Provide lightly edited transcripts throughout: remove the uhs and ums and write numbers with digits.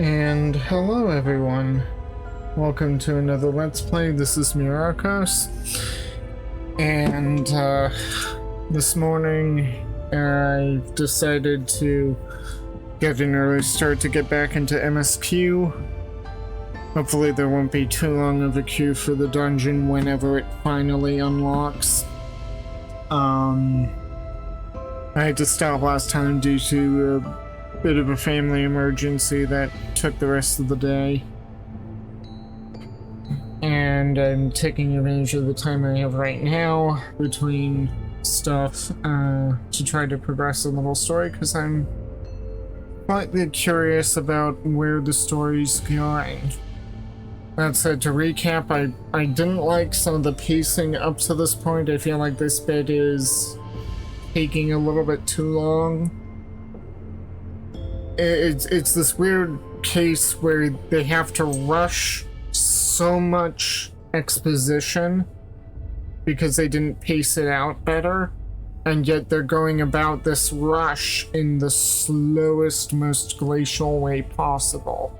And hello everyone, welcome to another Let's Play. This is Myrokos, and this morning I've decided to get an early start to get back into MSQ. Hopefully there won't be too long of a queue for the dungeon whenever it finally unlocks. I had to stop last time due to a bit of a family emergency that took the rest of the day, and I'm taking advantage of the time I have right now between stuff to try to progress a little story, because I'm slightly curious about where the story's going. That said, to recap, I didn't like some of the pacing up to this point. I feel like this bit is taking a little bit too long. It's this weird case where they have to rush so much exposition because they didn't pace it out better, and yet they're going about this rush in the slowest, most glacial way possible.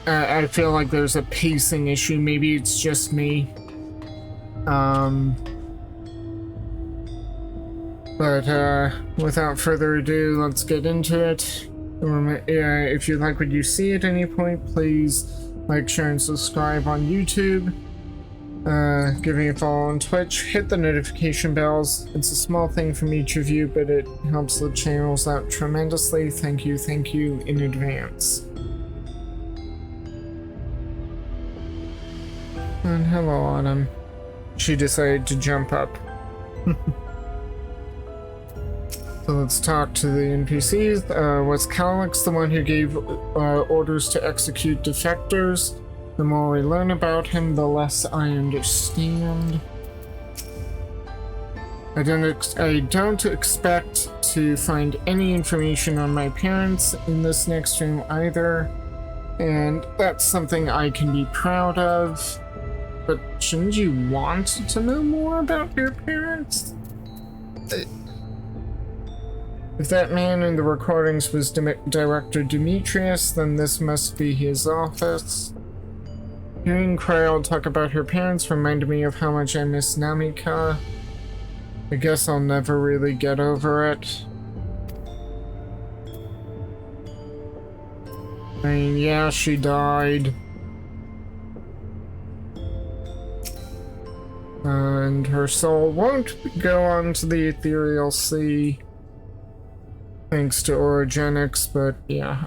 I feel like there's a pacing issue. Maybe it's just me. But without further ado, let's get into it. If you like what you see at any point, please like, share, and subscribe on YouTube. Give me a follow on Twitch. Hit the notification bells. It's a small thing from each of you, but it helps the channels out tremendously. Thank you in advance. And hello, Autumn. She decided to jump up. So let's talk to the NPCs. Was Calyx the one who gave orders to execute defectors? The more we learn about him, the less I understand. I don't expect to find any information on my parents in this next room either, and that's something I can be proud of. But shouldn't you want to know more about your parents? If that man in the recordings was Director Demetrius, then this must be his office. Hearing Kryl talk about her parents reminded me of how much I miss Namika. I guess I'll never really get over it. I mean, yeah, she died. And her soul won't go on to the ethereal sea, thanks to orogenics, but yeah.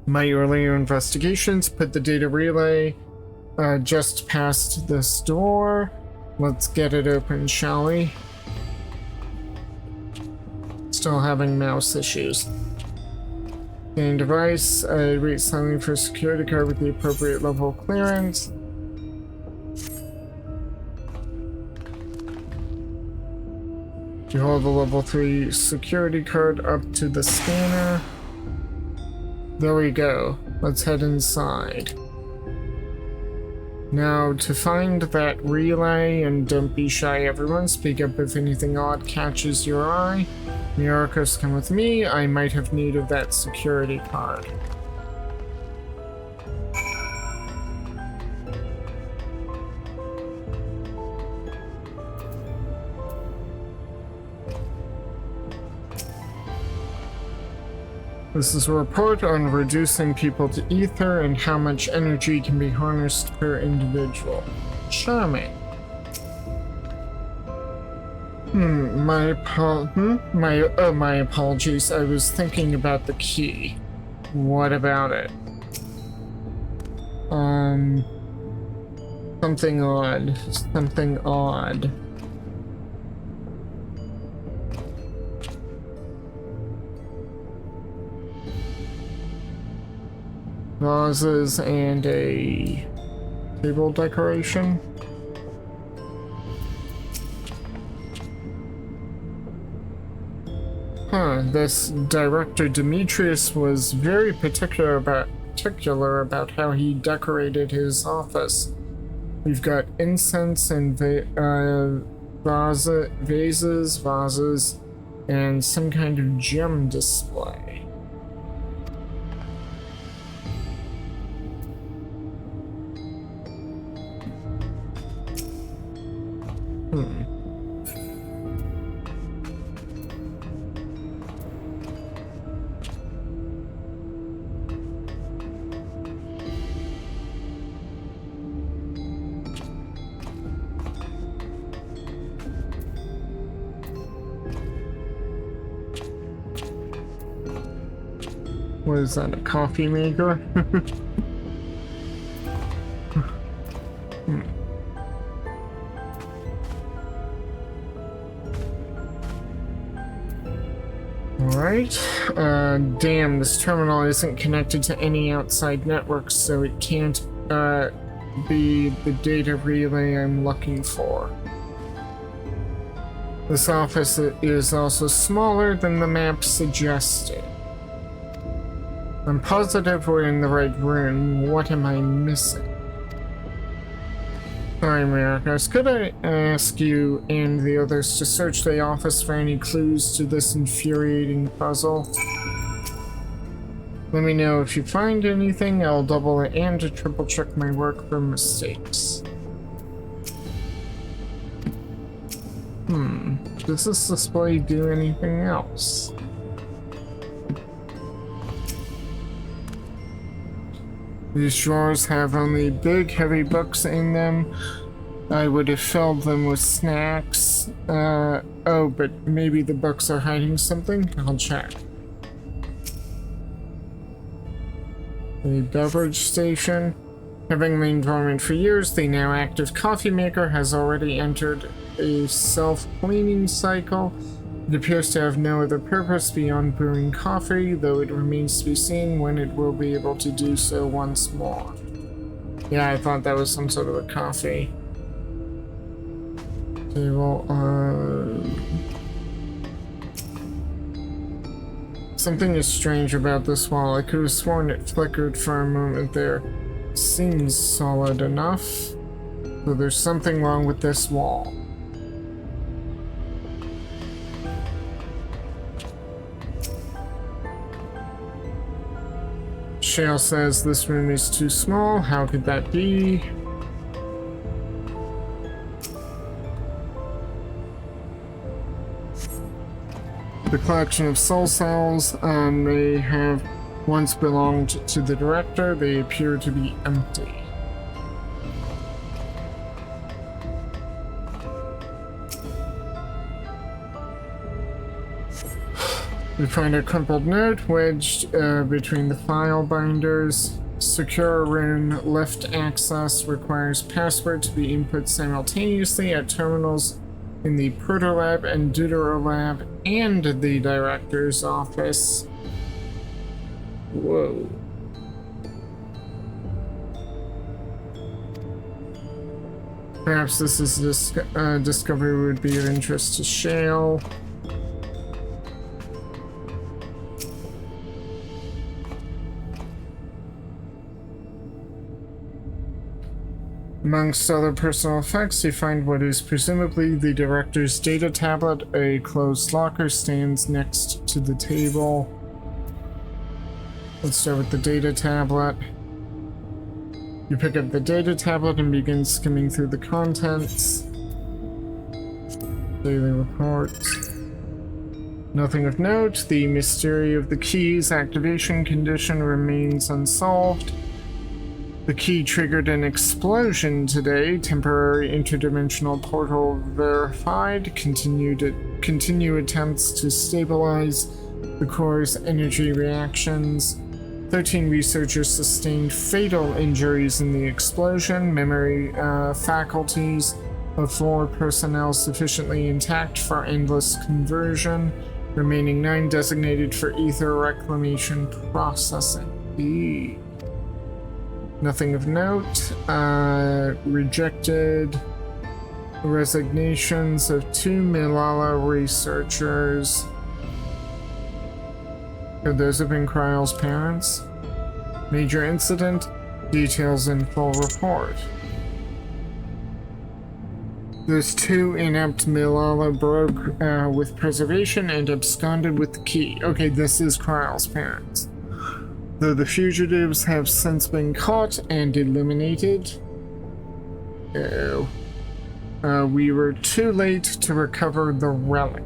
My earlier investigations put the data relay just past this door. Let's get it open, shall we? Still having mouse issues. Gain device. Wait silently for security card with the appropriate level of clearance. You hold the level 3 security card up to the scanner. There we go. Let's head inside. Now, to find that relay, and don't be shy everyone, speak up if anything odd catches your eye. Myrokos, come with me. I might have need of that security card. This is a report on reducing people to ether and how much energy can be harnessed per individual. Charming. My apologies. I was thinking about the key. What about it? Something odd. Something odd. Vases and a table decoration. This Director Demetrius was very particular about how he decorated his office. We've got incense and vases, and some kind of gem display. What is that, a coffee maker? Alright. Damn, this terminal isn't connected to any outside networks, so it can't be the data relay I'm looking for. This office is also smaller than the map suggested. I'm positive we're in the right room. What am I missing? Sorry, Myrokos. Could I ask you and the others to search the office for any clues to this infuriating puzzle? Let me know if you find anything. I'll double and triple check my work for mistakes. Does this display do anything else? These drawers have only big, heavy books in them. I would have filled them with snacks. Oh, but maybe the books are hiding something? I'll check. A beverage station. Having lain dormant for years, the now active coffee maker has already entered a self-cleaning cycle. It appears to have no other purpose beyond brewing coffee, though it remains to be seen when it will be able to do so once more. Yeah, I thought that was some sort of a coffee table. Something is strange about this wall. I could have sworn it flickered for a moment there. Seems solid enough. So there's something wrong with this wall. Shale says this room is too small. How could that be? The collection of soul cells may have once belonged to the director. They appear to be empty. We find a crumpled note wedged between the file binders. Secure room lift access requires password to be input simultaneously at terminals in the Protolab and Deuterolab and the director's office. Whoa. Perhaps this is discovery would be of interest to Shale. Amongst other personal effects, you find what is presumably the director's data tablet. A closed locker stands next to the table. Let's start with the data tablet. You pick up the data tablet and begin skimming through the contents. Daily reports. Nothing of note. The mystery of the key's activation condition remains unsolved. The key triggered an explosion today. Temporary interdimensional portal verified. Continue attempts to stabilize the core's energy reactions. 13 researchers sustained fatal injuries in the explosion. Memory faculties of 4 personnel sufficiently intact for endless conversion. Remaining 9 designated for ether reclamation processing. Nothing of note. Rejected resignations of 2 Milala researchers. Could those have been Kryle's parents? Major incident. Details in full report. Those 2 inept Milala broke with preservation and absconded with the key. Okay, this is Kryle's parents. Though the fugitives have since been caught and eliminated. Oh. we were too late to recover the relic.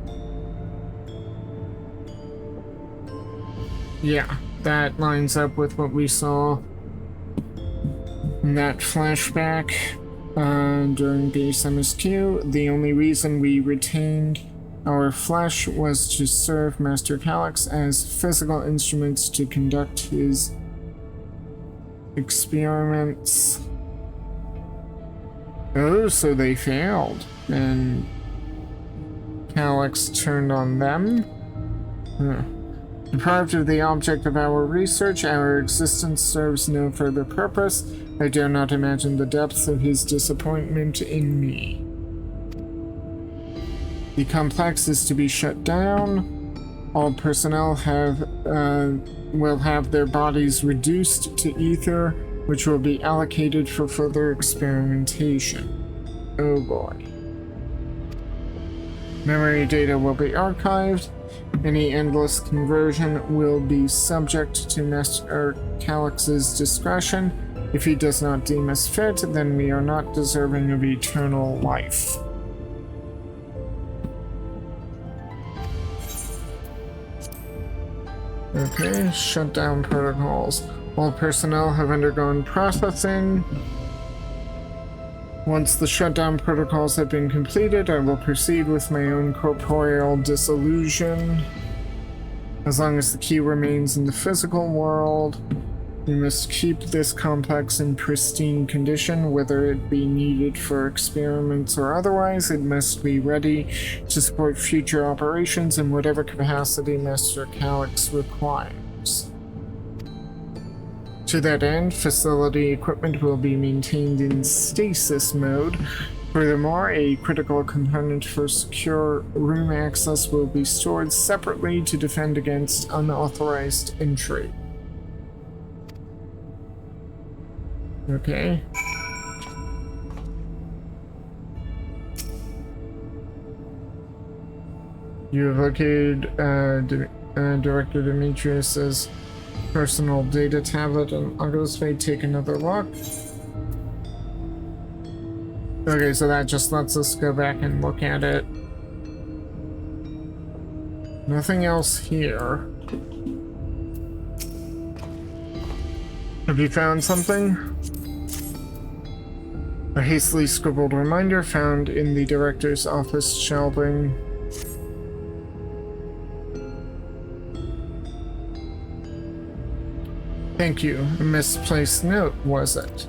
Yeah, that lines up with what we saw in that flashback during base MSQ. The only reason we retained our flesh was to serve Master Calyx as physical instruments to conduct his experiments. Oh, so they failed, and Calyx turned on them? Huh. Deprived of the object of our research, our existence serves no further purpose. I dare not imagine the depths of his disappointment in me. The complex is to be shut down. All personnel will have their bodies reduced to ether, which will be allocated for further experimentation. Oh boy. Memory data will be archived. Any endless conversion will be subject to Master Calyx's discretion. If he does not deem us fit, then we are not deserving of eternal life. Okay, shutdown protocols. All personnel have undergone processing. Once the shutdown protocols have been completed, I will proceed with my own corporeal dissolution. As long as the key remains in the physical world, we must keep this complex in pristine condition, whether it be needed for experiments or otherwise. It must be ready to support future operations in whatever capacity Master Calyx requires. To that end, facility equipment will be maintained in stasis mode. Furthermore, a critical component for secure room access will be stored separately to defend against unauthorized entry. Okay. You have located Director Demetrius's personal data tablet, and I'll go take another look. Okay, so that just lets us go back and look at it. Nothing else here. Have you found something? A hastily scribbled reminder found in the director's office shelving. Thank you. A misplaced note, was it?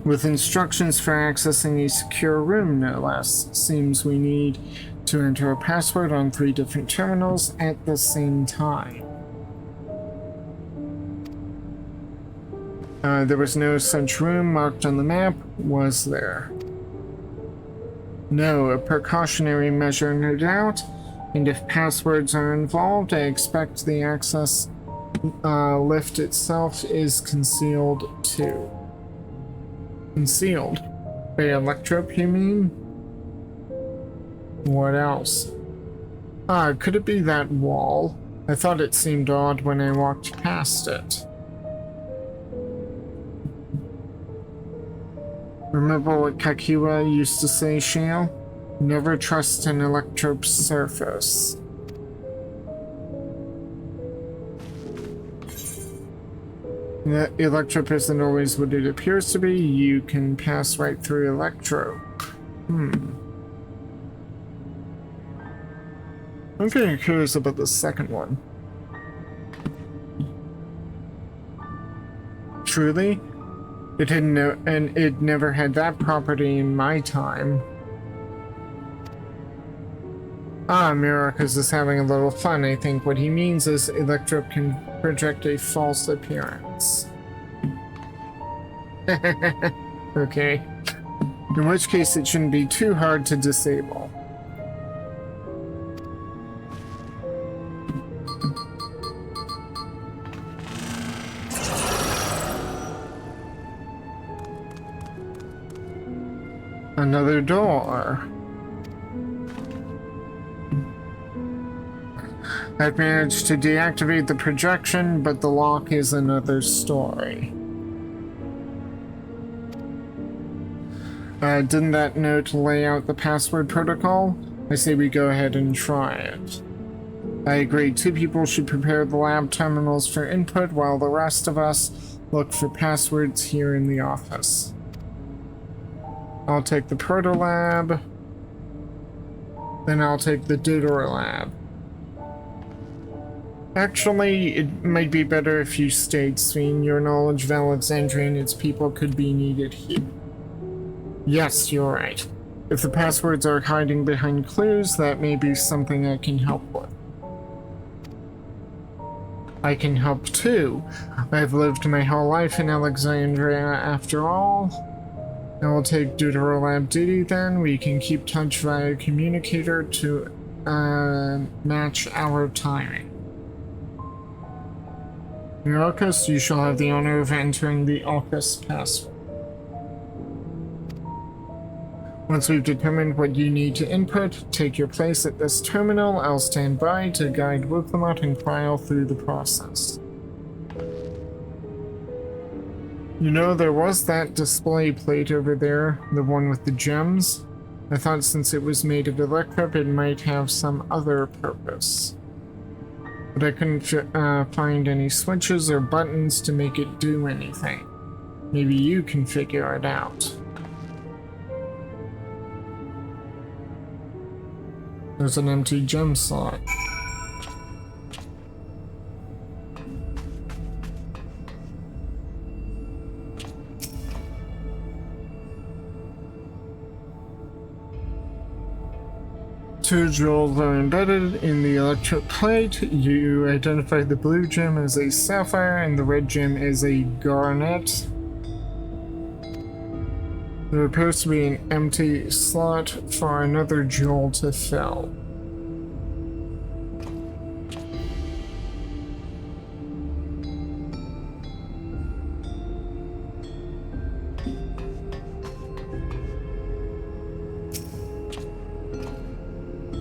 With instructions for accessing a secure room, no less. Seems we need to enter a password on 3 different terminals at the same time. There was no such room marked on the map, was there? No, a precautionary measure, no doubt. And if passwords are involved, I expect the access lift itself is concealed too. Concealed? By Electrope, you mean? What else? Could it be that wall? I thought it seemed odd when I walked past it. Remember what Kakiwa used to say, Shale? Never trust an Electrope's surface. The Electrope isn't always what it appears to be. You can pass right through Electrope. I'm getting curious about the second one. Truly? It didn't know, and it never had that property in my time. Myrokos is having a little fun. I think what he means is Electrope can project a false appearance. Okay. In which case it shouldn't be too hard to disable. Another door. I've managed to deactivate the projection, but the lock is another story. Didn't that note lay out the password protocol? I say we go ahead and try it. I agree. 2 people should prepare the lab terminals for input while the rest of us look for passwords here in the office. I'll take the proto lab. Then I'll take the Deuter lab. Actually, it might be better if you stayed, Sveen. Your knowledge of Alexandria and its people could be needed here. Yes, you're right. If the passwords are hiding behind clues, that may be something I can help with. I can help too. I've lived my whole life in Alexandria after all. I will take Deutero Lab duty then. We can keep touch via communicator to match our timing. Myrokos, you shall have the honor of entering the AUKUS password. Once we've determined what you need to input, take your place at this terminal. I'll stand by to guide Wuplamat and Cryle through the process. You know, there was that display plate over there, the one with the gems. I thought since it was made of electrum, it might have some other purpose. But I couldn't find any switches or buttons to make it do anything. Maybe you can figure it out. There's an empty gem slot. Two jewels are embedded in the electric plate. You identify the blue gem as a sapphire and the red gem as a garnet. There appears to be an empty slot for another jewel to fill.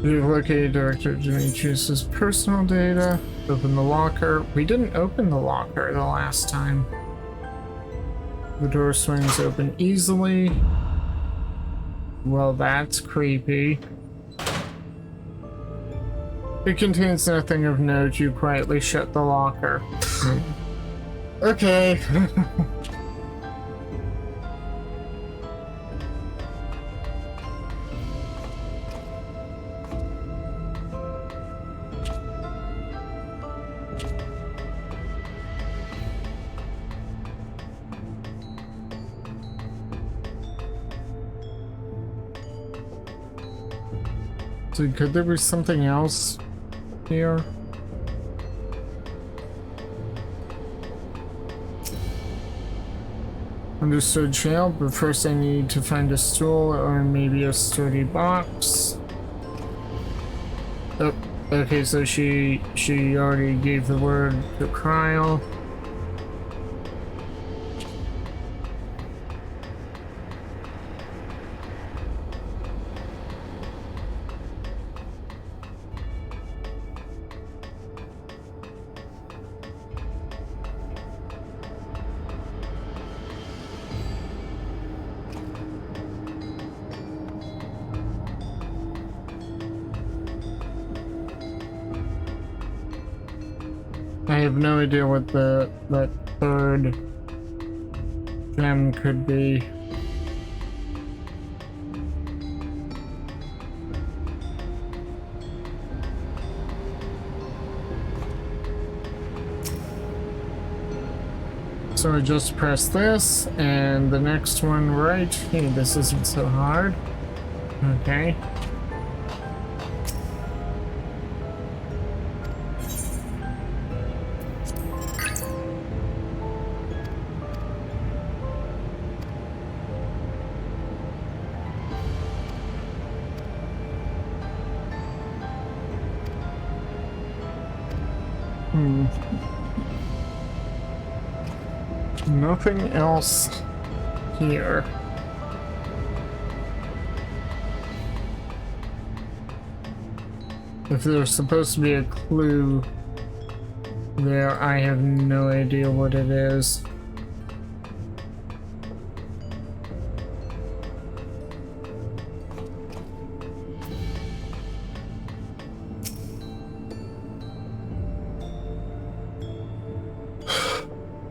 You've located Director Demetrius' personal data. Open the locker. We didn't open the locker the last time. The door swings open easily. Well, that's creepy. It contains nothing of note. You quietly shut the locker. Okay. So could there be something else here? Understood, Shale, but first I need to find a stool or maybe a sturdy box. Oh, okay, so she already gave the word to Cryle. I have no idea what that third gem could be. So I just press this and the next one right. Hey, this isn't so hard. Okay. Nothing else here. If there's supposed to be a clue there, I have no idea what it is.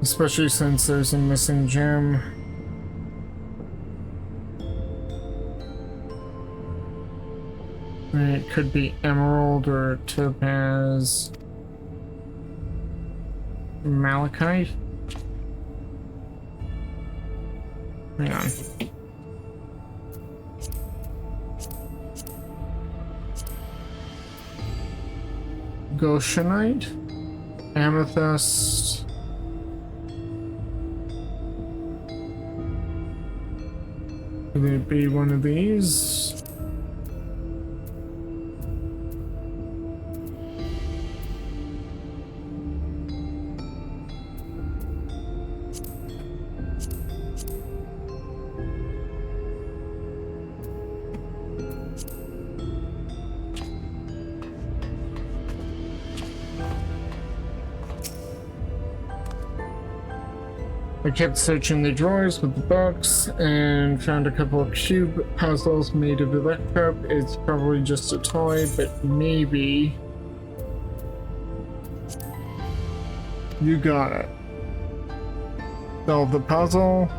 Especially since there's a missing gem. It could be emerald or topaz. Malachite? Hang on. Goshenite? Amethyst? Could it be one of these? I kept searching the drawers with the books and found a couple of cube puzzles made of electrope. It's probably just a toy, but maybe. You got it. Solve the puzzle.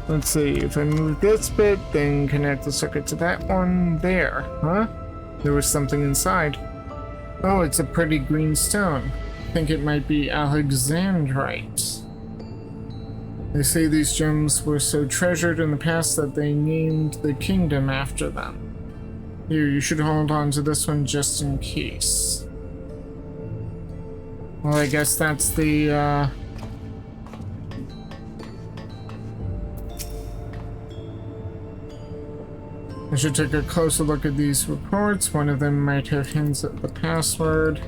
Let's see, if I move this bit, then connect the circuit to that one. There, huh? There was something inside. Oh, it's a pretty green stone. I think it might be Alexandrite. They say these gems were so treasured in the past that they named the kingdom after them. Here, you should hold on to this one just in case. Well, I guess that's the, I should take a closer look at these reports. One of them might have hints at the password.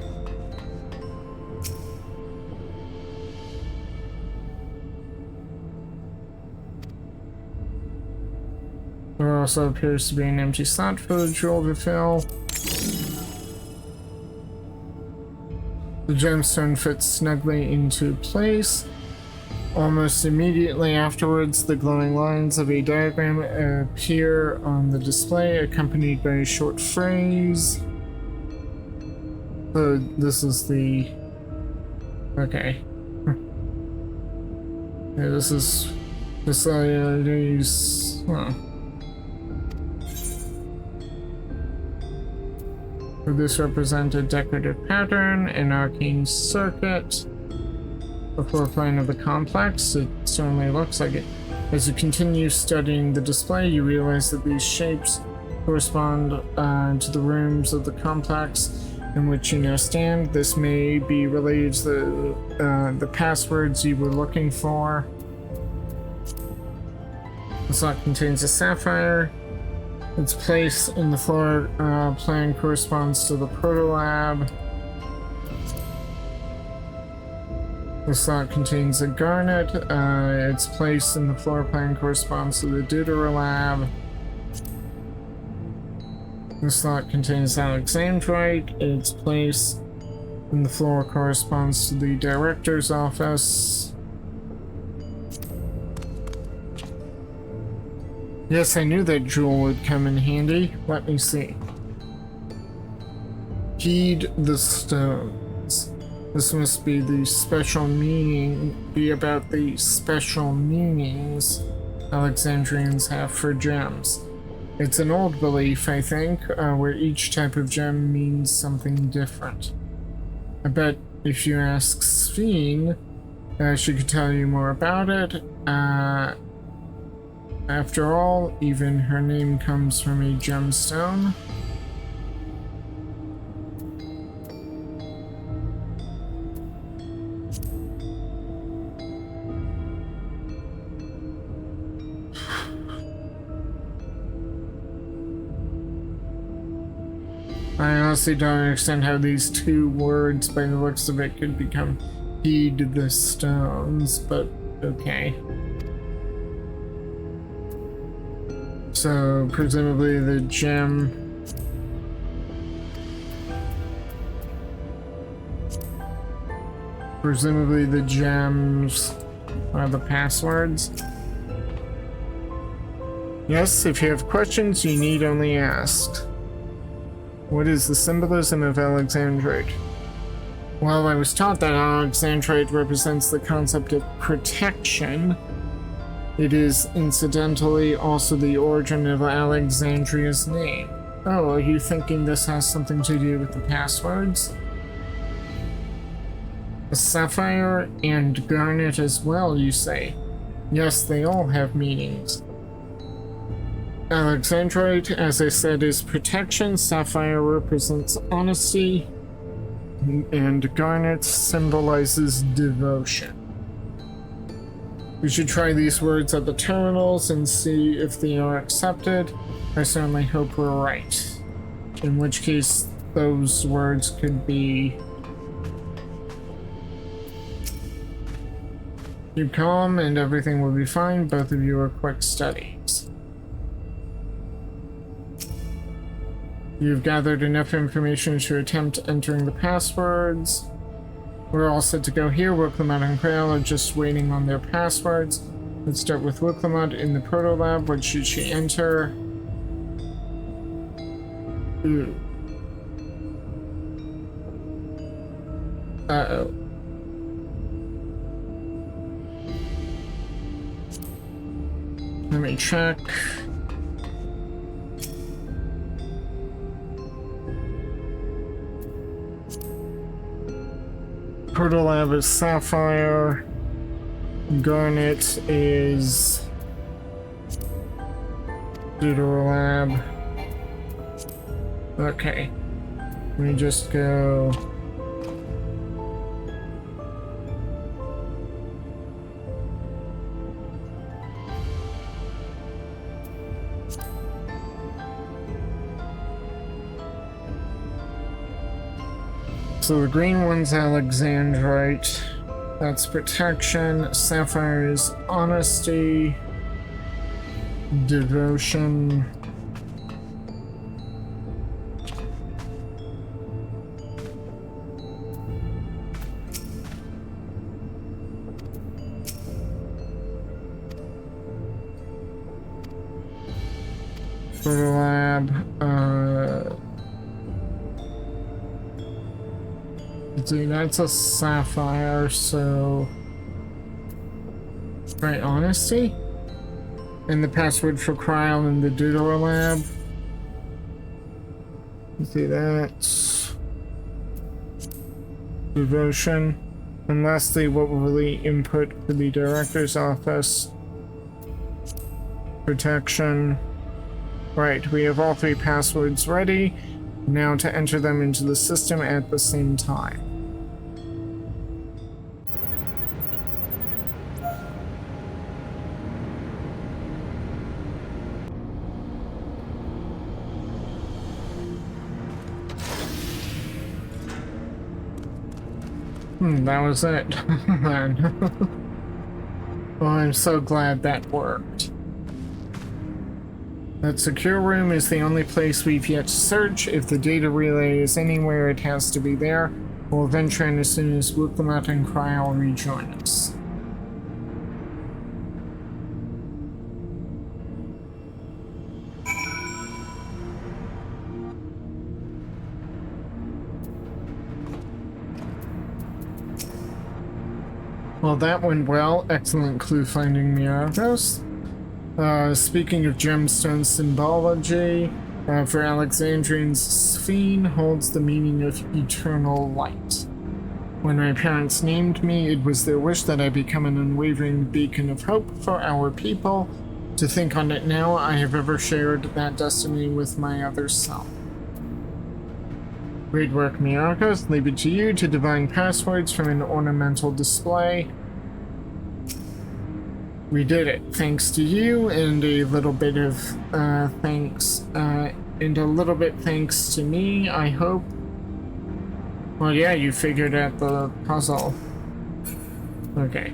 There also appears to be an empty slot for the jewel to fill. The gemstone fits snugly into place. Almost immediately afterwards, the glowing lines of a diagram appear on the display, accompanied by a short phrase. So this is the... Okay. Yeah, this is... This is... Huh. Could this represent a decorative pattern, an arcane circuit? The floor plan of the complex? It certainly looks like it. As you continue studying the display, you realize that these shapes correspond to the rooms of the complex in which you now stand. This may be related to the passwords you were looking for. The slot contains a sapphire. Its place in the floor plan corresponds to the protolab. The slot contains a garnet. Its place in the floor plan corresponds to the deuterolab. The slot contains Alexandrite. Its place in the floor corresponds to the director's office. Yes, I knew that jewel would come in handy. Let me see. Heed the stones. This must be the special meaning, be about the special meanings Alexandrians have for gems. It's an old belief, I think, where each type of gem means something different. I bet if you ask Sphene, she could tell you more about it. After all, even her name comes from a gemstone. I honestly don't understand how these two words, by the looks of it, could become heed the stones, but okay. So, presumably the gem Presumably the gems are the passwords. Yes, if you have questions, you need only ask. What is the symbolism of Alexandrite? Well, I was taught that Alexandrite represents the concept of protection. It is incidentally also the origin of Alexandria's name. Oh, are you thinking this has something to do with the passwords? A sapphire and garnet as well, you say? Yes, they all have meanings. Alexandrite, as I said, is protection, sapphire represents honesty, and garnet symbolizes devotion. We should try these words at the terminals and see if they are accepted. I certainly hope we're right. In which case, those words could be... keep calm and everything will be fine. Both of you are quick studies. You've gathered enough information to attempt entering the passwords. We're all set to go here. Wiclamot and Krail are just waiting on their passwords. Let's start with Wiclamot in the proto lab. What should she enter? Ooh. Uh-oh. Let me check. Protolab is sapphire. Garnet is Deuterolab. Okay. Let me just go. So the green one's Alexandrite. That's protection. Sapphire is honesty. Devotion. Protolab. See, that's a sapphire, so... right, honesty? And the password for Krail in the Deuterolab. See, that's... devotion. And lastly, what will the input for the director's office? Protection. Right, we have all three passwords ready. Now to enter them into the system at the same time. That was it, then. Well, I'm so glad that worked. That secure room is the only place we've yet to search. If the data relay is anywhere, it has to be there. We'll venture in as soon as Wiclamot and Krail rejoin us. Well, that went well. Excellent clue finding, Myrokos. Speaking of gemstone symbology, for Alexandrians, Sphene holds the meaning of eternal light. When my parents named me, it was their wish that I become an unwavering beacon of hope for our people. To think on it now, I have ever shared that destiny with my other self. Great work, Myrokos. Leave it to you to divine passwords from an ornamental display. We did it, thanks to you, and a little bit of thanks to me, I hope. Well, yeah, you figured out the puzzle. Okay.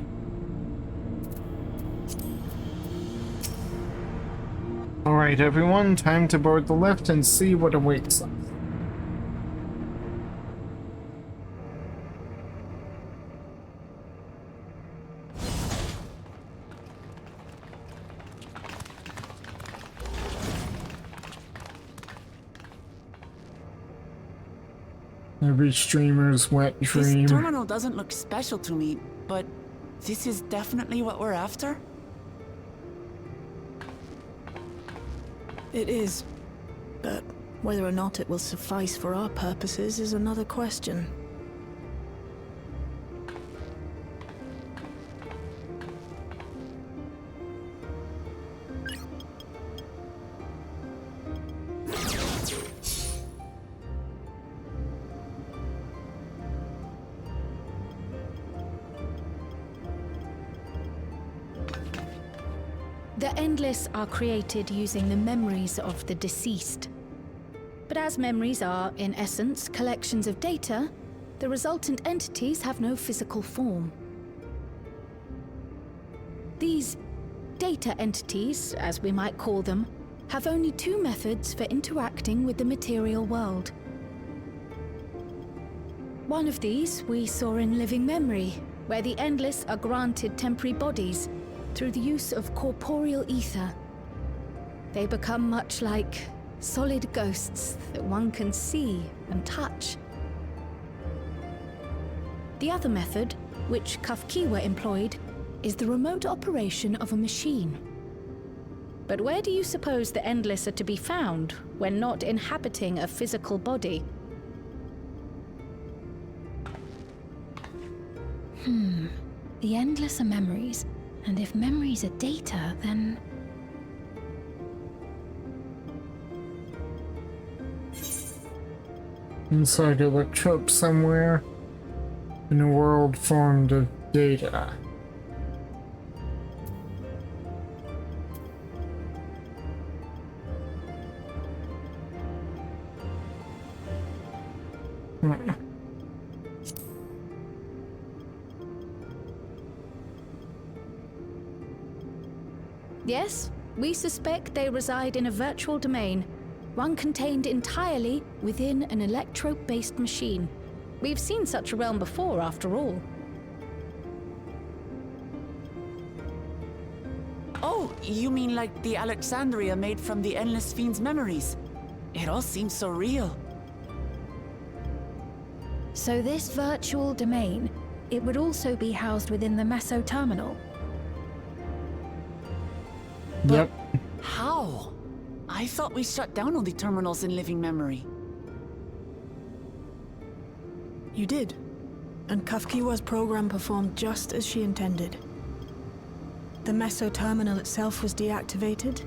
Alright, everyone, time to board the lift and see what awaits us. Every streamer's wet dream. This terminal doesn't look special to me, but this is definitely what we're after? It is. But whether or not it will suffice for our purposes is another question. The Endless are created using the memories of the deceased. But as memories are, in essence, collections of data, the resultant entities have no physical form. These data entities, as we might call them, have only two methods for interacting with the material world. One of these we saw in living memory, where the Endless are granted temporary bodies through the use of corporeal ether. They become much like solid ghosts that one can see and touch. The other method, which Kafkiwa employed, is the remote operation of a machine. But where do you suppose the Endless are to be found when not inhabiting a physical body? The Endless are memories, and if memories are data, then... Inside a trope somewhere in a world formed of data. Yes, we suspect they reside in a virtual domain, one contained entirely within an electrope-based machine. We've seen such a realm before, after all. Oh, you mean like the Alexandria made from the Endless Fiend's memories? It all seems so real. So this virtual domain, it would also be housed within the Meso terminal. Yep. How? I thought we shut down all the terminals in living memory. You did. And Kafkiwa's program performed just as she intended. The Meso terminal itself was deactivated,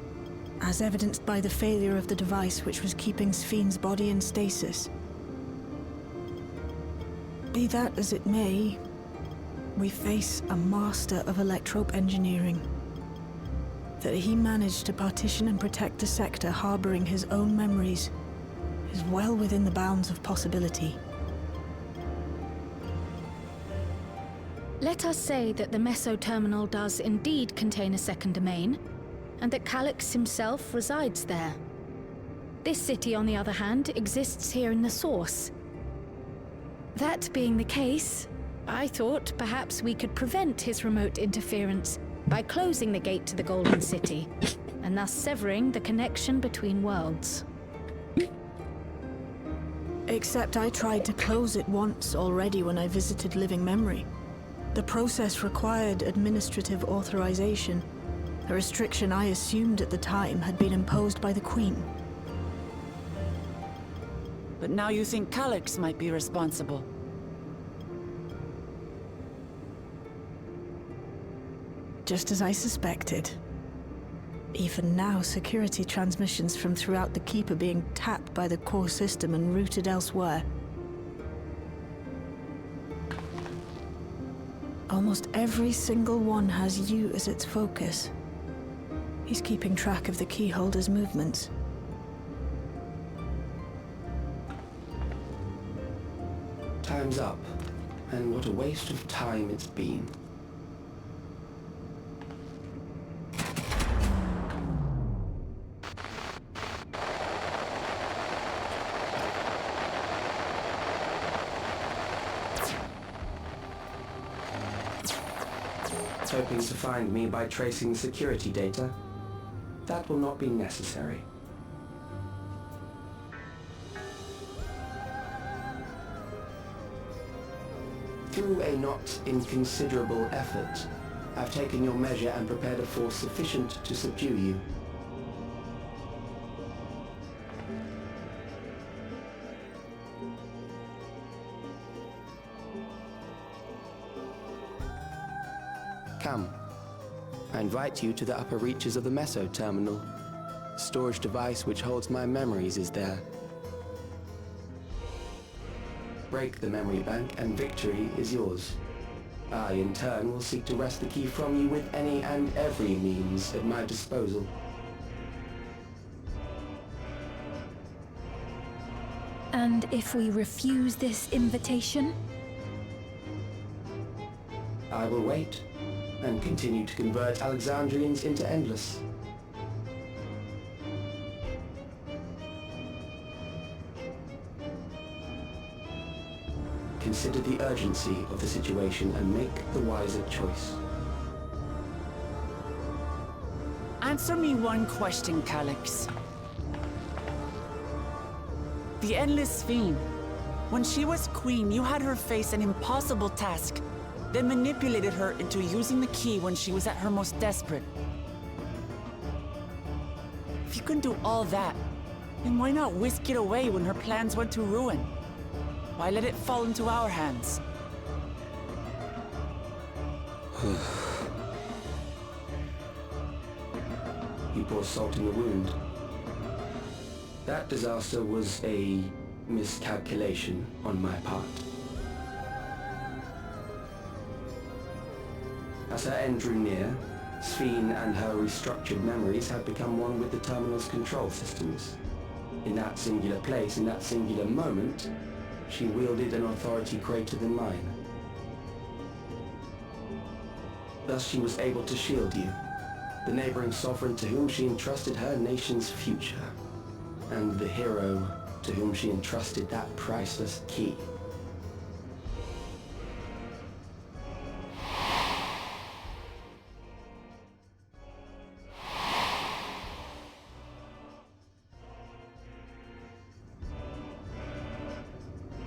as evidenced by the failure of the device which was keeping Sphne's body in stasis. Be that as it may, we face a master of electrope engineering. That he managed to partition and protect the sector harboring his own memories is well within the bounds of possibility. Let us say that the Meso terminal does indeed contain a second domain, and that Calyx himself resides there. This city, on the other hand, exists here in the source. That being the case, I thought perhaps we could prevent his remote interference by closing the gate to the Golden City, and thus severing the connection between worlds. Except I tried to close it once already when I visited living memory. The process required administrative authorization, a restriction I assumed at the time had been imposed by the Queen. But now you think Calyx might be responsible. Just as I suspected. Even now, security transmissions from throughout the Keep are being tapped by the core system and routed elsewhere. Almost every single one has you as its focus. He's keeping track of the keyholder's movements. Time's up, and what a waste of time it's been. Hoping to find me by tracing security data? That will not be necessary. Through a not inconsiderable effort, I've taken your measure and prepared a force sufficient to subdue you. Come. I invite you to the upper reaches of the Meso terminal. The storage device which holds my memories is there. Break the memory bank and victory is yours. I, in turn, will seek to wrest the key from you with any and every means at my disposal. And if we refuse this invitation? I will wait and continue to convert Alexandrians into Endless. Consider the urgency of the situation and make the wiser choice. Answer me one question, Calyx. The Endless Fiend. When she was queen, you had her face an impossible task, then manipulated her into using the key when she was at her most desperate. If you can do all that, then why not whisk it away when her plans went to ruin? Why let it fall into our hands? You pour salt in the wound. That disaster was a miscalculation on my part. As her end drew near, Sphene and her restructured memories had become one with the terminal's control systems. In that singular place, in that singular moment, she wielded an authority greater than mine. Thus she was able to shield you, the neighboring sovereign to whom she entrusted her nation's future, and the hero to whom she entrusted that priceless key.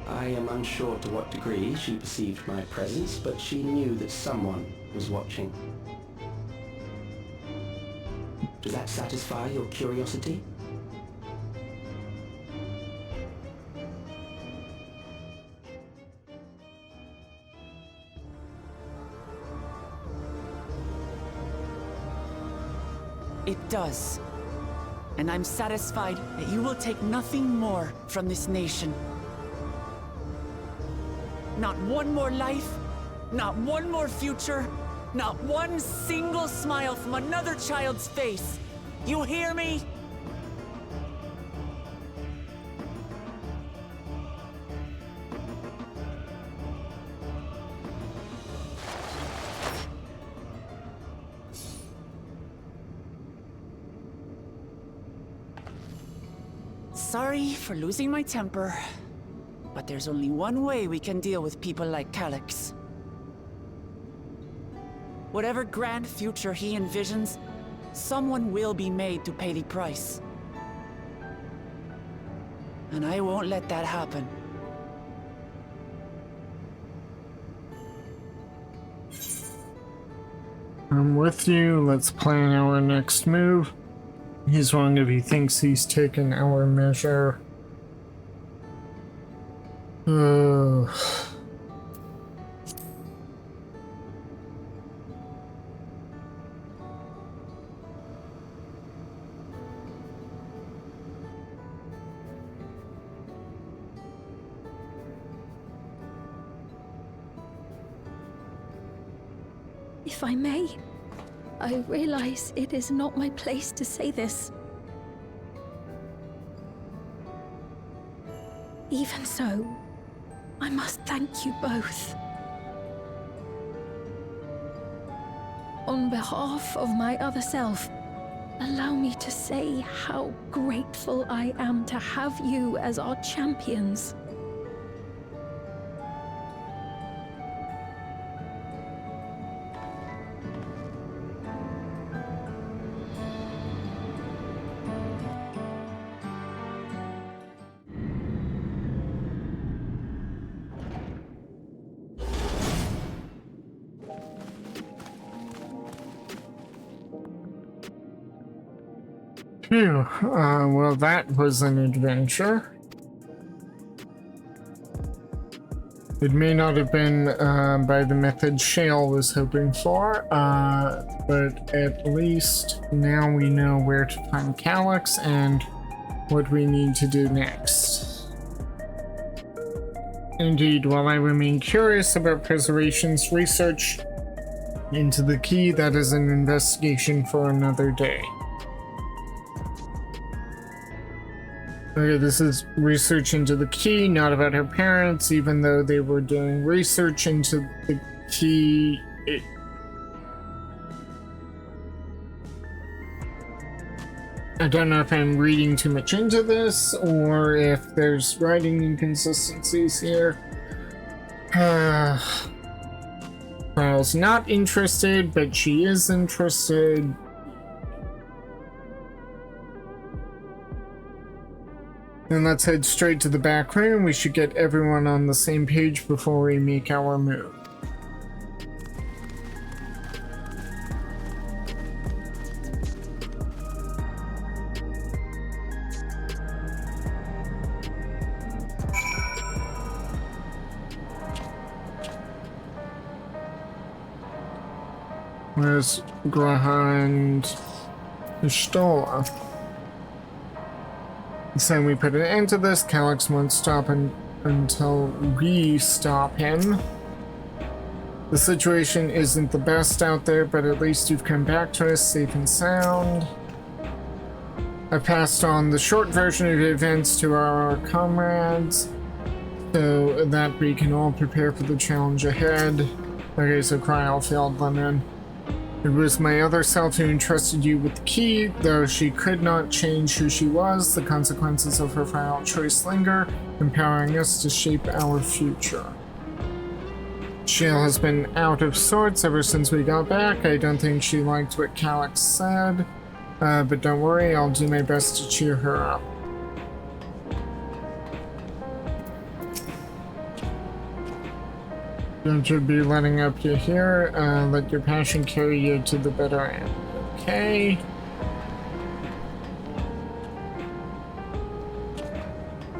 I am unsure to what degree she perceived my presence, but she knew that someone was watching. Does that satisfy your curiosity? It does. And I'm satisfied that you will take nothing more from this nation. Not one more life, not one more future, not one single smile from another child's face. You hear me? Sorry for losing my temper. But there's only one way we can deal with people like Calyx. Whatever grand future he envisions, someone will be made to pay the price. And I won't let that happen. I'm with you. Let's plan our next move. He's wrong if he thinks he's taken our measure. If I may, I realize it is not my place to say this. Even so, I must thank you both. On behalf of my other self, allow me to say how grateful I am to have you as our champions. Phew, well, that was an adventure. It may not have been by the method Shale was hoping for, but at least now we know where to find Calyx and what we need to do next. Indeed, while I remain curious about Preservation's research into the key, that is an investigation for another day. Okay, this is research into the key, not about her parents, even though they were doing research into the key. I don't know if I'm reading too much into this, or if there's writing inconsistencies here. Kyle's not interested, but she is interested. Then let's head straight to the back room. We should get everyone on the same page before we make our move. Where's Graha and Stola? So we put an end to this. Calyx won't stop until we stop him. The situation isn't the best out there, but at least you've come back to us safe and sound. I passed on the short version of events to our comrades so that we can all prepare for the challenge ahead. Okay, so Kryl failed them in. It was my other self who entrusted you with the key. Though she could not change who she was, the consequences of her final choice linger, empowering us to shape our future. Shale has been out of sorts ever since we got back. I don't think she liked what Calyx said, but don't worry, I'll do my best to cheer her up. Don't you be letting up you here. Let your passion carry you to the better end. Okay.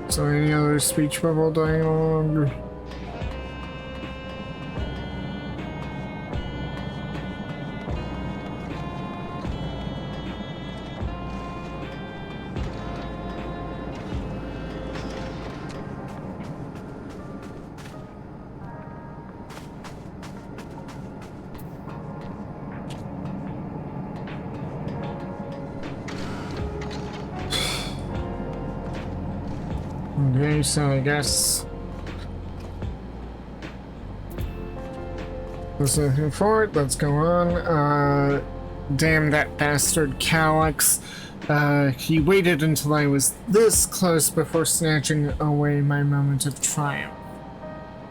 So any other speech bubble dialogue? Okay, so I guess there's nothing for it. Let's go on. Damn that bastard Calyx. He waited until I was this close before snatching away my moment of triumph.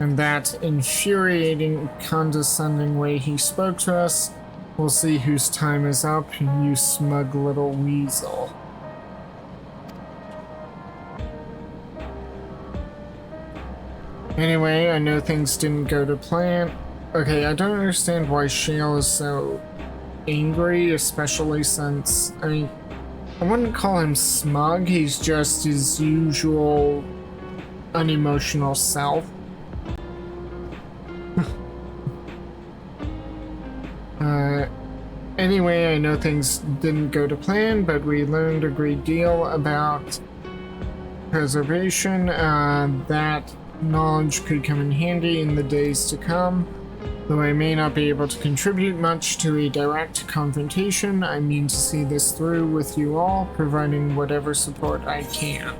And that infuriating, condescending way he spoke to us. We'll see whose time is up, you smug little weasel. Anyway, I know things didn't go to plan. Okay, I don't understand why Shale is so angry, especially since, I wouldn't call him smug, he's just his usual unemotional self. Anyway, I know things didn't go to plan, but we learned a great deal about preservation. That knowledge could come in handy in the days to come. Though I may not be able to contribute much to a direct confrontation, I mean to see this through with you all, providing whatever support I can.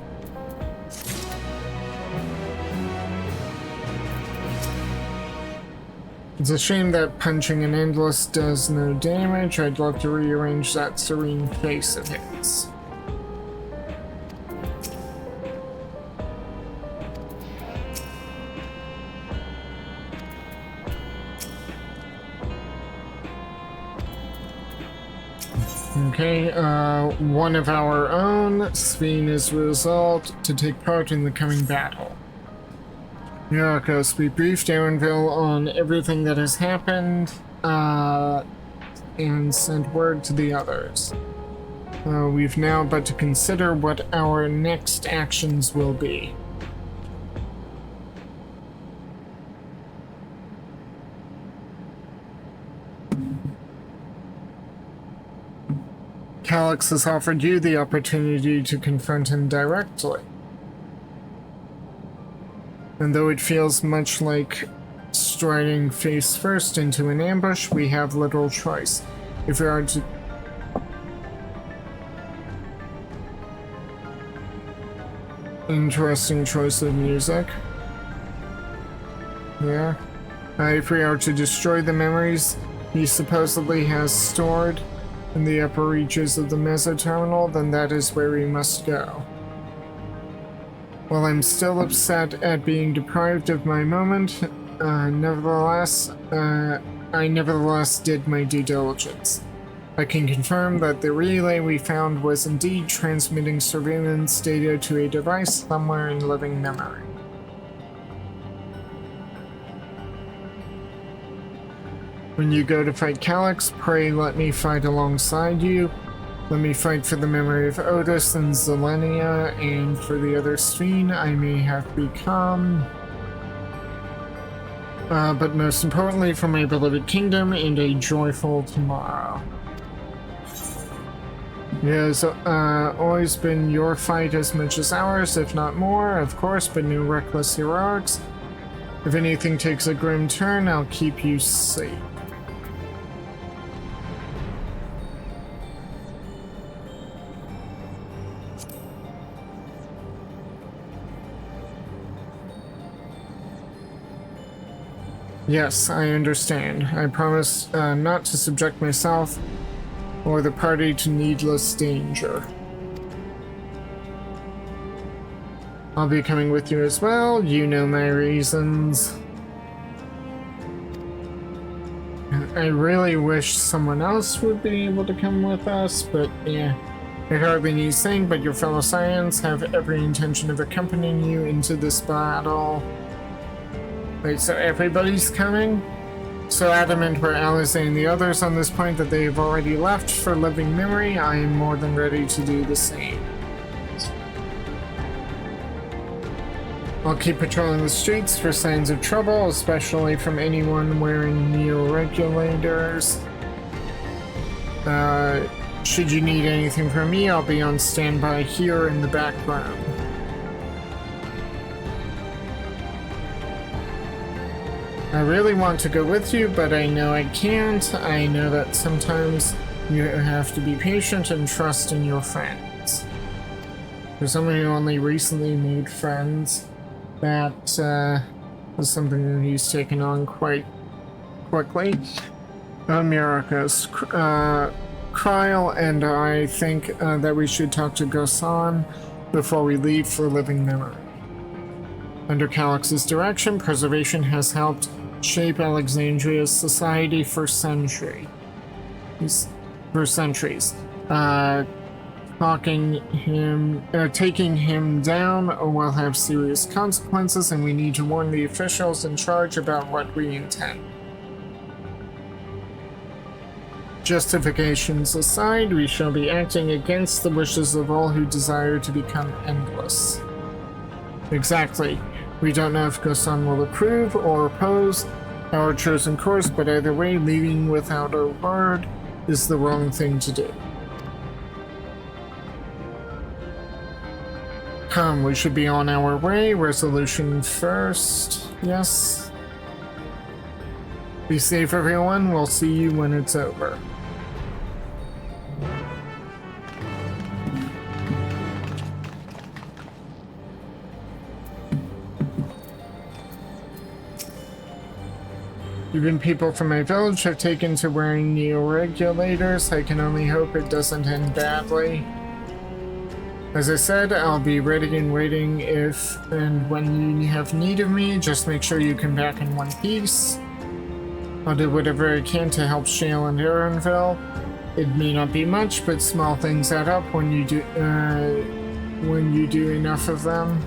It's a shame that punching an endless does no damage. I'd love to rearrange that serene face of his. Okay, one of our own, Sphene, is resolved to take part in the coming battle. Myrokos, we briefed Aaronville on everything that has happened, and sent word to the others. We've now but to consider what our next actions will be. Calyx has offered you the opportunity to confront him directly. And though it feels much like striding face first into an ambush, we have little choice. If we are to... Interesting choice of music. Yeah. If we are to destroy the memories he supposedly has stored in the upper reaches of the Mesoterminal, then that is where we must go. While I'm still upset at being deprived of my moment, I nevertheless did my due diligence. I can confirm that the relay we found was indeed transmitting surveillance data to a device somewhere in living memory. When you go to fight Calyx, pray let me fight alongside you. Let me fight for the memory of Otis and Zelenia, and for the other Sphene I may have become. But most importantly, for my beloved kingdom and a joyful tomorrow. It has always been your fight as much as ours, if not more, of course, but no reckless heroics. If anything takes a grim turn, I'll keep you safe. Yes, I understand. I promise not to subject myself or the party to needless danger. I'll be coming with you as well. You know my reasons. I really wish someone else would be able to come with us, but yeah. It hardly needs saying, but your fellow Scions have every intention of accompanying you into this battle. Wait, so everybody's coming? So adamant were Alice and the others on this point that they have already left for living memory, I am more than ready to do the same. I'll keep patrolling the streets for signs of trouble, especially from anyone wearing neo-regulators. Should you need anything from me, I'll be on standby here in the background. I really want to go with you, but I know I can't. I know that sometimes you have to be patient and trust in your friends. For someone who only recently made friends, that was something that he's taken on quite quickly. Myrokos, Kryl and I think that we should talk to Gosan before we leave for living memory. Under Calyx's direction, preservation has helped shape Alexandria's society for centuries. Taking him down will have serious consequences, and we need to warn the officials in charge about what we intend. Justifications aside, we shall be acting against the wishes of all who desire to become endless. Exactly. We don't know if Gosan will approve or oppose our chosen course, but either way, leaving without a word is the wrong thing to do. Come, we should be on our way. Resolution first. Yes. Be safe, everyone. We'll see you when it's over. Even people from my village have taken to wearing neo-regulators. I can only hope it doesn't end badly. As I said, I'll be ready and waiting if and when you have need of me. Just make sure you come back in one piece. I'll do whatever I can to help Shale and Aaronville. It may not be much, but small things add up when you do enough of them.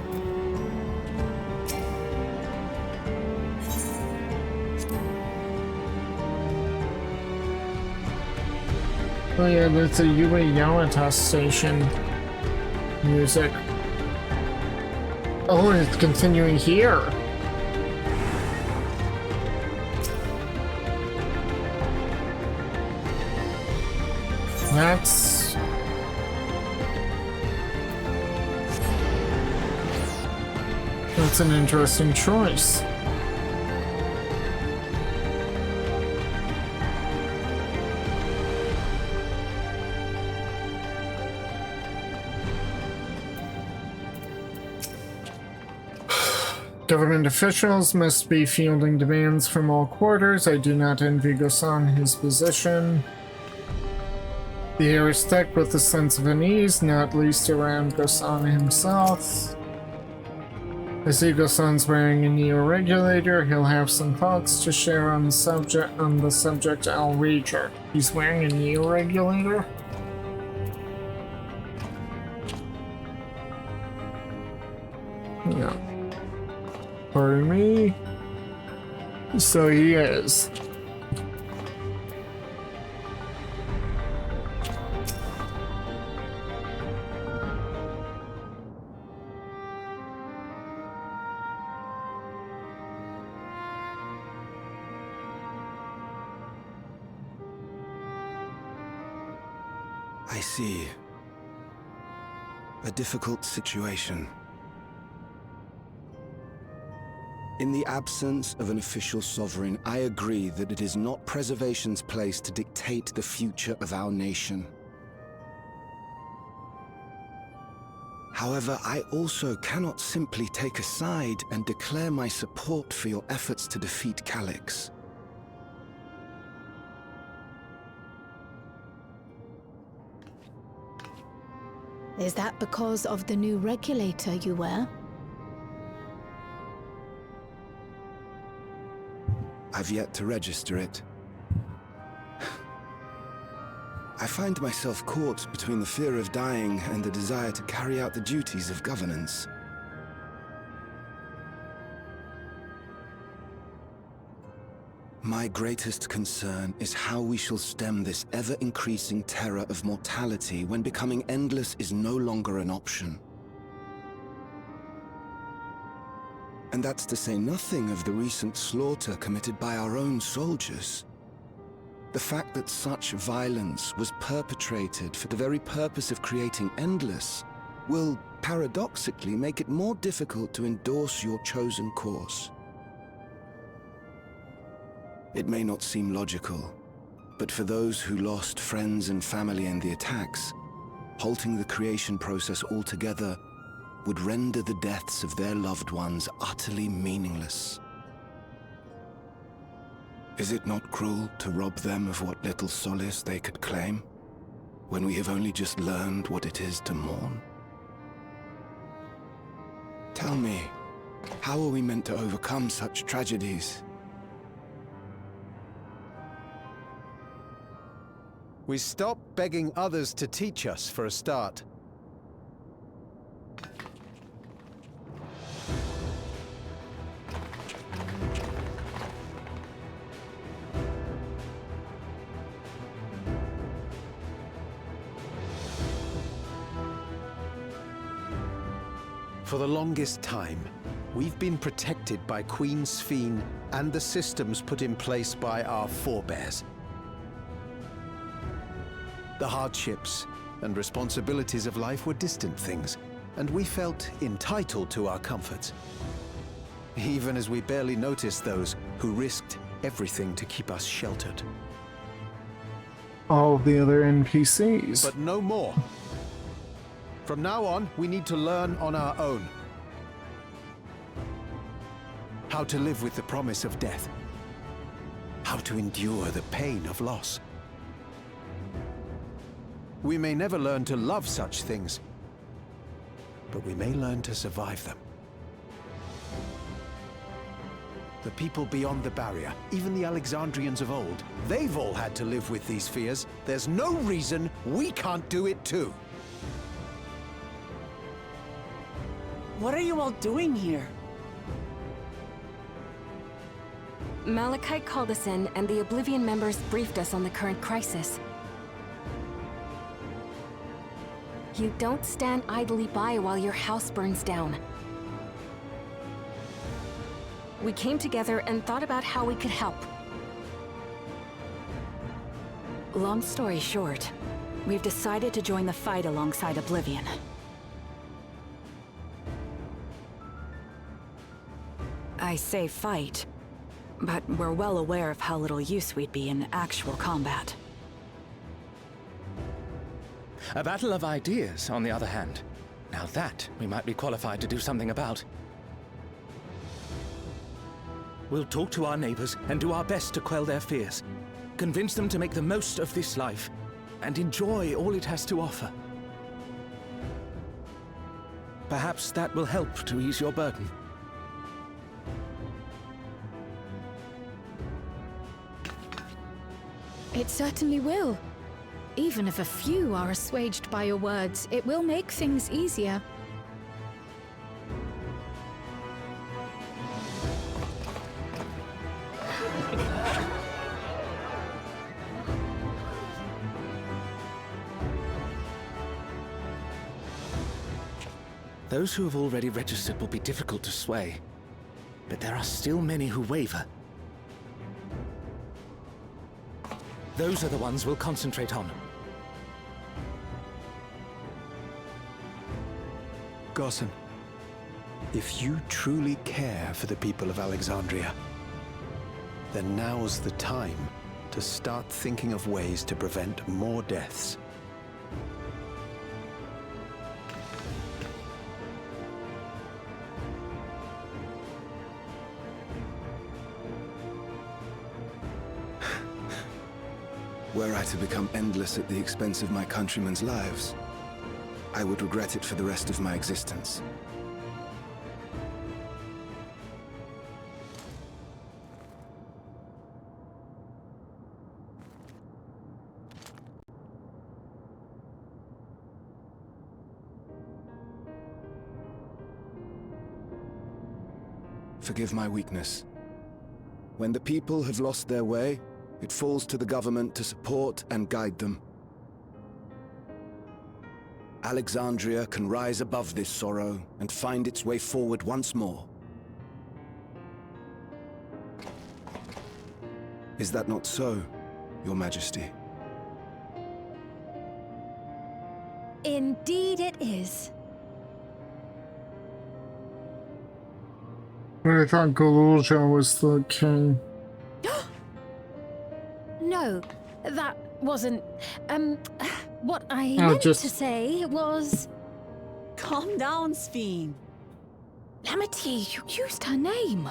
Oh yeah, that's a Yue Yamato station music. Oh, and it's continuing here. That's an interesting choice. Government officials must be fielding demands from all quarters. I do not envy Gosan his position. The air is thick with a sense of unease, not least around Gosan himself. I see Gosan's wearing a neo-regulator. He'll have some thoughts to share on the subject I'll wager. He's wearing a neo-regulator? Yeah. Pardon me. So he is. I see. A difficult situation. In the absence of an official sovereign, I agree that it is not Preservation's place to dictate the future of our nation. However, I also cannot simply take a side and declare my support for your efforts to defeat Calyx. Is that because of the new regulator you wear? I've yet to register it. I find myself caught between the fear of dying and the desire to carry out the duties of governance. My greatest concern is how we shall stem this ever-increasing terror of mortality when becoming endless is no longer an option. And that's to say nothing of the recent slaughter committed by our own soldiers. The fact that such violence was perpetrated for the very purpose of creating endless will, paradoxically, make it more difficult to endorse your chosen course. It may not seem logical, but for those who lost friends and family in the attacks, halting the creation process altogether would render the deaths of their loved ones utterly meaningless. Is it not cruel to rob them of what little solace they could claim, when we have only just learned what it is to mourn? Tell me, how are we meant to overcome such tragedies? We stop begging others to teach us, for a start. For the longest time, we've been protected by Queen Sphene and the systems put in place by our forebears. The hardships and responsibilities of life were distant things, and we felt entitled to our comforts, even as we barely noticed those who risked everything to keep us sheltered. All the other NPCs. But no more. From now on, we need to learn on our own. How to live with the promise of death. How to endure the pain of loss. We may never learn to love such things, but we may learn to survive them. The people beyond the barrier, even the Alexandrians of old, they've all had to live with these fears. There's no reason we can't do it too. What are you all doing here? Malachite called us in, and the Oblivion members briefed us on the current crisis. You don't stand idly by while your house burns down. We came together and thought about how we could help. Long story short, we've decided to join the fight alongside Oblivion. I say fight, but we're well aware of how little use we'd be in actual combat. A battle of ideas, on the other hand. Now that we might be qualified to do something about. We'll talk to our neighbors and do our best to quell their fears. Convince them to make the most of this life and enjoy all it has to offer. Perhaps that will help to ease your burden. It certainly will. Even if a few are assuaged by your words, it will make things easier. Those who have already registered will be difficult to sway, but there are still many who waver. Those are the ones we'll concentrate on. Gossan, if you truly care for the people of Alexandria, then now's the time to start thinking of ways to prevent more deaths. Were I to become endless at the expense of my countrymen's lives, I would regret it for the rest of my existence. Forgive my weakness. When the people have lost their way, it falls to the government to support and guide them. Alexandria can rise above this sorrow and find its way forward once more. Is that not so, Your Majesty? Indeed it is. But I thought Galulja was the king. No, that wasn't... what I Oh, meant just- to say was... Calm down, Sphene. Lamity, you used her name.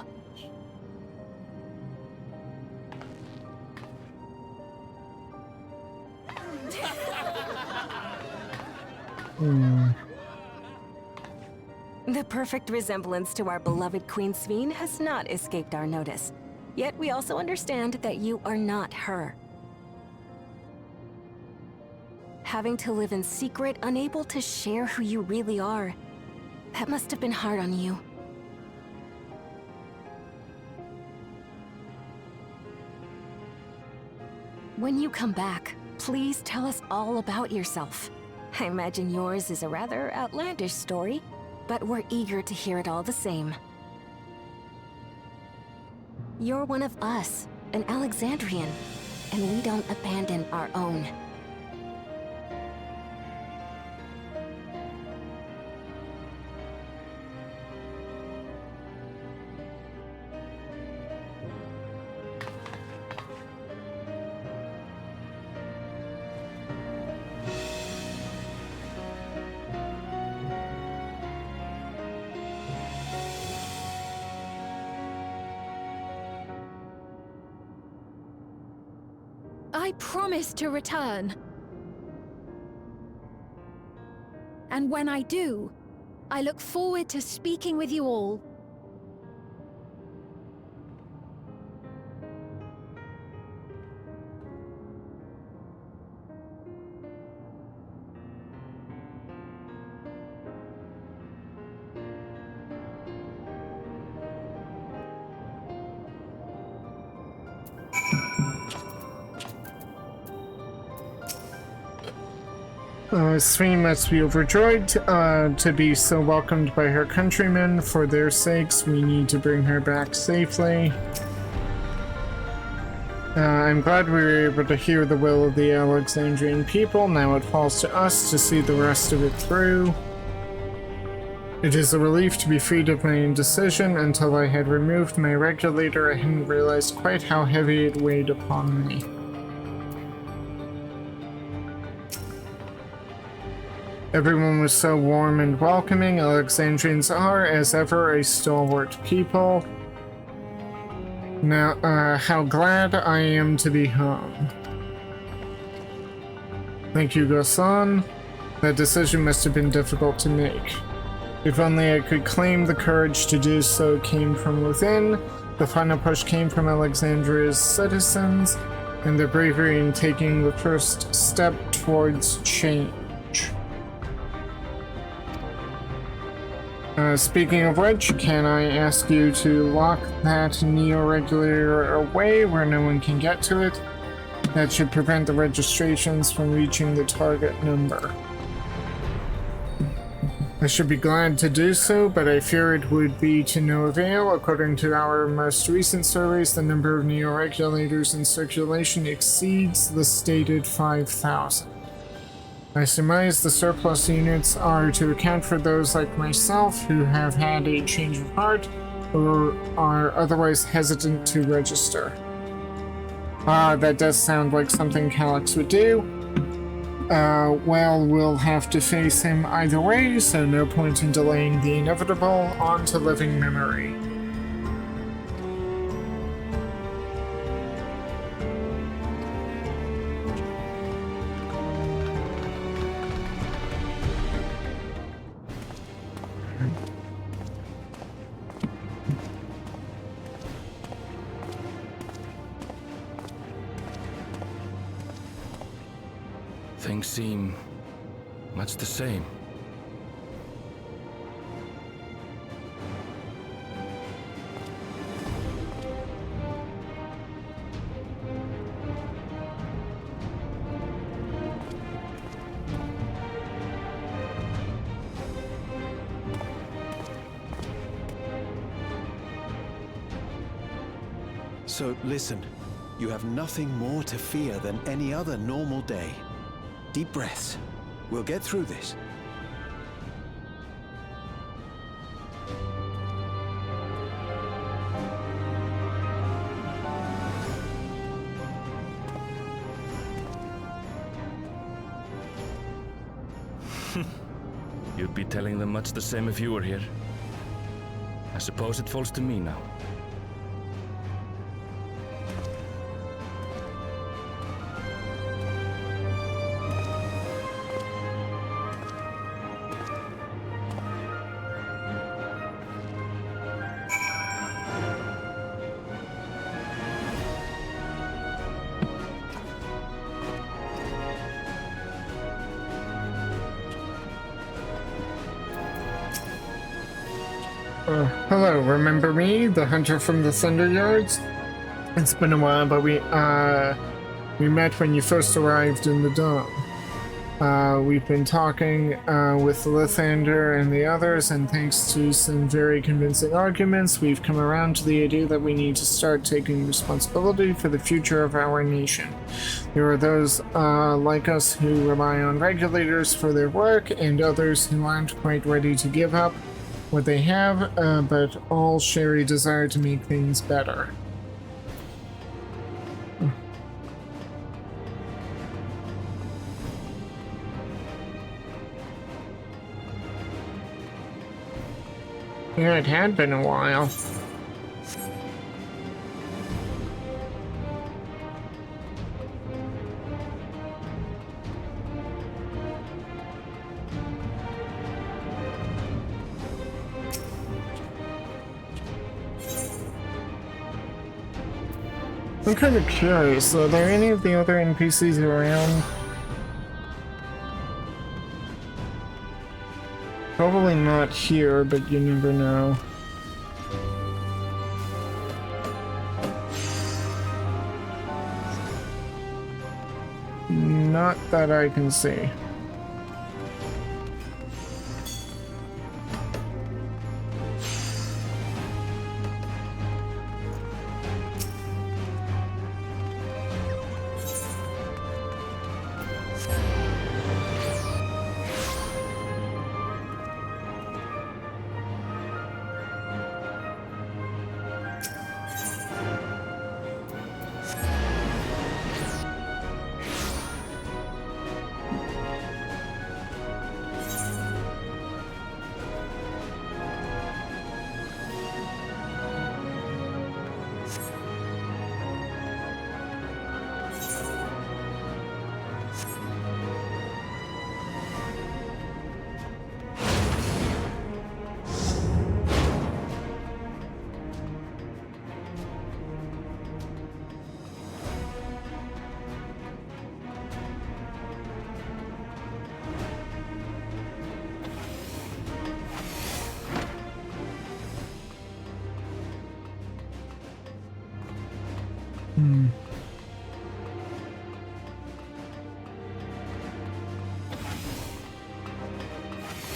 The perfect resemblance to our beloved Queen Sphene has not escaped our notice. Yet we also understand that you are not her. Having to live in secret, unable to share who you really are, that must have been hard on you. When you come back, please tell us all about yourself. I imagine yours is a rather outlandish story, but we're eager to hear it all the same. You're one of us, an Alexandrian, and we don't abandon our own. I promise to return. And when I do, I look forward to speaking with you all. Sphene must be overjoyed to be so welcomed by her countrymen. For their sakes, we need to bring her back safely. I'm glad we were able to hear the will of the Alexandrian people. Now it falls to us to see the rest of it through. It is a relief to be freed of my indecision. Until I had removed my regulator, I hadn't realized quite how heavy it weighed upon me. Everyone was so warm and welcoming. Alexandrians are, as ever, a stalwart people. Now, how glad I am to be home. Thank you, Gosan. That decision must have been difficult to make. If only I could claim the courage to do so came from within. The final push came from Alexandria's citizens, and their bravery in taking the first step towards change. Speaking of which, can I ask you to lock that neo-regulator away where no one can get to it? That should prevent the registrations from reaching the target number. I should be glad to do so, but I fear it would be to no avail. According to our most recent surveys, the number of neo-regulators in circulation exceeds the stated 5,000. I surmise the surplus units are to account for those like myself who have had a change of heart or are otherwise hesitant to register. That does sound like something Calyx would do. Well, we'll have to face him either way, so no point in delaying the inevitable. On to living memory. Things seem much the same. So listen, you have nothing more to fear than any other normal day. Deep breaths. We'll get through this. You'd be telling them much the same if you were here. I suppose it falls to me now. Hello, remember me, the hunter from the Thunder Yards? It's been a while, but we met when you first arrived in the Dome. We've been talking with Lithander and the others, and thanks to some very convincing arguments, we've come around to the idea that we need to start taking responsibility for the future of our nation. There are those like us who rely on regulators for their work, and others who aren't quite ready to give up what they have, but all share a desire to make things better. Yeah, it had been a while. I'm kind of curious, are there any of the other NPCs around? Probably not here, but you never know. Not that I can see.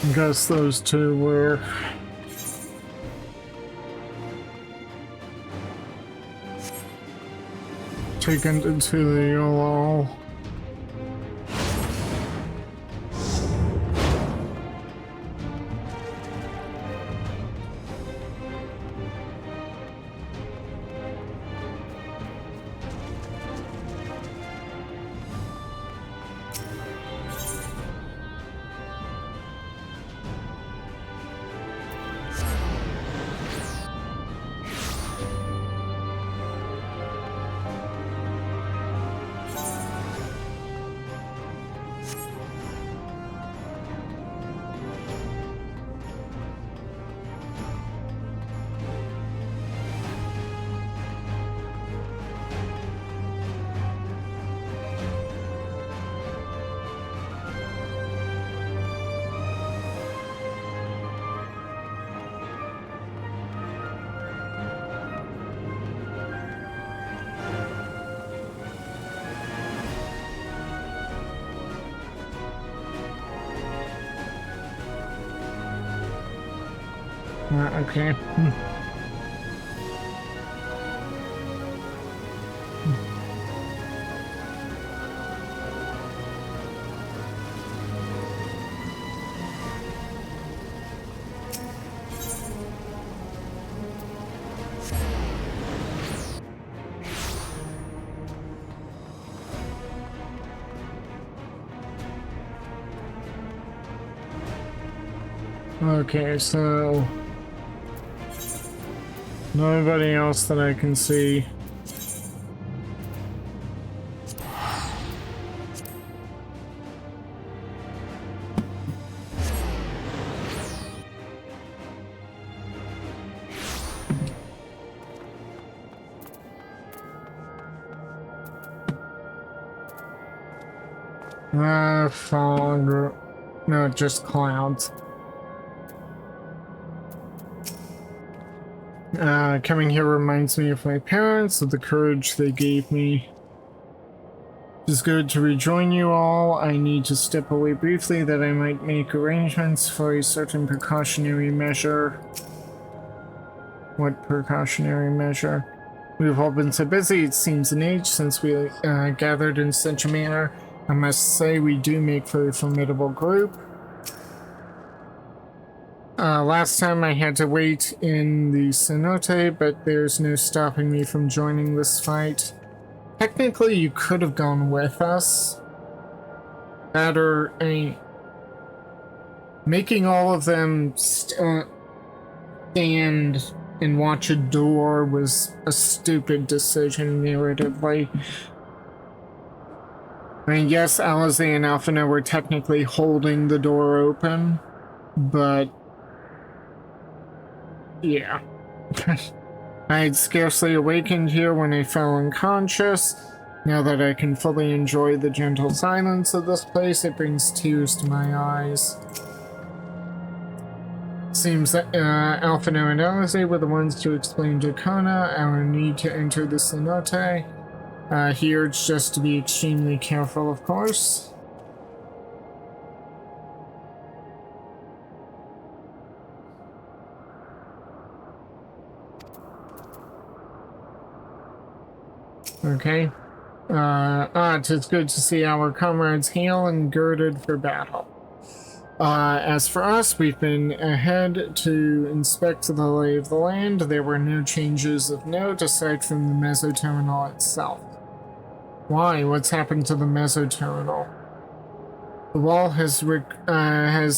I guess those two were taken into the ULL. Okay. Okay, so nobody else that I can see. Fog. No, just clouds. Coming here reminds me of my parents, of the courage they gave me. It is good to rejoin you all. I need to step away briefly that I might make arrangements for a certain precautionary measure. What precautionary measure? We've all been so busy, it seems an age since we gathered in such a manner. I must say we do make for a formidable group. Last time I had to wait in the cenote, but there's no stopping me from joining this fight. Technically, you could have gone with us. That or, I mean, making all of them stand and watch a door was a stupid decision narratively. I mean, yes, Alize and Alphina were technically holding the door open, but yeah. I had scarcely awakened here when I fell unconscious. Now that I can fully enjoy the gentle silence of this place, it brings tears to my eyes. Seems that Alphina and Alize were the ones to explain to Kona our need to enter the cenote. Here it's just to be extremely careful, of course. Okay. Tis good to see our comrades hail and girded for battle. As for us, we've been ahead to inspect the lay of the land. There were no changes of note aside from the mesoterminal itself. Why? What's happened to the mesoterminal? The wall has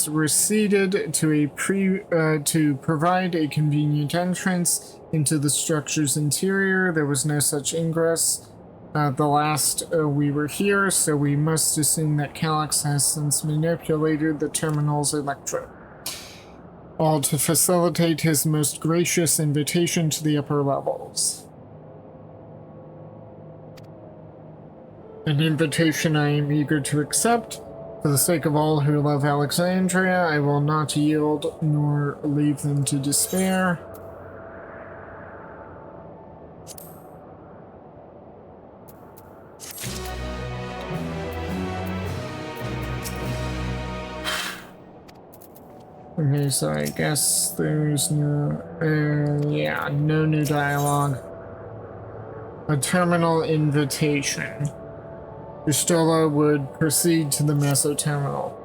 receded to provide a convenient entrance into the structure's interior. There was no such ingress the last we were here, so we must assume that Calyx has since manipulated the terminal's electrode, all to facilitate his most gracious invitation to the upper levels. An invitation I am eager to accept. For the sake of all who love Alexandria, I will not yield nor leave them to despair. Okay, so I guess there's no, yeah, no new dialogue. A terminal invitation. Pistola would proceed to the meso terminal.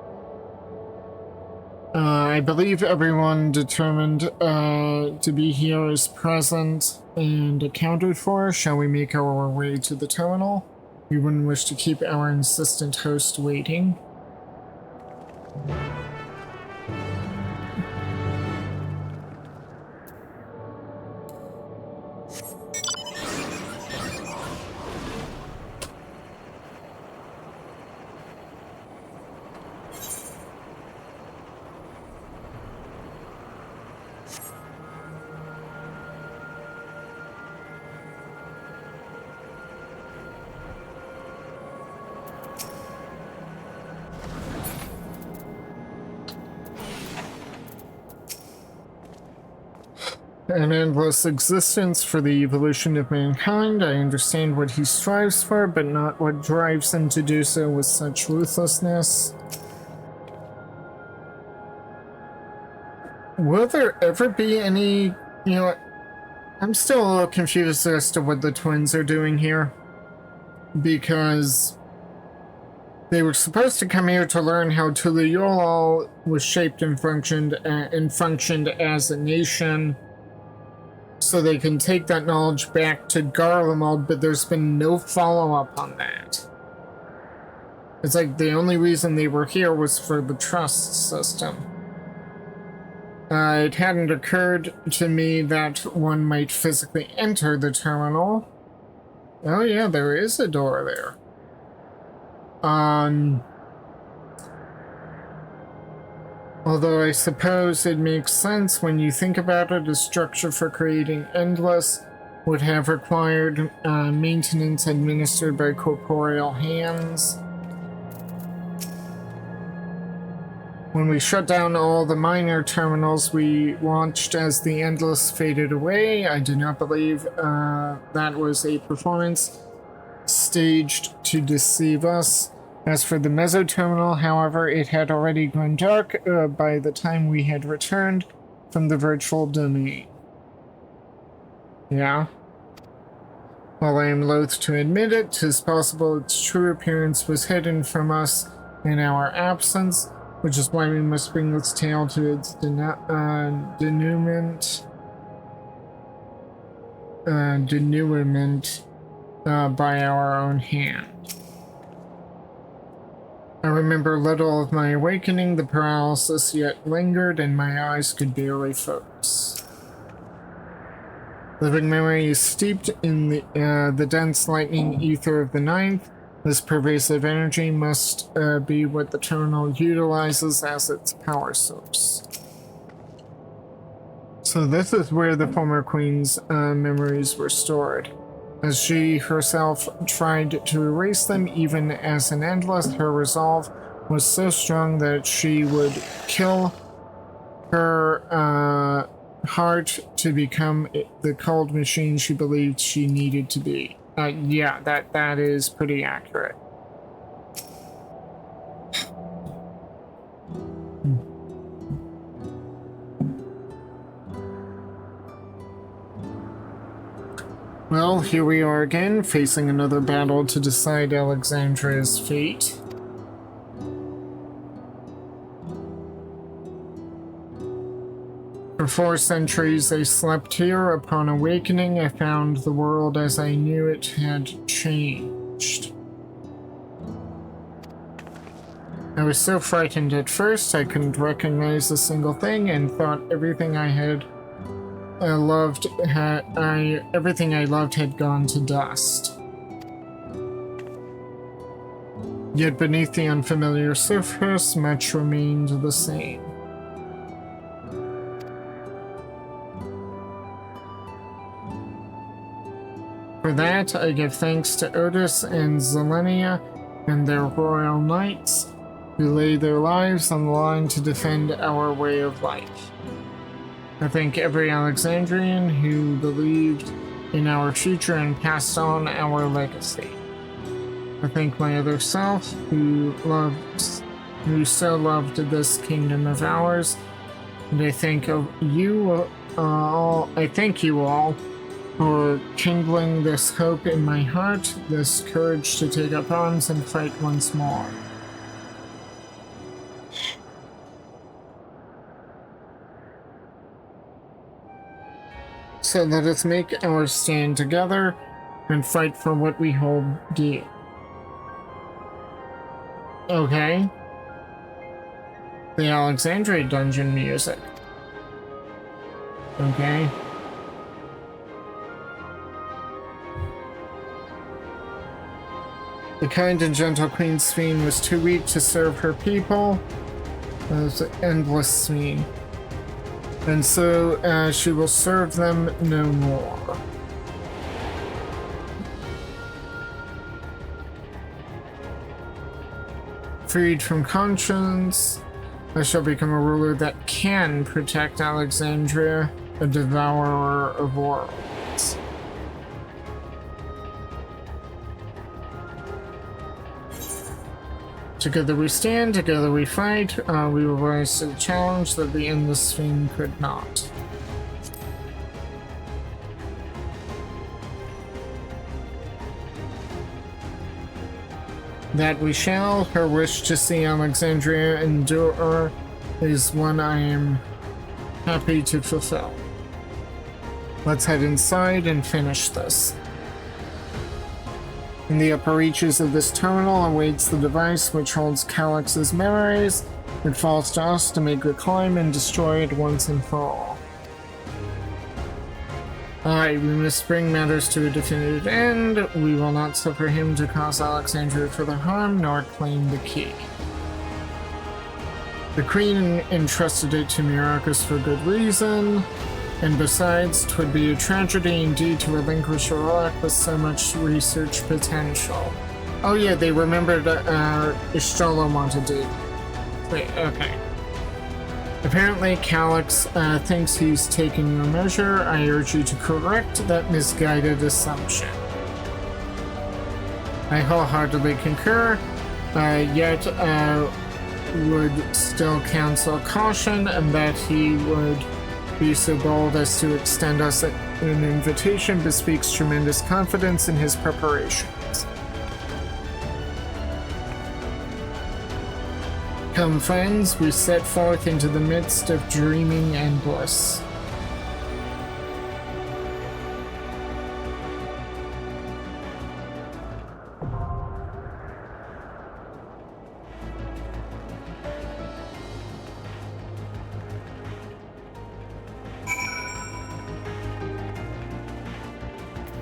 I believe everyone determined to be here is present and accounted for. Shall we make our way to the terminal? We wouldn't wish to keep our insistent host waiting. An endless existence for the evolution of mankind. I understand what he strives for, but not what drives him to do so with such ruthlessness. Will there ever be any, you know what? I'm still a little confused as to what the twins are doing here. Because they were supposed to come here to learn how Tuliyollal was shaped and functioned as a nation, so they can take that knowledge back to Garlemald, but there's been no follow-up on that. It's like the only reason they were here was for the trust system. It hadn't occurred to me that one might physically enter the terminal. Oh yeah, there is a door there. Although I suppose it makes sense when you think about it, a structure for creating Endless would have required maintenance administered by corporeal hands. When we shut down all the minor terminals, we watched as the Endless faded away. I do not believe that was a performance staged to deceive us. As for the meso terminal, however, it had already gone dark by the time we had returned from the virtual domain. Yeah. While I am loath to admit it, 'tis possible its true appearance was hidden from us in our absence, which is why we must bring this tale to its denouement by our own hand. I remember little of my awakening. The paralysis yet lingered, and my eyes could barely focus. Living memory is steeped in the dense lightning ether of the ninth. This pervasive energy must be what the terminal utilizes as its power source. So this is where the former queen's memories were stored. As she herself tried to erase them, even as an Endless, her resolve was so strong that she would kill her heart to become the cold machine she believed she needed to be. Yeah, that is pretty accurate. Well, here we are again, facing another battle to decide Alexandria's fate. For 4 centuries I slept here. Upon awakening, I found the world as I knew it had changed. I was so frightened at first I couldn't recognize a single thing and thought everything everything I loved had gone to dust. Yet beneath the unfamiliar surface, much remained the same. For that, I give thanks to Otis and Zelenia and their royal knights, who lay their lives on the line to defend our way of life. I thank every Alexandrian who believed in our future and passed on our legacy. I thank my other self, who so loved this kingdom of ours, And I thank you all for kindling this hope in my heart, this courage to take up arms and fight once more. So let us make our stand together and fight for what we hold dear. Okay. The Alexandria dungeon music. Okay. The kind and gentle Queen Sphene was too weak to serve her people. That was an endless Sphene. And so she will serve them no more. Freed from conscience, I shall become a ruler that can protect Alexandria, a devourer of worlds. Together we stand, together we fight, we will rise to the challenge that the endless Sphene could not. That we shall. Her wish to see Alexandria endure is one I am happy to fulfill. Let's head inside and finish this. In the upper reaches of this terminal awaits the device which holds Calix's memories. It falls to us to make the climb and destroy it once and for all. Aye, we must bring matters to a definitive end. We will not suffer him to cause Alexandria further harm, nor claim the key. The Queen entrusted it to Myrokos for good reason, and besides, 'twould be a tragedy indeed to relinquish a relic with so much research potential. Oh yeah, they remembered Ishtala wanted to... Wait, okay. Apparently, Calix thinks he's taking your measure. I urge you to correct that misguided assumption. I wholeheartedly concur, yet would still counsel caution, and that he would be so bold as to extend us an invitation bespeaks tremendous confidence in his preparations. Come, friends, we set forth into the midst of dreaming and bliss.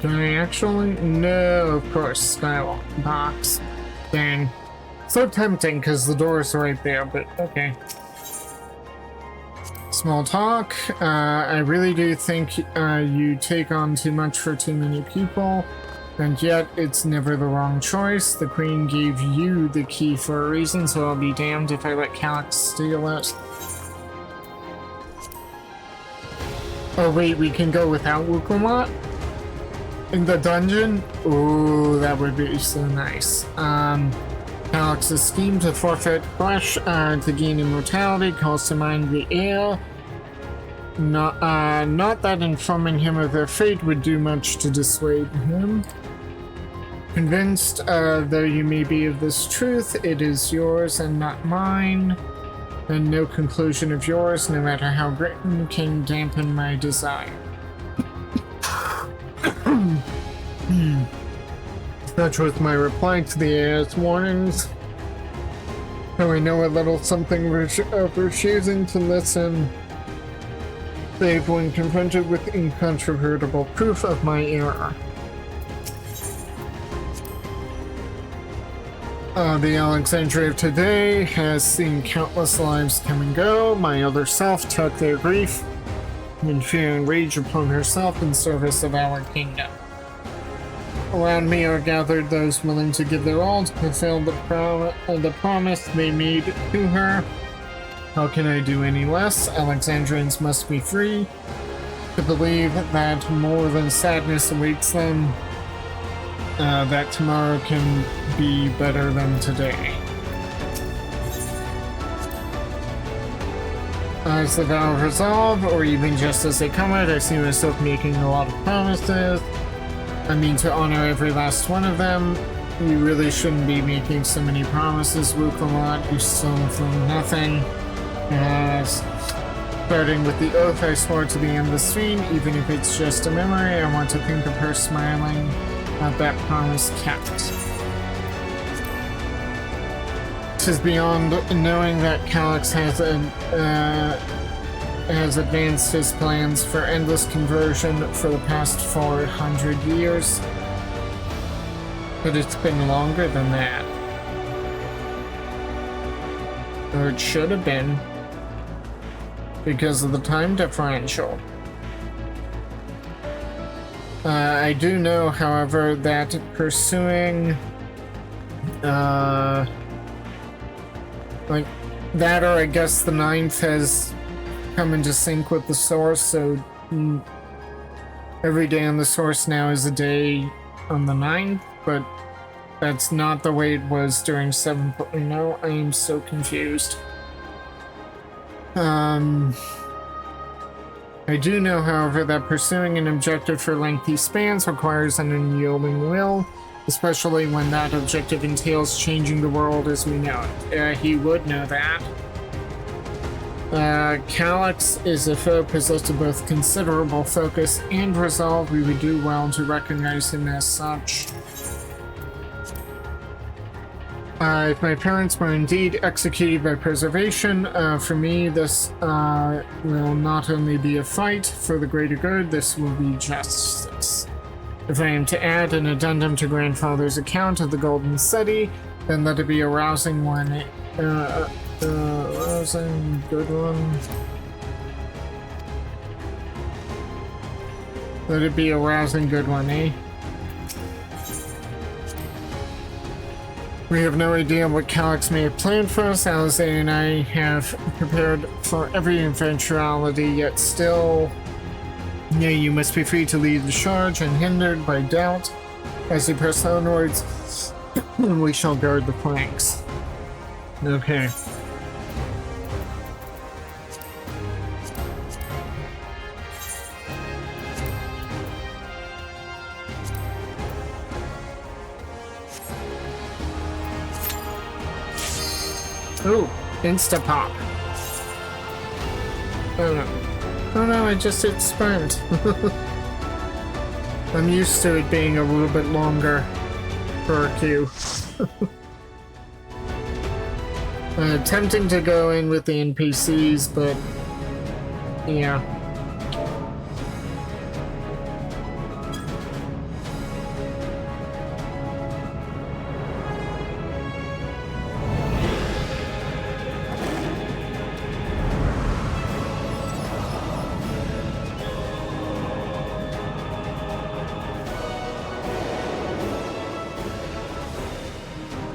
Can I actually? No, of course, Skywalk box. Dang. So tempting because the door's right there, but okay. Small talk. I really do think you take on too much for too many people, and yet it's never the wrong choice. The Queen gave you the key for a reason, so I'll be damned if I let Calix steal it. Oh wait, we can go without Wukumat? In the dungeon? Ooh, that would be so nice. Calix's scheme to forfeit flesh to gain immortality calls to mind the air. Not that informing him of their fate would do much to dissuade him. Convinced, though you may be of this truth, it is yours and not mine, and no conclusion of yours, no matter how written, can dampen my desire. Such was my reply to the heir's warnings. Though I know a little something of refusing to listen, save when confronted with incontrovertible proof of my error. The Alexandria of today has seen countless lives come and go. My other self took their grief and fear and rage upon herself in service of our kingdom. Around me are gathered those willing to give their all to fulfill the promise they made to her. How can I do any less? Alexandrians must be free to believe that more than sadness awaits them, that tomorrow can be better than today. as the vow of resolve, or even just as they come out, I see myself making a lot of promises. I mean to honor every last one of them. You really shouldn't be making so many promises, Wukalot. You still from nothing. Starting with the oath I swore to the endless fiend, even if it's just a memory, I want to think of her smiling at that promise kept. 'Tis beyond knowing that Calyx has advanced his plans for endless conversion for the past 400 years. But it's been longer than that. Or it should have been. Because of the time differential. I do know, however, that pursuing like that, or I guess the 9th has come into sync with the source, so every day on the source now is a day on the 9th, but that's not the way it was during 7.0. I am so confused. I do know, however, that pursuing an objective for lengthy spans requires an unyielding will, especially when that objective entails changing the world as we know it. He would know that. Calyx is a foe possessed of both considerable focus and resolve. We would do well to recognize him as such. If my parents were indeed executed by preservation, for me this will not only be a fight for the greater good, this will be justice. If I am to add an addendum to grandfather's account of the Golden City, then let it be a rousing one. Rousing, good one. Let it be a rousing good one, eh? We have no idea what Calyx may have planned for us. Alizé and I have prepared for every eventuality, yet still... Yeah, you must be free to lead the charge, unhindered by doubt. As you press onwards, we shall guard the flanks. Okay. Ooh, Insta-pop. Oh no. Oh no, I just hit sprint. I'm used to it being a little bit longer for a queue. Tempting to go in with the NPCs, but yeah.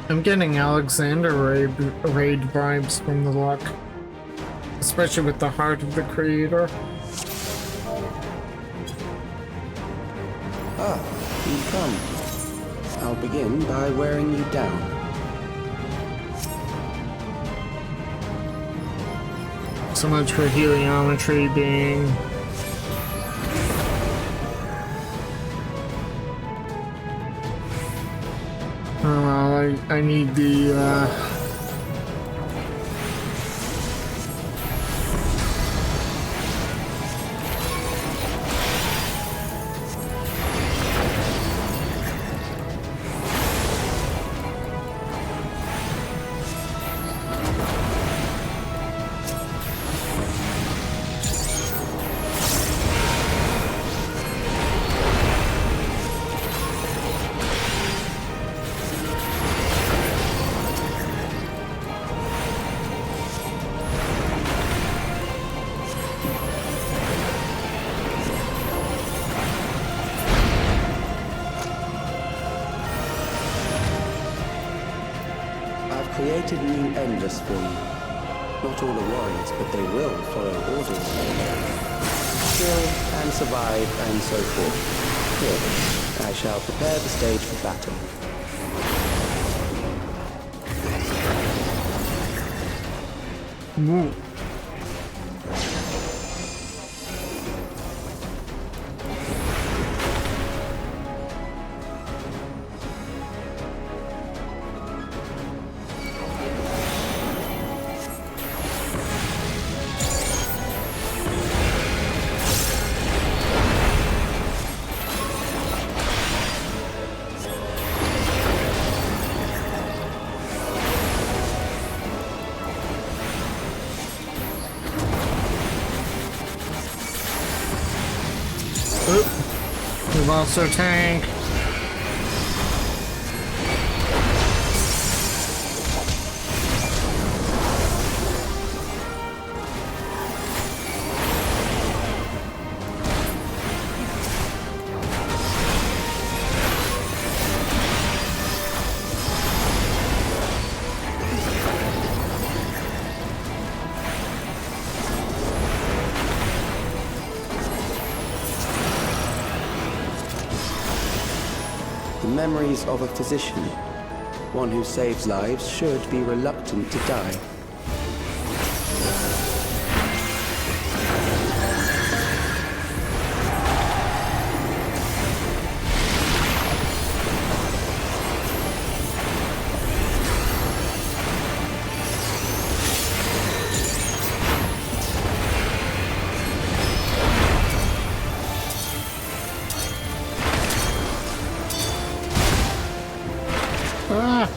I'm getting Alexander raid vibes from the luck, especially with the heart of the creator. Ah, you've come. I'll begin by wearing you down. So much for heliometry being... Oh well, I need the, created new endless for you. Not all are warriors, but they will follow orders. Kill and survive and so forth. Here, I shall prepare the stage for battle. Oop. We lost our tank. The memories of a physician. One who saves lives should be reluctant to die. Ah!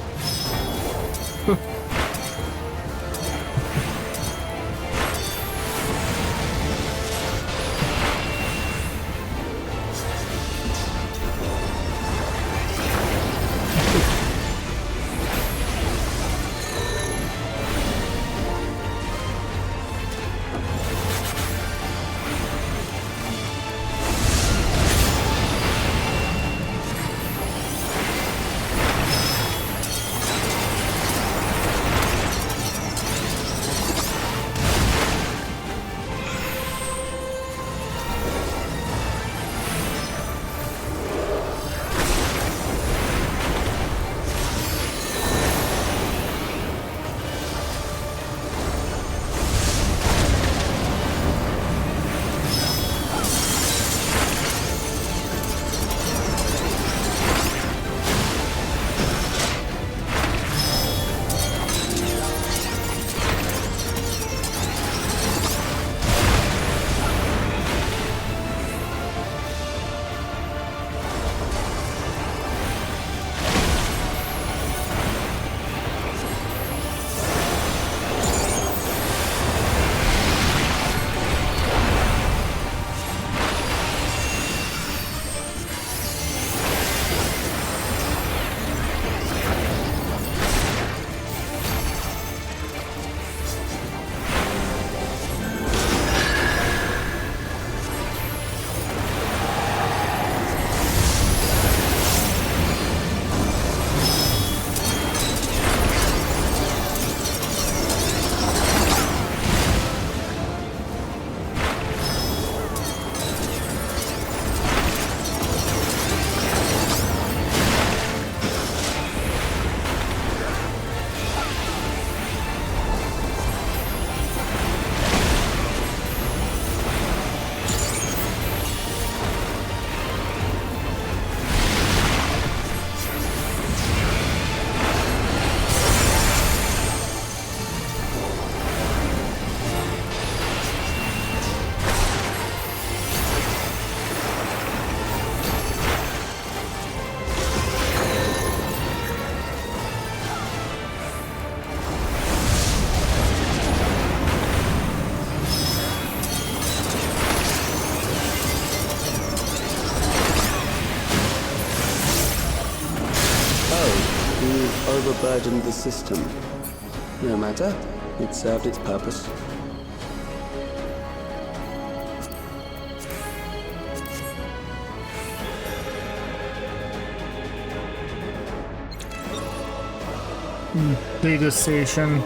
Overburdened the system. No matter, it served its purpose. Data station.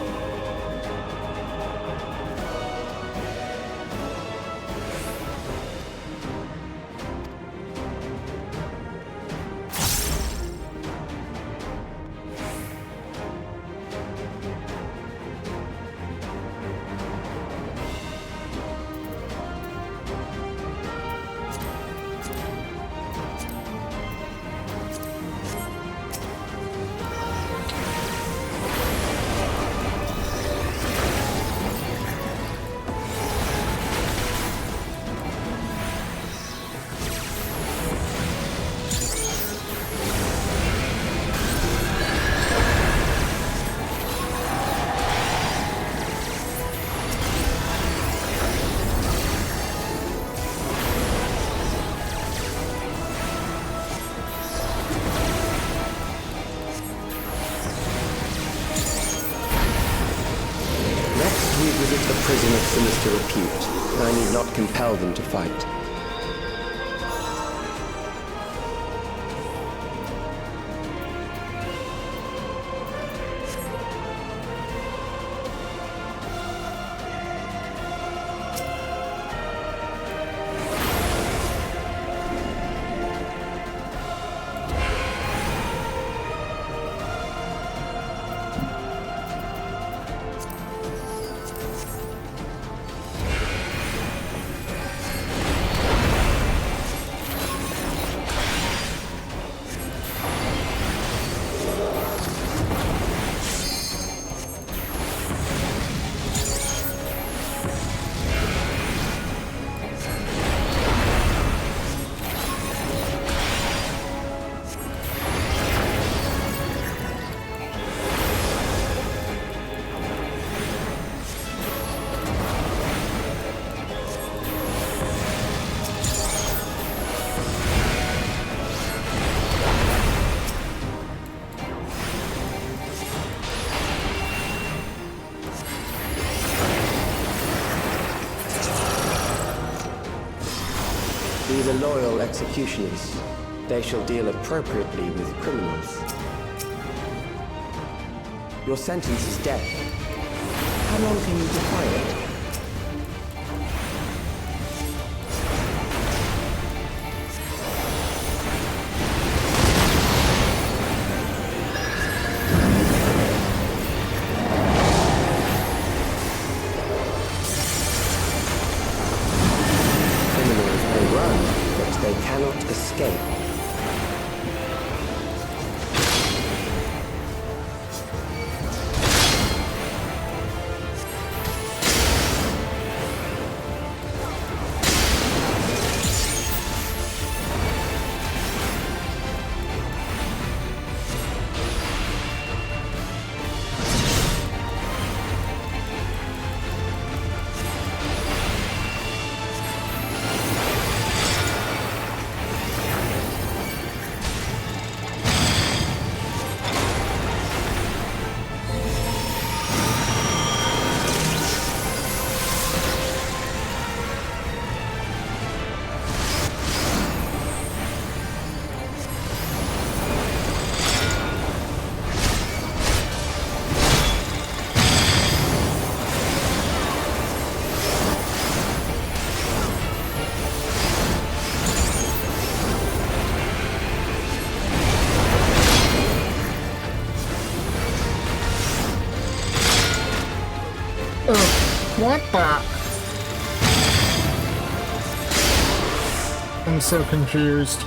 visit a prison of sinister repute, and I need not compel them to fight. These are loyal executioners. They shall deal appropriately with criminals. Your sentence is death. How long can you defy it? They cannot escape. What the? I'm so confused.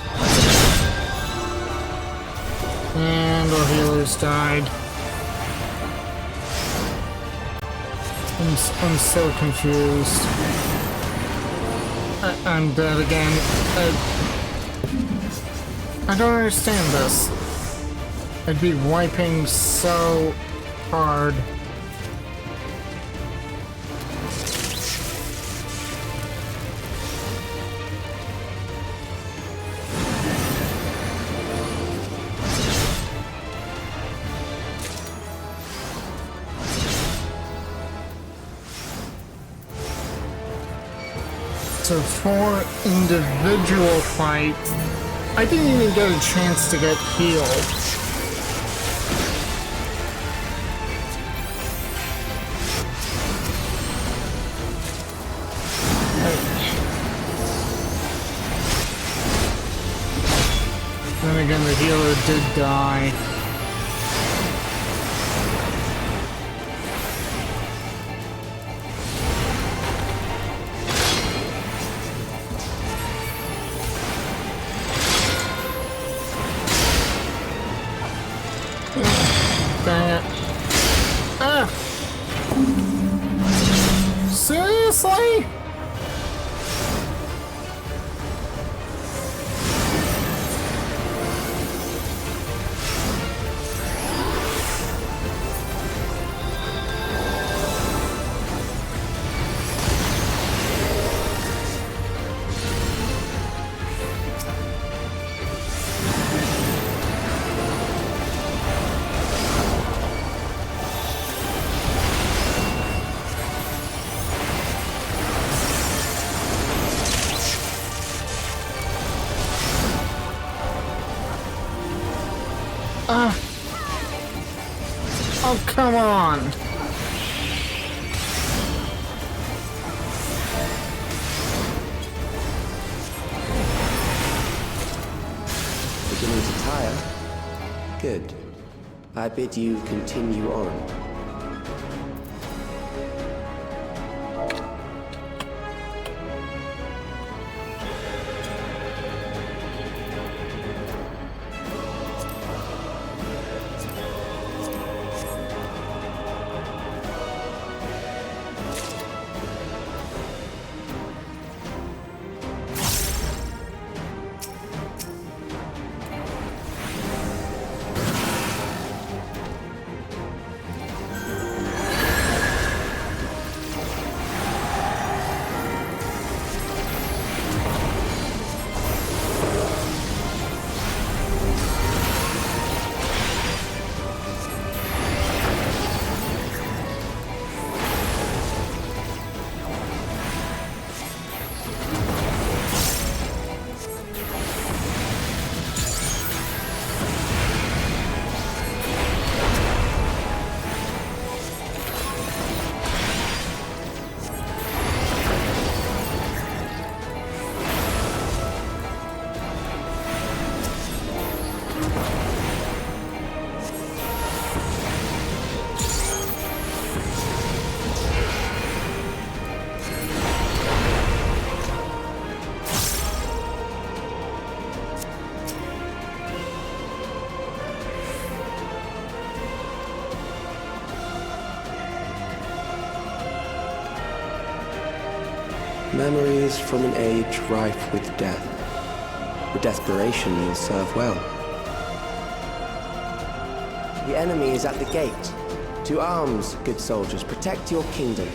And our healers died. I'm so confused. I'm dead again. I don't understand this. I'd be wiping so hard. So 4 individual fights. I didn't even get a chance to get healed. Then again, the healer did die. Dang it. Ah! Seriously? come on! Beginning to tire? Good. I bid you continue on. Memories from an age rife with death. The desperation will serve well. The enemy is at the gate. To arms, good soldiers, protect your kingdom.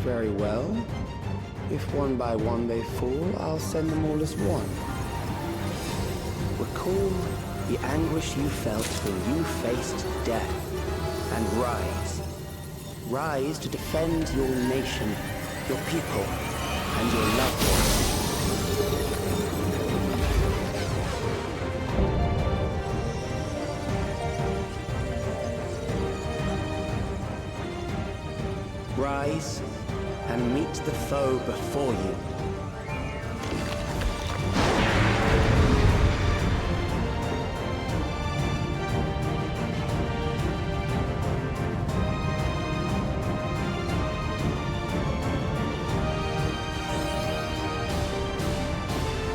Very well. If one by one they fall, I'll send them all as one. Recall the anguish you felt when you faced death, and rise. Rise to defend your nation, your people, and your loved ones. Rise and meet the foe before you.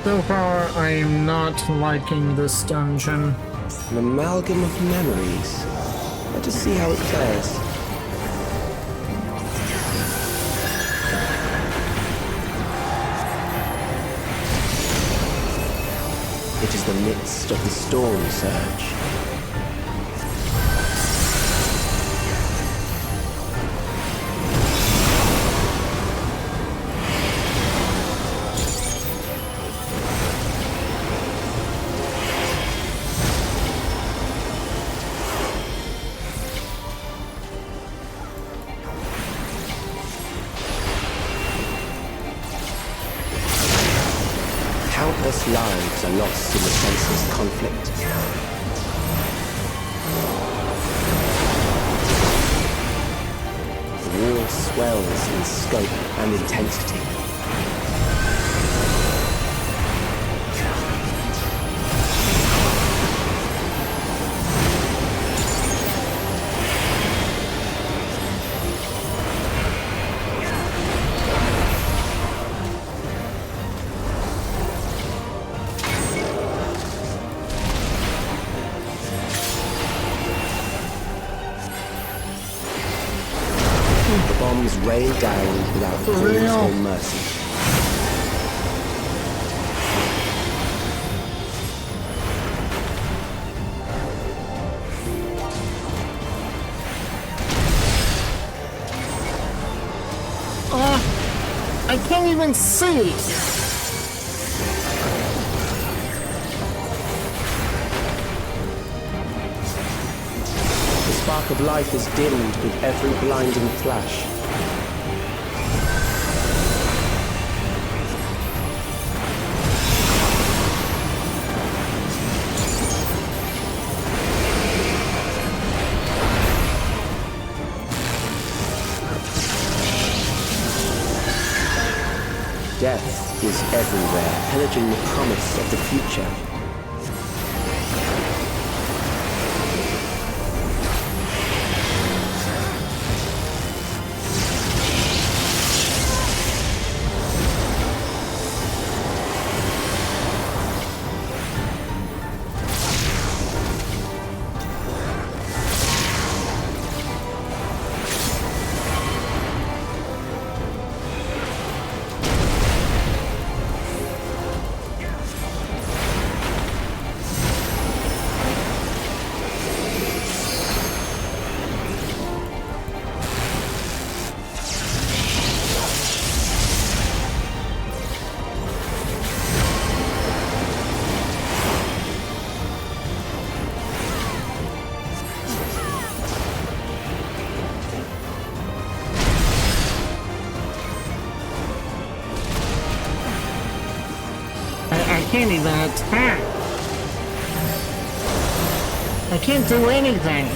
So far, I am not liking this dungeon. An amalgam of memories. Let us see how it fares. It is the midst of the storm surge. Countless lives are lost in the senseless conflict. The war swells in scope and intensity. Bombs rain down without pause or mercy. I can't even see! The spark of life is dimmed with every blinding flash. Death is everywhere, pillaging the promise of the future. I can't even attack. I can't do anything.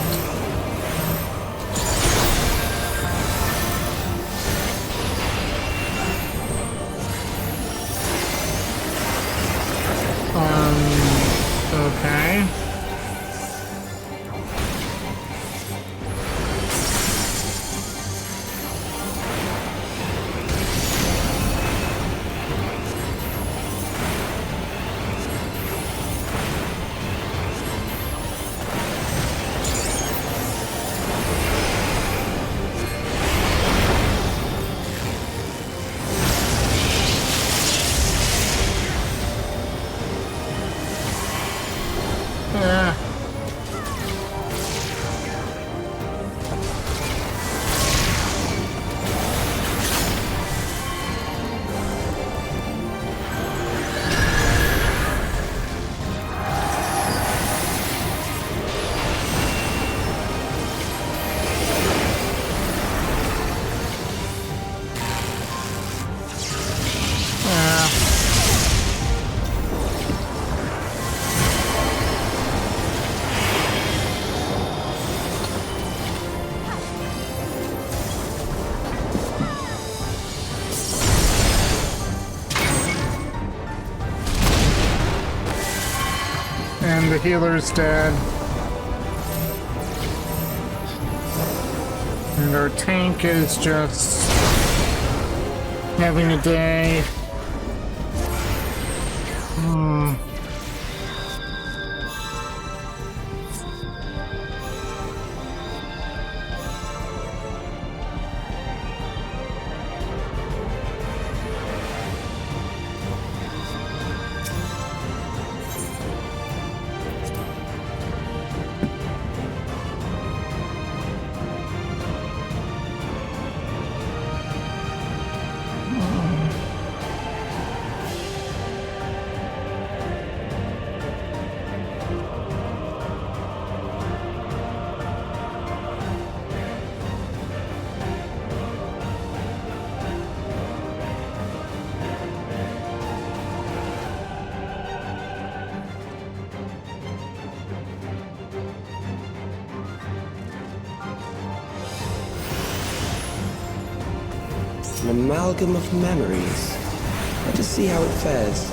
Okay. And the healer's dead. And our tank is just having a day. An amalgam of memories. Let us see how it fares.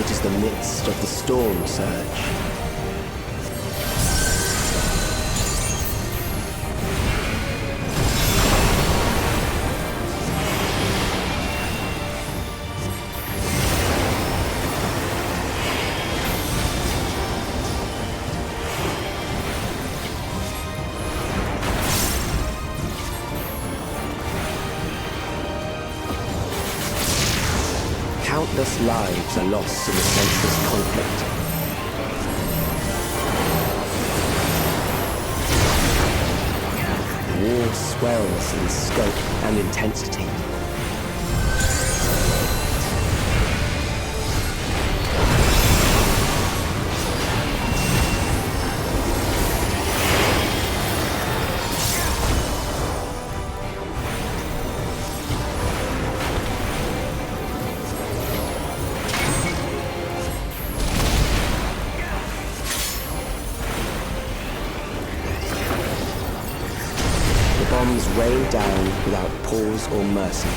It is the midst of the storm surge. Countless lives are lost in the senseless conflict. War swells in scope and intensity. Bombs rain down without pause or mercy.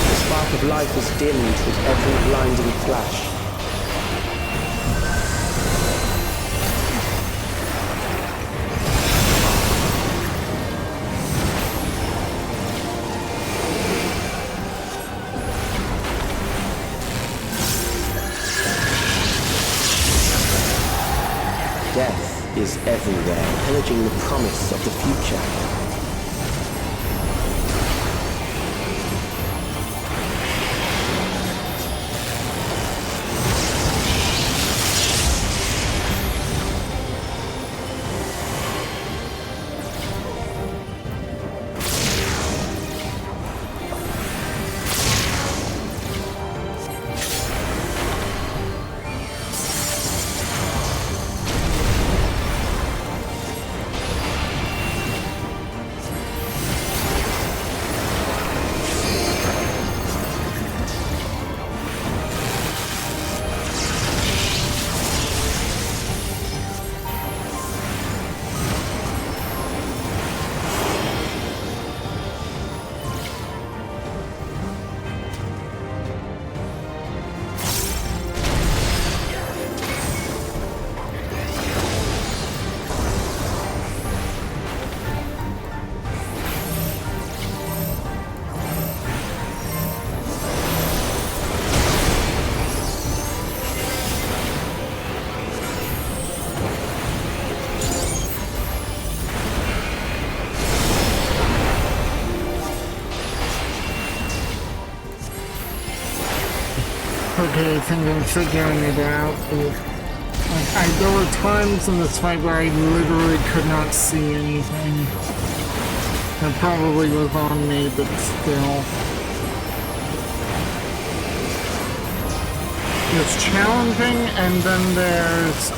The spark of life is dimmed with every blinding flash. Death is everywhere, pillaging the promise of the future. Okay, I think I'm figuring it out. There were times in this fight where I literally could not see anything. It probably was on me, but still. It's challenging, and then there's,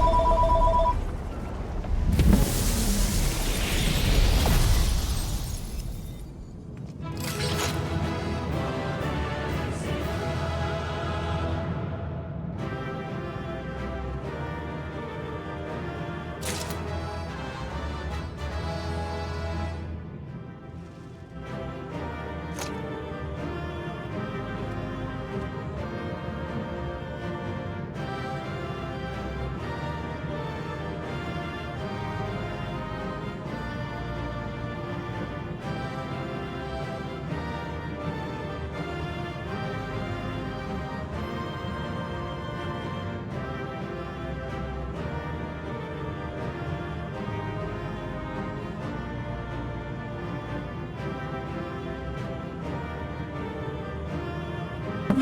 The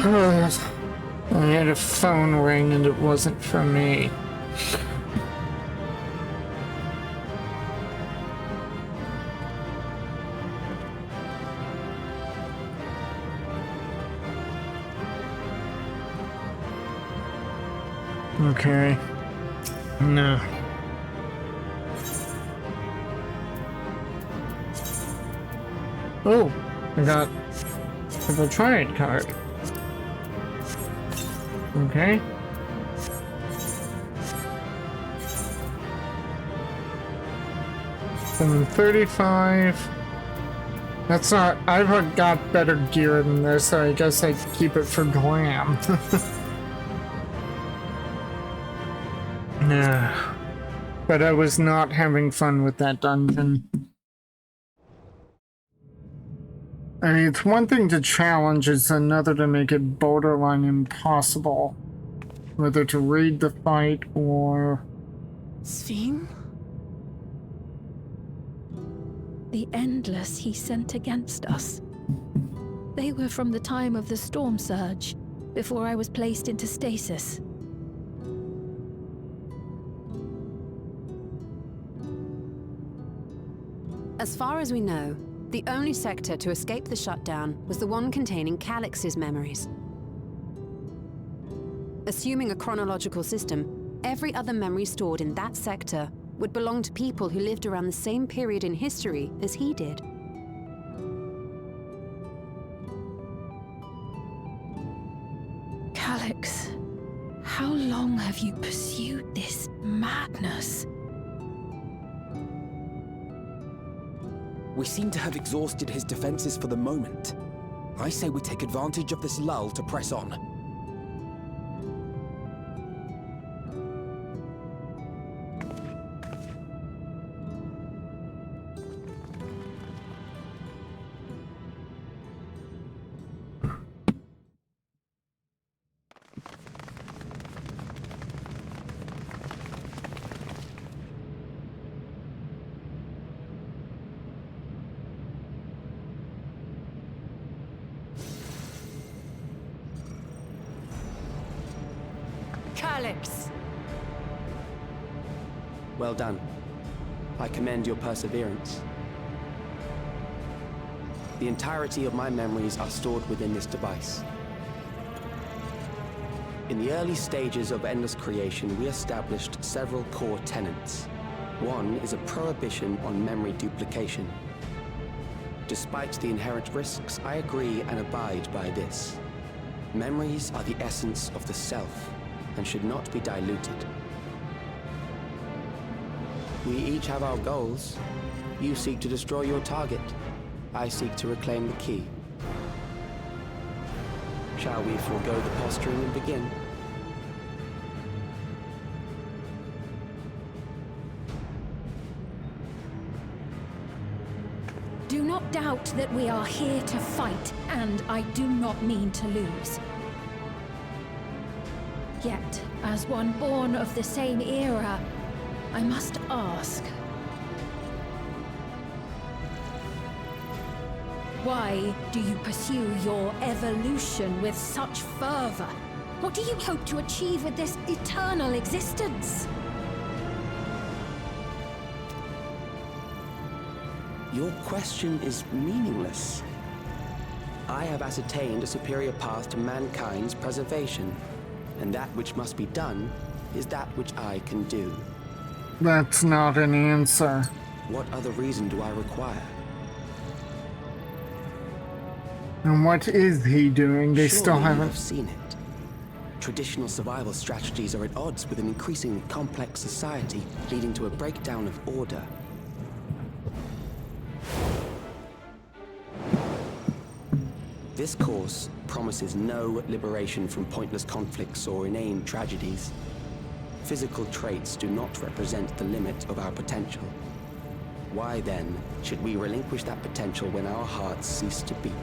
I had a phone ring and it wasn't for me. Okay. No. Oh, I got a Triad card. Okay. From 35. That's not. I've got better gear than this, so I guess I keep it for glam. Yeah. But I was not having fun with that dungeon. I mean, it's one thing to challenge, it's another to make it borderline impossible. Whether to read the fight or... Sphene? The Endless he sent against us. They were from the time of the storm surge, before I was placed into stasis. As far as we know, the only sector to escape the shutdown was the one containing Calix's memories. Assuming a chronological system, every other memory stored in that sector would belong to people who lived around the same period in history as he did. Calix, how long have you pursued this madness? We seem to have exhausted his defenses for the moment. I say we take advantage of this lull to press on. Calix! Well done. I commend your perseverance. The entirety of my memories are stored within this device. In the early stages of Endless creation, we established several core tenets. One is a prohibition on memory duplication. Despite the inherent risks, I agree and abide by this. Memories are the essence of the self, and should not be diluted. We each have our goals. You seek to destroy your target. I seek to reclaim the key. Shall we forego the posturing and begin? Do not doubt that we are here to fight, and I do not mean to lose. Yet, as one born of the same era, I must ask, why do you pursue your evolution with such fervor? What do you hope to achieve with this eternal existence? Your question is meaningless. I have ascertained a superior path to mankind's preservation, and that which must be done is that which I can do. That's not an answer. What other reason do I require? And what is he doing? They still Surely you haven't have seen it. Traditional survival strategies are at odds with an increasingly complex society, leading to a breakdown of order. This course promises no liberation from pointless conflicts or inane tragedies. Physical traits do not represent the limit of our potential. Why then should we relinquish that potential when our hearts cease to beat?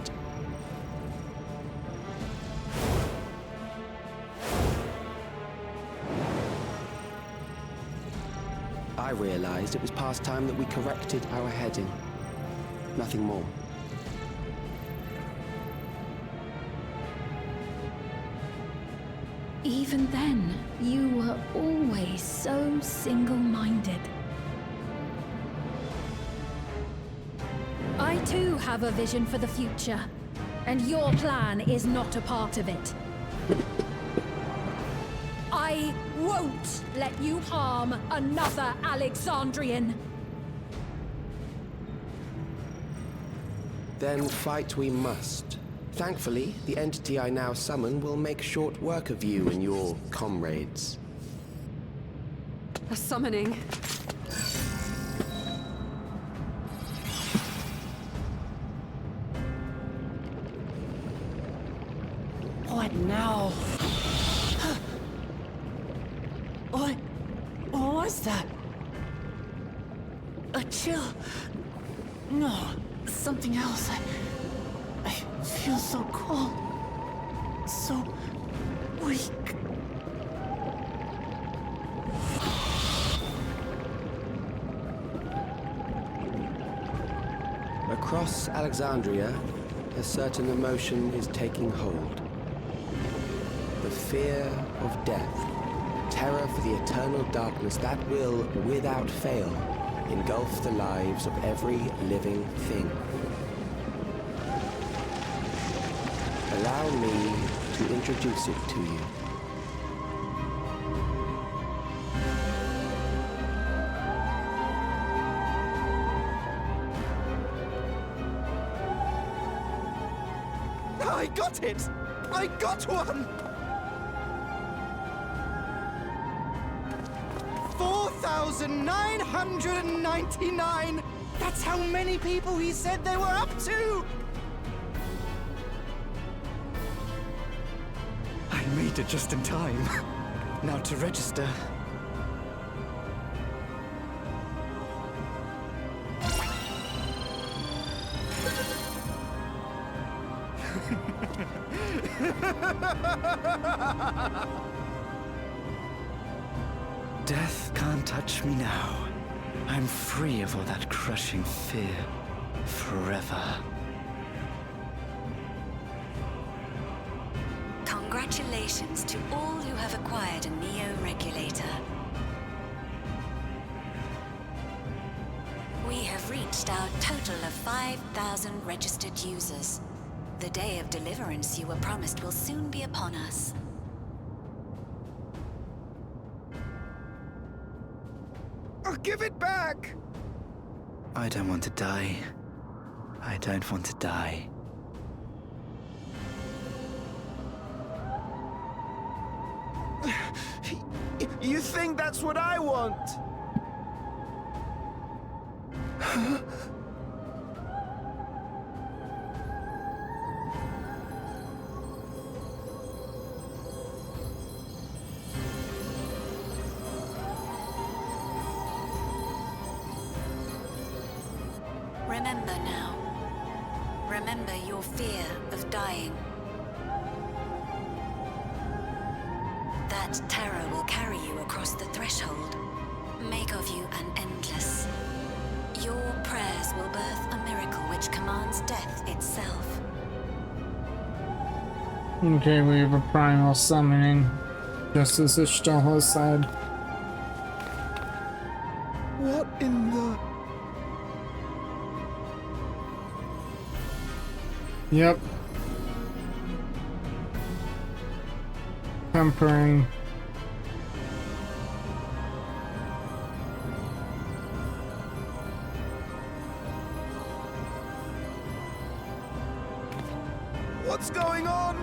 I realized it was past time that we corrected our heading. Nothing more. even then, you were always so single-minded. I too have a vision for the future, and your plan is not a part of it. I won't let you harm another Alexandrian. Then fight we must. Thankfully, the entity I now summon will make short work of you and your comrades. A summoning. What now? What was that? A chill? No, something else. I feel so cold. So weak. Across Alexandria, a certain emotion is taking hold. The fear of death. Terror for the eternal darkness that will, without fail, engulf the lives of every living thing. Allow me to introduce it to you. I got it! I got one! 4,999! That's how many people he said they were up to! I made it just in time. Now to register. Death can't touch me now. I'm free of all that crushing fear. Forever. Congratulations to all who have acquired a Neo-Regulator. We have reached our total of 5,000 registered users. The day of deliverance you were promised will soon be upon us. I'll give it back! I don't want to die. I don't want to die. You think that's what I want? Remember now. Remember your fear of dying. That terror will carry you across the threshold, make of you an endless. Your prayers will birth a miracle which commands death itself. Okay, we have a primal summoning, just as Ishtal said. What in the... Yep. Tempering. What's going on?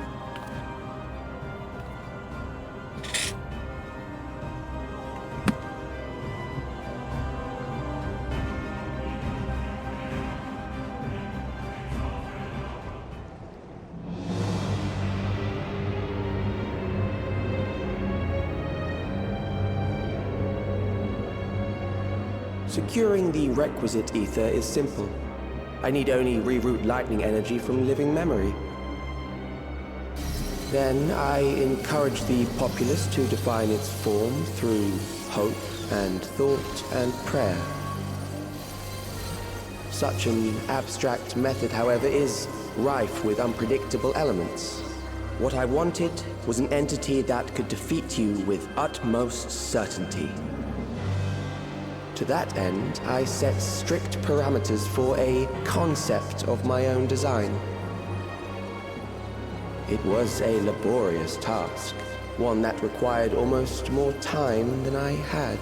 Securing the requisite ether is simple. I need only reroute lightning energy from living memory. Then I encourage the populace to define its form through hope and thought and prayer. Such an abstract method, however, is rife with unpredictable elements. What I wanted was an entity that could defeat you with utmost certainty. To that end, I set strict parameters for a concept of my own design. It was a laborious task, one that required almost more time than I had,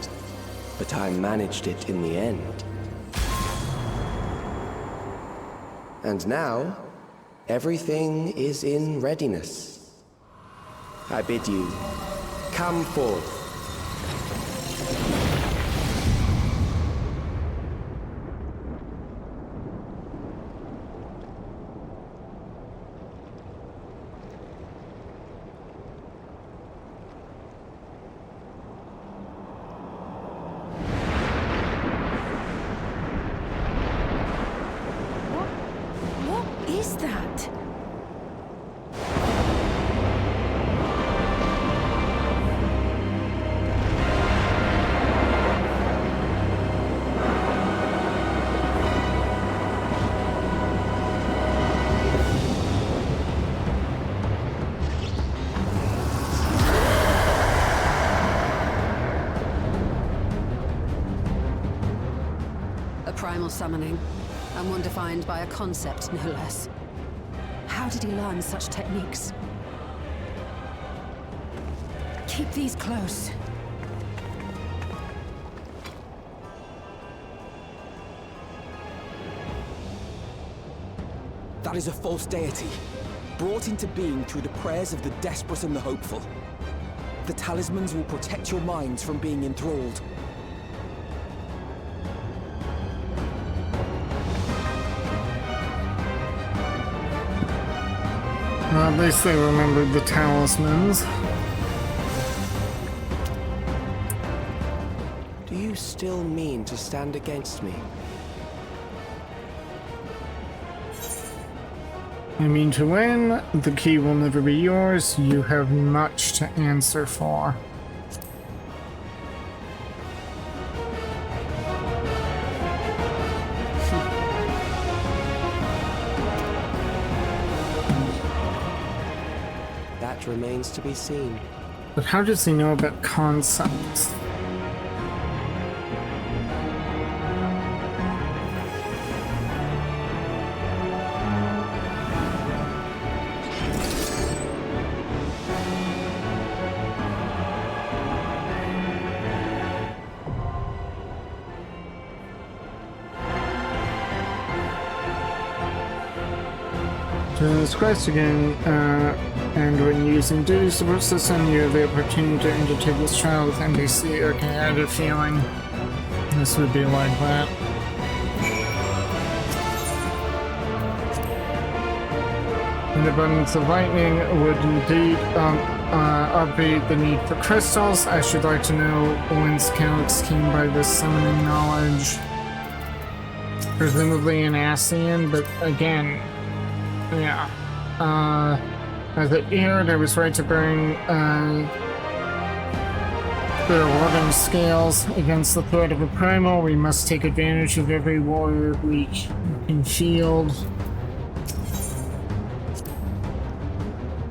but I managed it in the end. And now, everything is in readiness. I bid you, come forth. What is that? A primal summoning, and one defined by a concept, no less. How did he learn such techniques? Keep these close. That is a false deity, brought into being through the prayers of the desperate and the hopeful. The talismans will protect your minds from being enthralled. Well, at least they remembered the talismans. Do you still mean to stand against me? I mean to win. The key will never be yours. You have much to answer for. That remains to be seen. But how does he know about concepts? Jesus Christ again, and when using duty support system, you have the opportunity to undertake this trial with NBC. Okay, I had a feeling this would be like that. An abundance of lightning would indeed obviate the need for crystals. I should like to know whence Calyx came by this summoning knowledge. Presumably an Ascian, but again, yeah. As it aired, I was right to bring the rewarding scales against the threat of a primal. We must take advantage of every warrior we can field.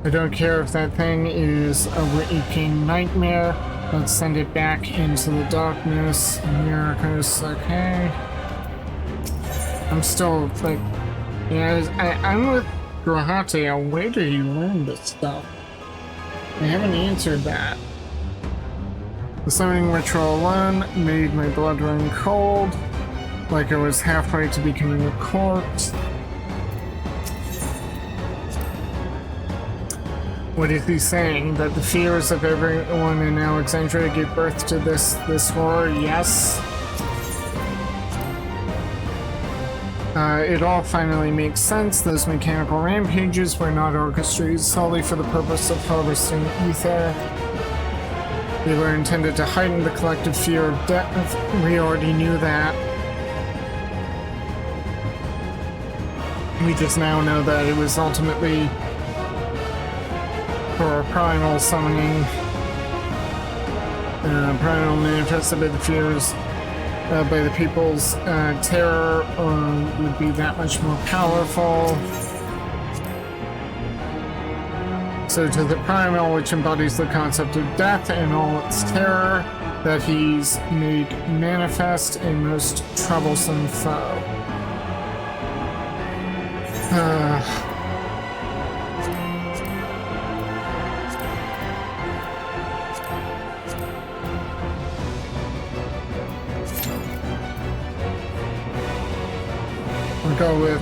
I don't care if that thing is a waking nightmare. Let's send it back into the darkness. Myrokos, okay. I'm still like, yeah, I'm with Grahate. Where did you learn this stuff? I haven't answered that. The summoning ritual alone made my blood run cold, like I was halfway to becoming a corpse. What is he saying? That the fears of everyone in Alexandria gave birth to this horror? Yes. It all finally makes sense. Those mechanical rampages were not orchestrated solely for the purpose of harvesting ether. They were intended to heighten the collective fear of death. We already knew that. We just now know that it was ultimately for a primal summoning. Primal manifested by the fears by the people's terror would be that much more powerful. So to the primal, which embodies the concept of death and all its terror, that he's made manifest a most troublesome foe. I'll go with,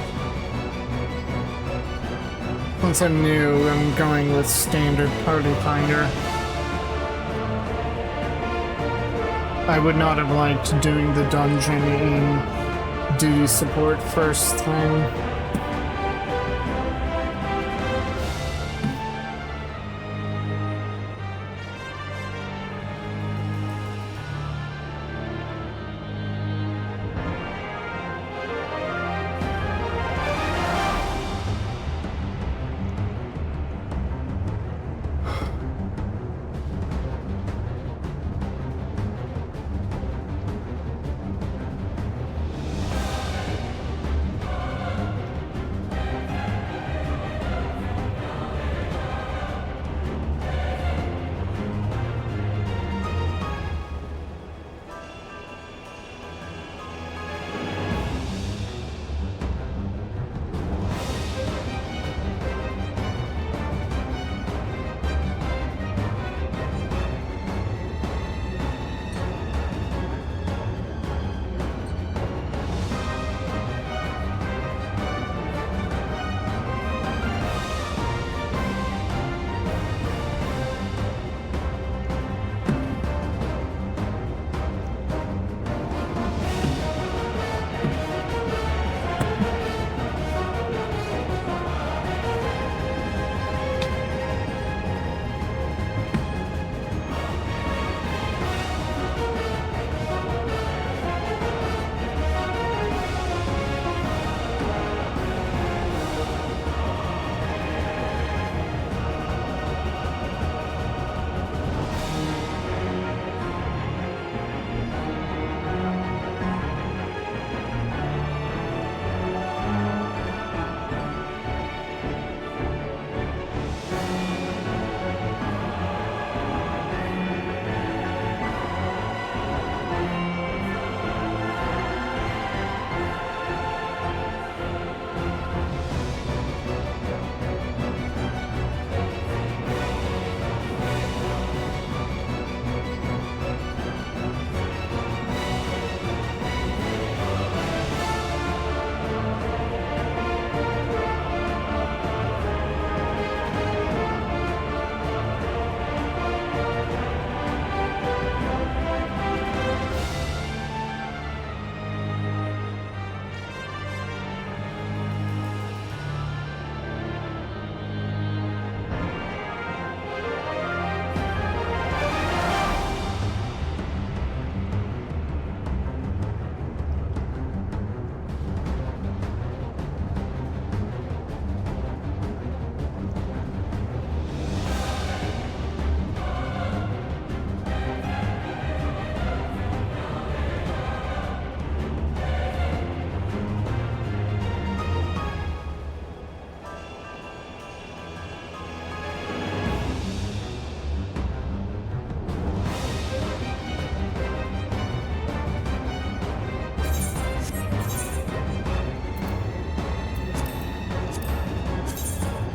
since I'm new, I'm going with standard party finder. I would not have liked doing the dungeon in duty support first thing.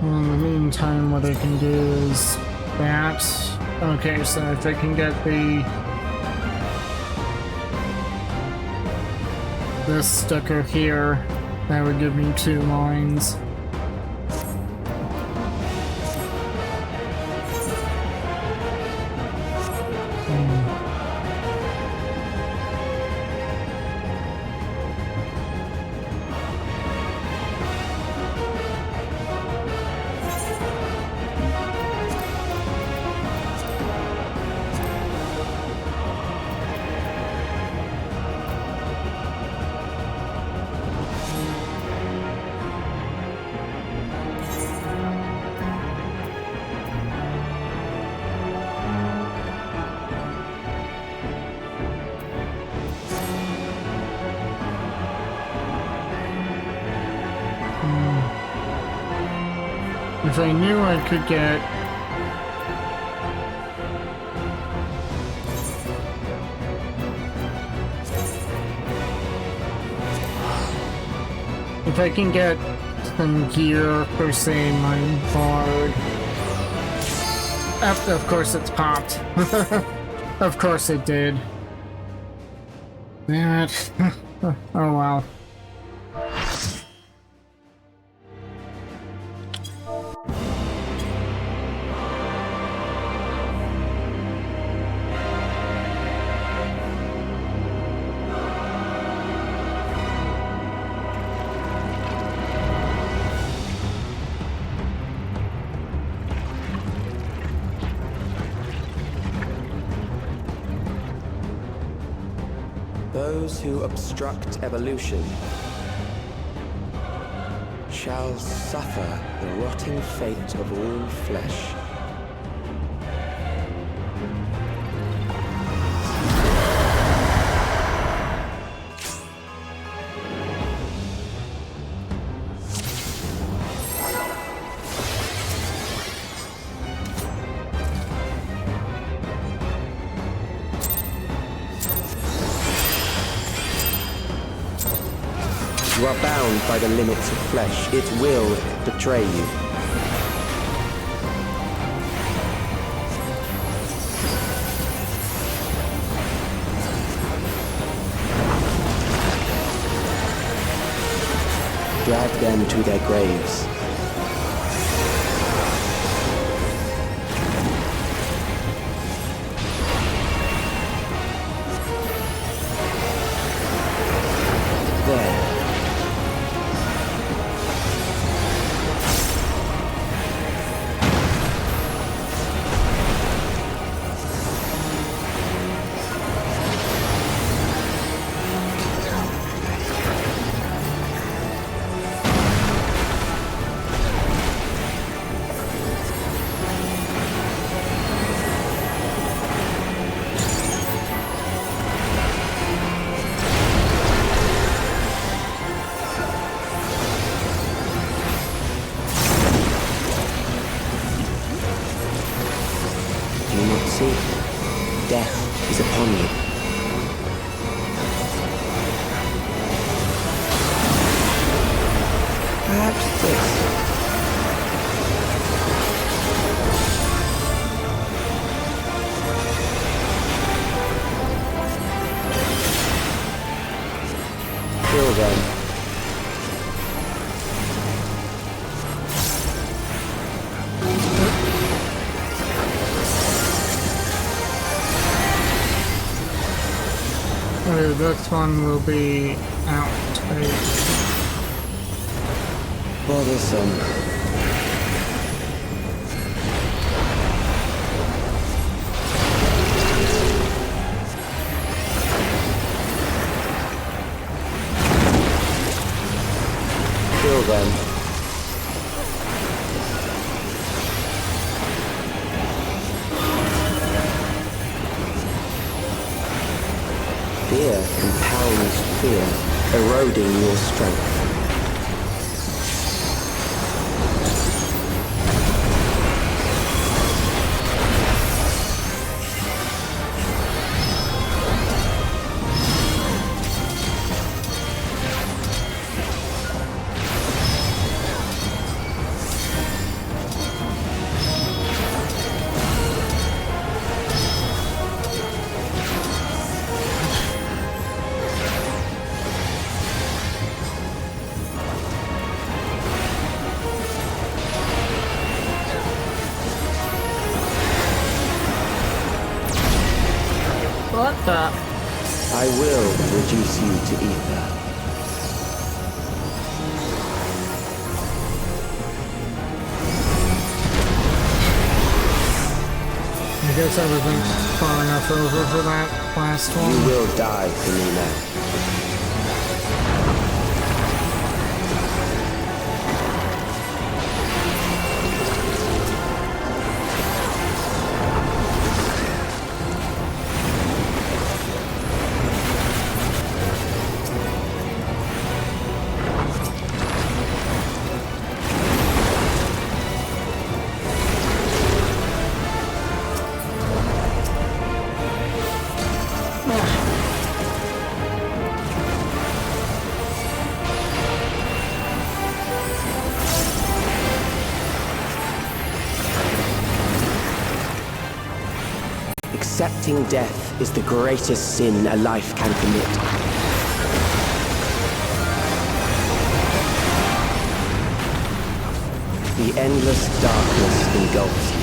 In the meantime, what I can do is that. Okay, so if I can get this sticker here, that would give me 2 lines. If I knew I could get if I can get some gear for, say, my board. Of course it's popped. Of course it did. Damn it. Oh well. Those who obstruct evolution shall suffer the rotting fate of all flesh. You are bound by the limits of flesh. It will betray you. Drag them to their graves. There. See, death is upon you. Perhaps this. Kill them. This one will be out. Bothersome. Kill them. Fear compounds fear, eroding your strength. What the? I will reduce you to ether. I guess I wasn't far enough over for that last one. You will die for me now. Accepting death is the greatest sin a life can commit. The endless darkness engulfs you.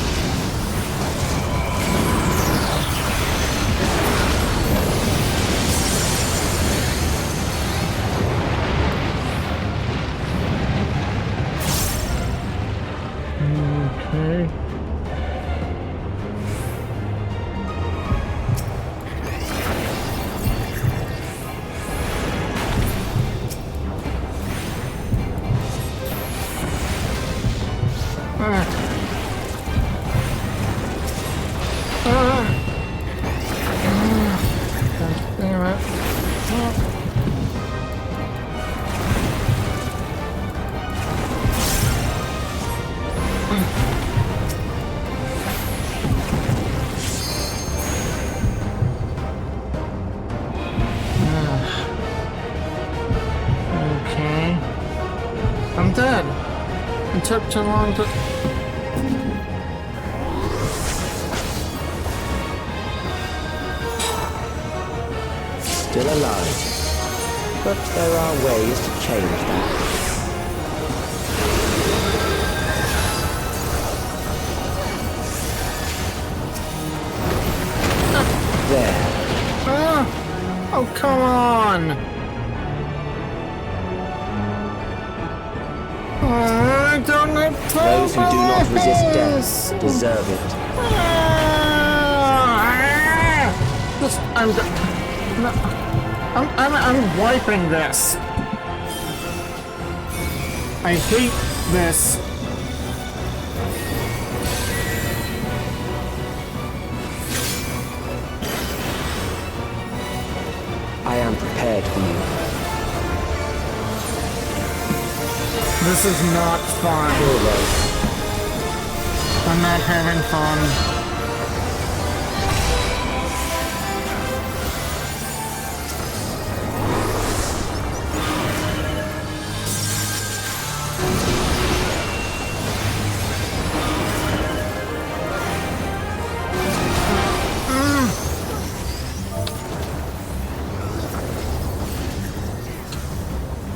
Okay. God damn it. Okay. I'm dead. It took too long to... Still alive. But there are ways to change that. There. Oh, come on! I don't have time. Those who do not resist death deserve it. Just, I'm wiping this. I hate this. I am prepared for you. This is not fun. I'm not having fun.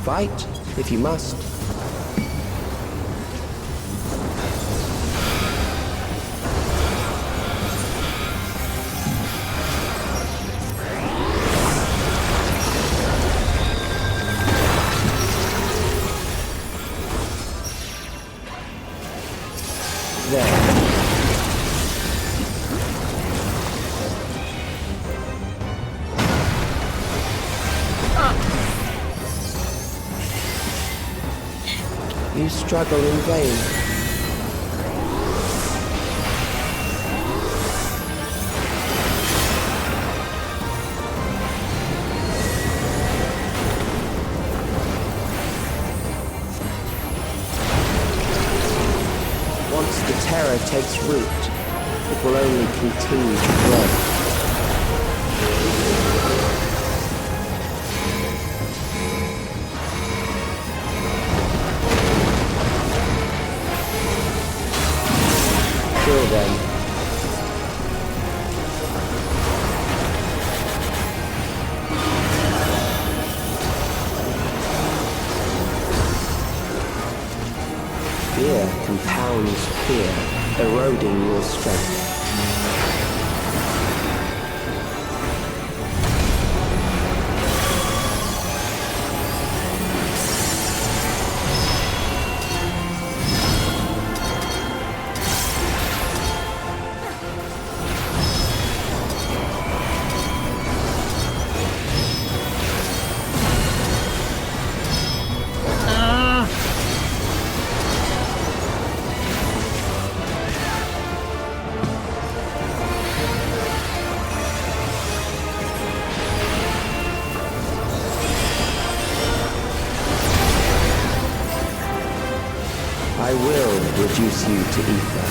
Fight, if you must. There. You struggle in vain. Once the terror takes root, it will only continue to grow. Kill them. Fear compounds fear, eroding your strength. I will reduce you to ether.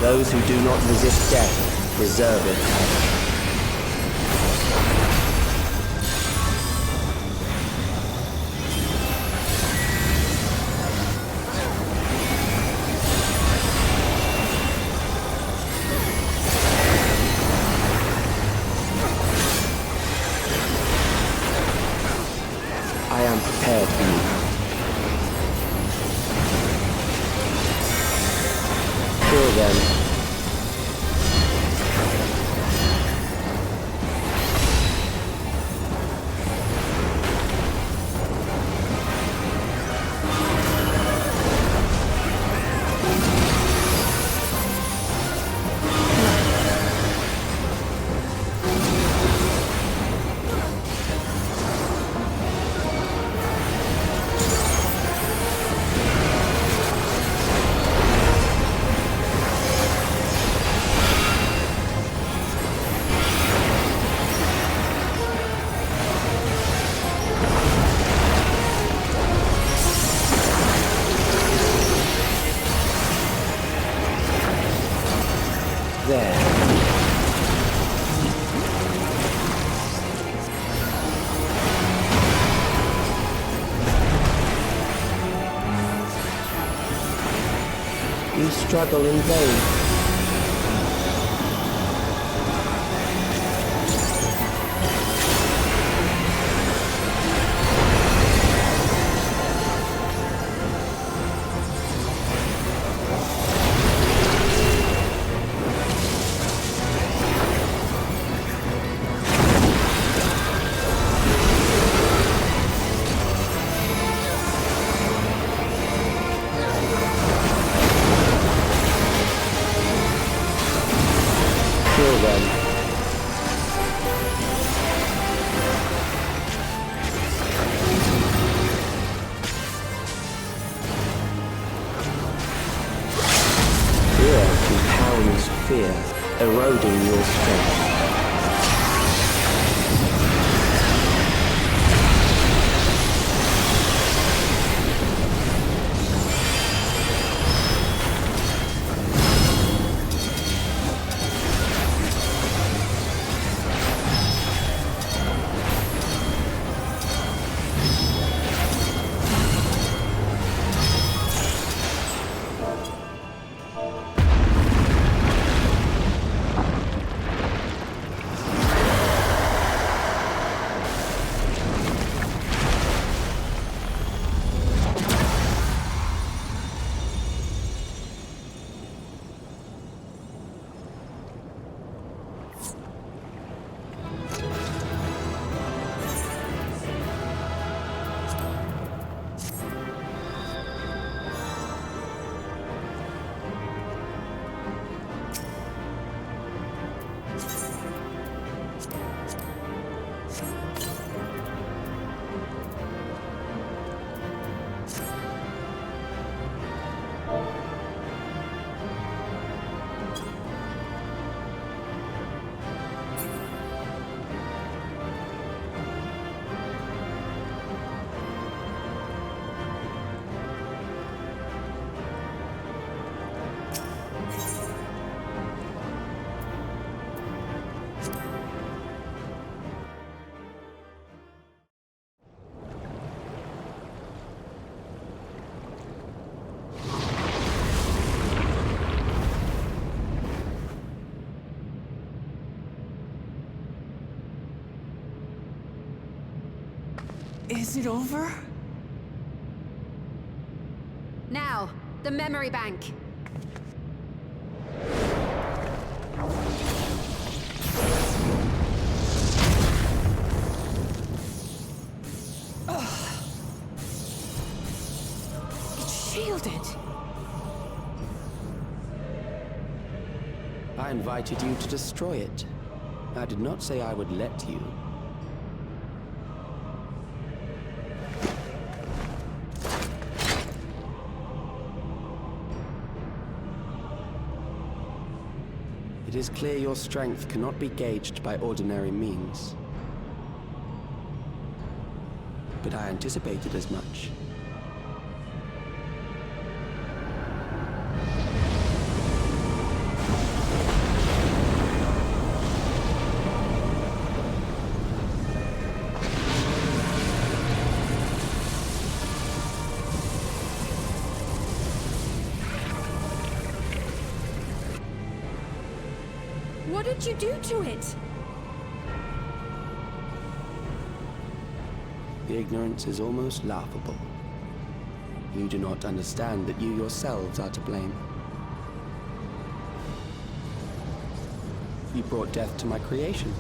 Those who do not resist death deserve it. for you. Sure then. You struggle in vain. Fear, eroding your strength. Is it over? Now, the memory bank. It's shielded. I invited you to destroy it. I did not say I would let you. It is clear your strength cannot be gauged by ordinary means. But I anticipated as much. What did you do to it? The ignorance is almost laughable. You do not understand that you yourselves are to blame. You brought death to my creation.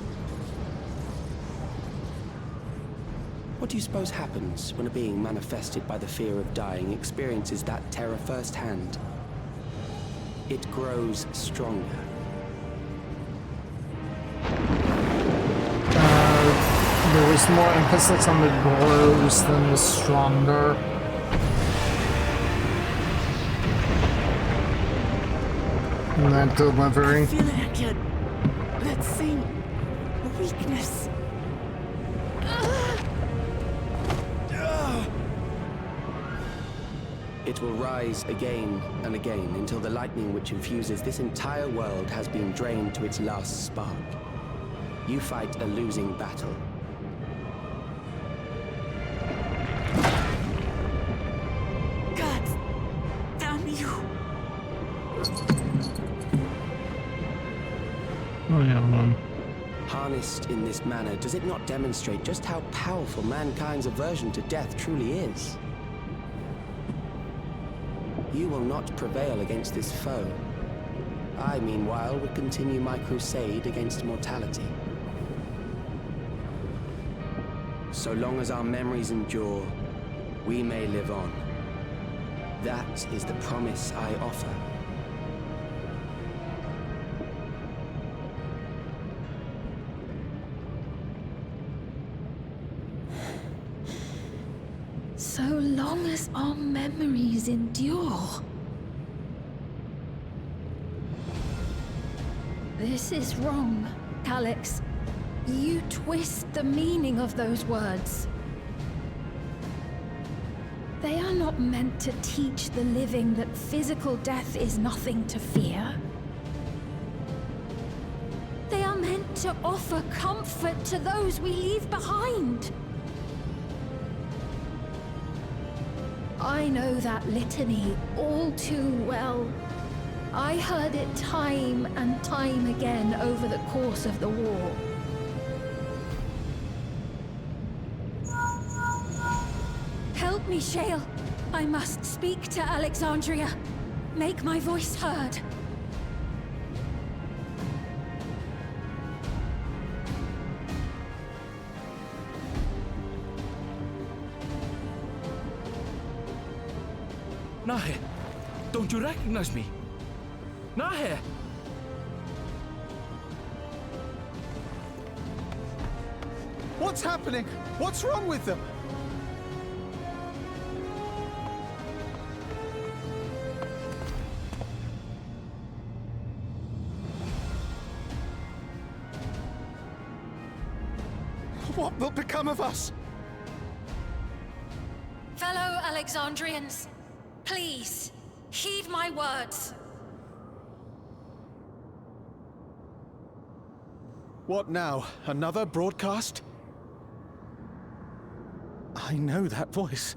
What do you suppose happens when a being manifested by the fear of dying experiences that terror firsthand? It grows stronger. There was more emphasis on the grows than the stronger. In that delivery. I feel it again. Let's sing. Weakness. It will rise again and again until the lightning which infuses this entire world has been drained to its last spark. You fight a losing battle. God damn you. Oh yeah, man. Harnessed in this manner, does it not demonstrate just how powerful mankind's aversion to death truly is? You will not prevail against this foe. I, meanwhile, will continue my crusade against mortality. So long as our memories endure, we may live on. That is the promise I offer. So long as our memories endure. This is wrong, Calyx. You twist the meaning of those words. They are not meant to teach the living that physical death is nothing to fear. They are meant to offer comfort to those we leave behind. I know that litany all too well. I heard it time and time again over the course of the war. Help me, Shale. I must speak to Alexandria. Make my voice heard. Nahe, don't you recognize me? Nahe! What's happening? What's wrong with them? What will become of us? Fellow Alexandrians, please, heed my words. What now? Another broadcast? I know that voice.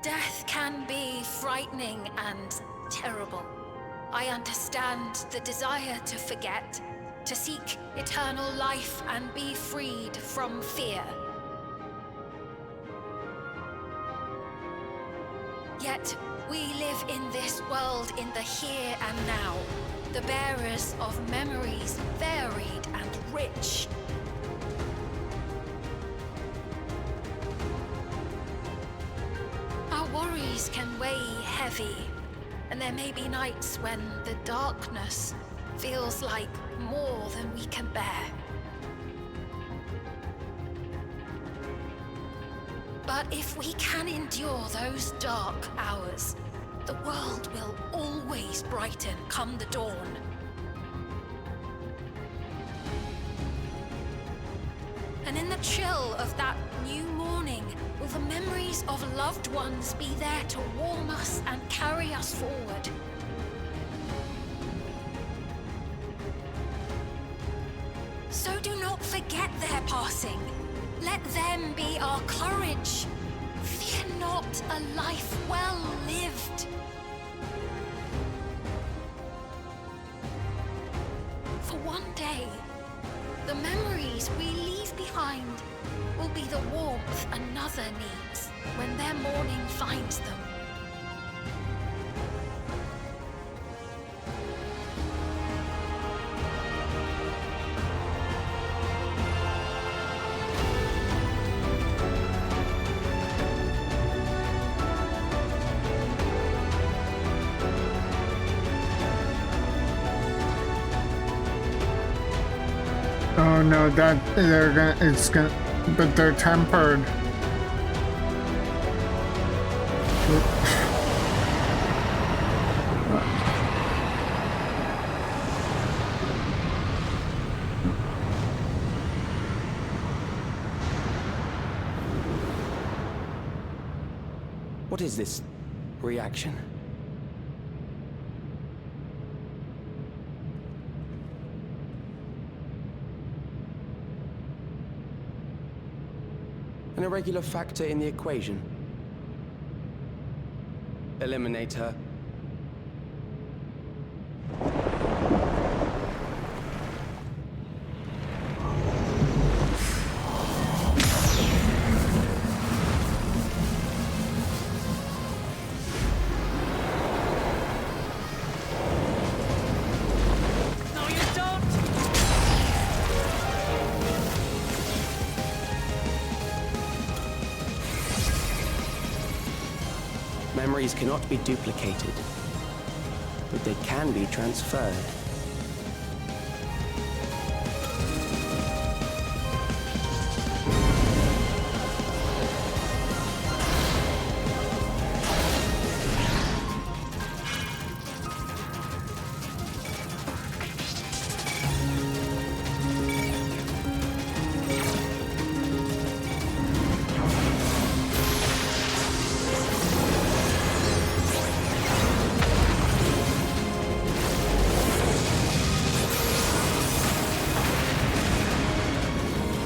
Death can be frightening and terrible. I understand the desire to forget, to seek eternal life and be freed from fear. Yet, we live in this world in the here and now, the bearers of memories varied and rich. Our worries can weigh heavy, and there may be nights when the darkness feels like more than we can bear. But if we can endure those dark hours, the world will always brighten come the dawn. And in the chill of that new morning, will the memories of loved ones be there to warm us and carry us forward? So do not forget their passing. Let them be our courage. Fear not a life well lived. For one day, the memories we leave behind will be the warmth another needs when their morning finds them. Oh no, but they're tempered. What is this reaction? An irregular factor in the equation. Eliminate her. Memories cannot be duplicated, but they can be transferred.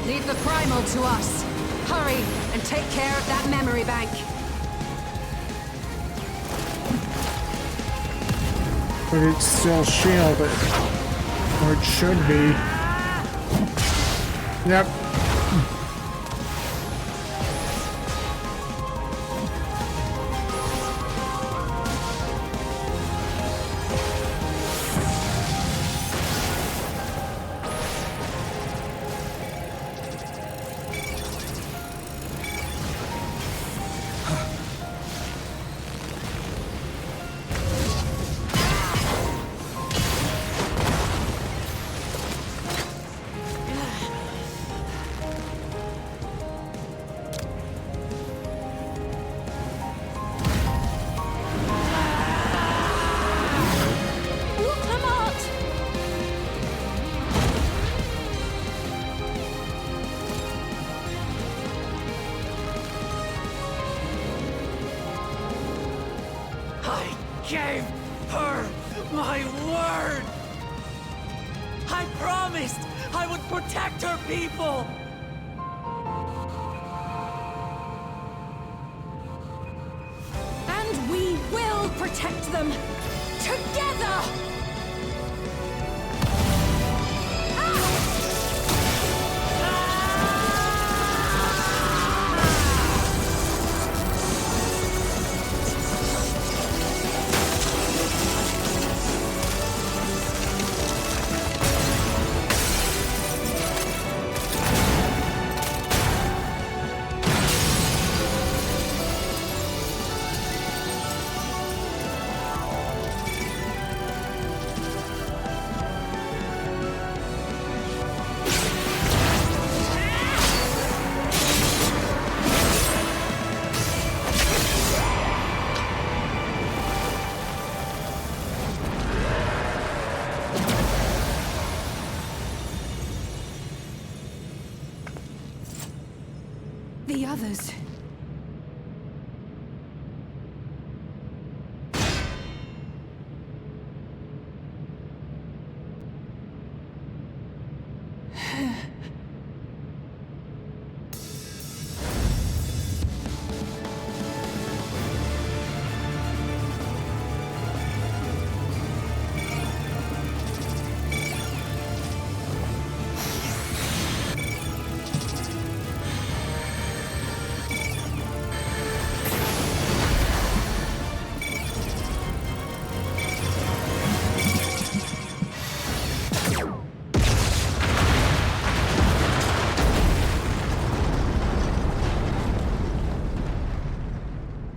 Leave the primal to us. Hurry and take care of that memory bank. But it's still shielded. Or it should be. Yep. Gave her my word! I promised I would protect her people! And we will protect them! Together! The others.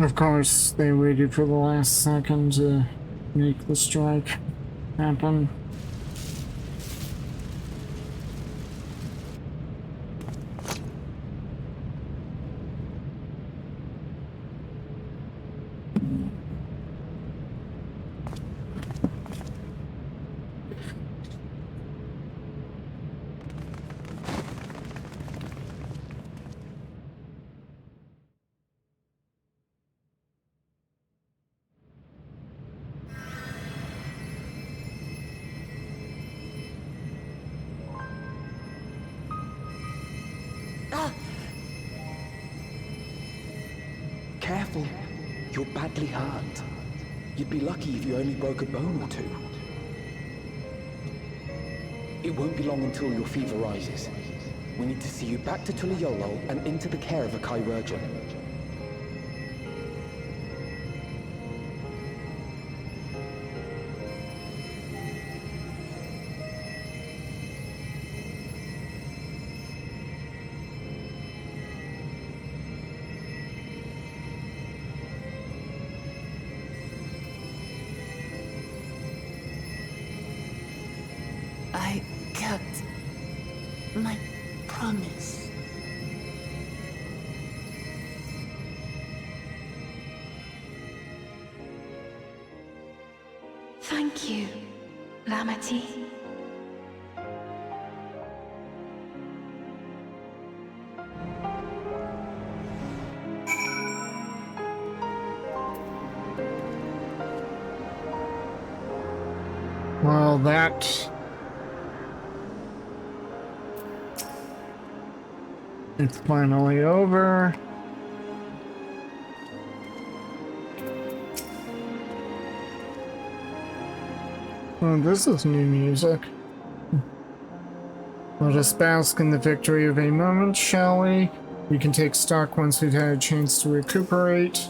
Of course, they waited for the last second to make the strike happen. Careful. You're badly hurt. You'd be lucky if you only broke a bone or two. It won't be long until your fever rises. We need to see you back to Tuliolo and into the care of a chirurgeon. I kept my promise. Thank you, Lamity. Well, that... It's finally over. Oh, this is new music. Let us bask in the victory of a moment, shall we? We can take stock once we've had a chance to recuperate.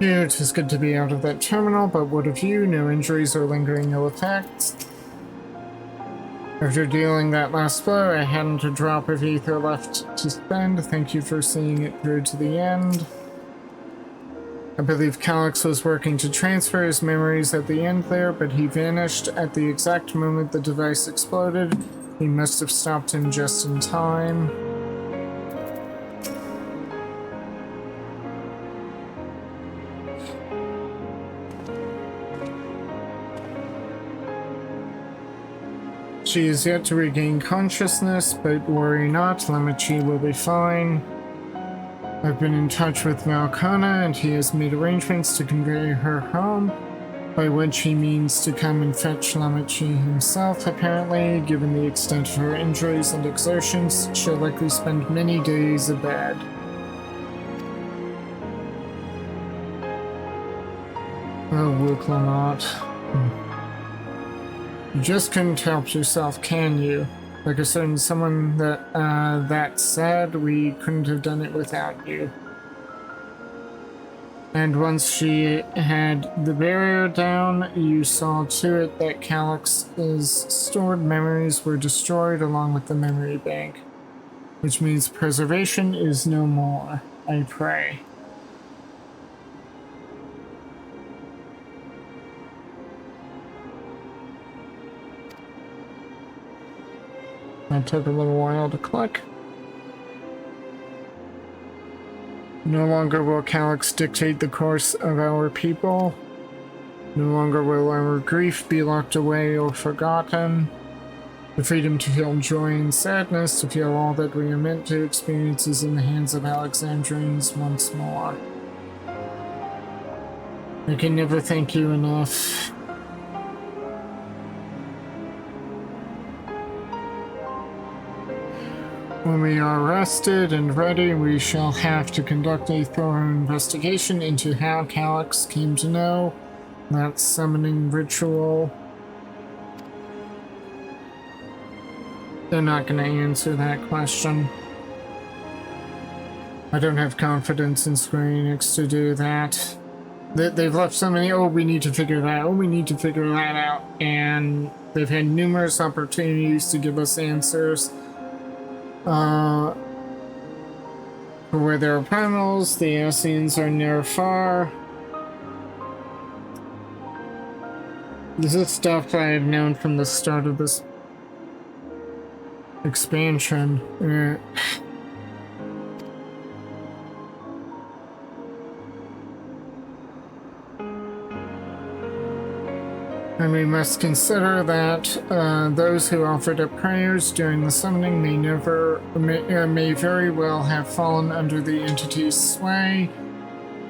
Phew, it is good to be out of that terminal, but what of you? No injuries or lingering ill effects? After dealing that last blow, I hadn't a drop of ether left to spend. Thank you for seeing it through to the end. I believe Calyx was working to transfer his memories at the end there, but he vanished at the exact moment the device exploded. He must have stopped him just in time. She is yet to regain consciousness, but worry not, Lamachi will be fine. I've been in touch with Malkana, and he has made arrangements to convey her home, by which he means to come and fetch Lamachi himself, apparently. Given the extent of her injuries and exertions, she'll likely spend many days abed. Oh, Wuklanot. You just couldn't help yourself, can you? Like a certain someone that said, we couldn't have done it without you. And once she had the barrier down, you saw to it that Calyx's stored memories were destroyed along with the memory bank. Which means preservation is no more, I pray. That took a little while to click. No longer will Calyx dictate the course of our people. No longer will our grief be locked away or forgotten. The freedom to feel joy and sadness, to feel all that we are meant to experience, is in the hands of Alexandrians once more. I can never thank you enough. When we are rested and ready, we shall have to conduct a thorough investigation into how Calyx came to know that summoning ritual. They're not going to answer that question. I don't have confidence in Square Enix to do that. They've left so many, oh, we need to figure that out, oh, we need to figure that out, and they've had numerous opportunities to give us answers. For where there are panels, the Ascians are near far. This is stuff I had known from the start of this expansion. And we must consider that those who offered up prayers during the summoning may very well have fallen under the entity's sway,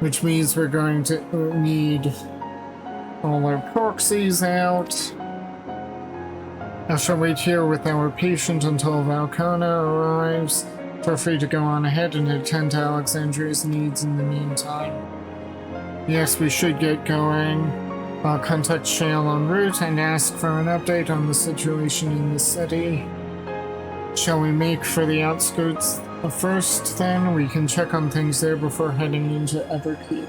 which means we're going to need all our proxies out. I shall wait here with our patient until Valcona arrives. Feel free to go on ahead and attend to Alexandria's needs in the meantime. Yes, we should get going. I'll contact Shale en route and ask for an update on the situation in the city. Shall we make for the outskirts first, then? We can check on things there before heading into Everkeep.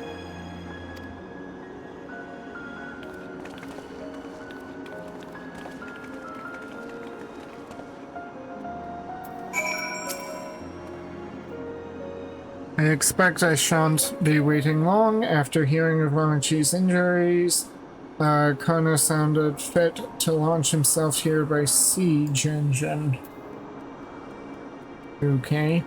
I expect I shan't be waiting long. After hearing of Lamachi's injuries, Connor sounded fit to launch himself here by siege engine. Okay.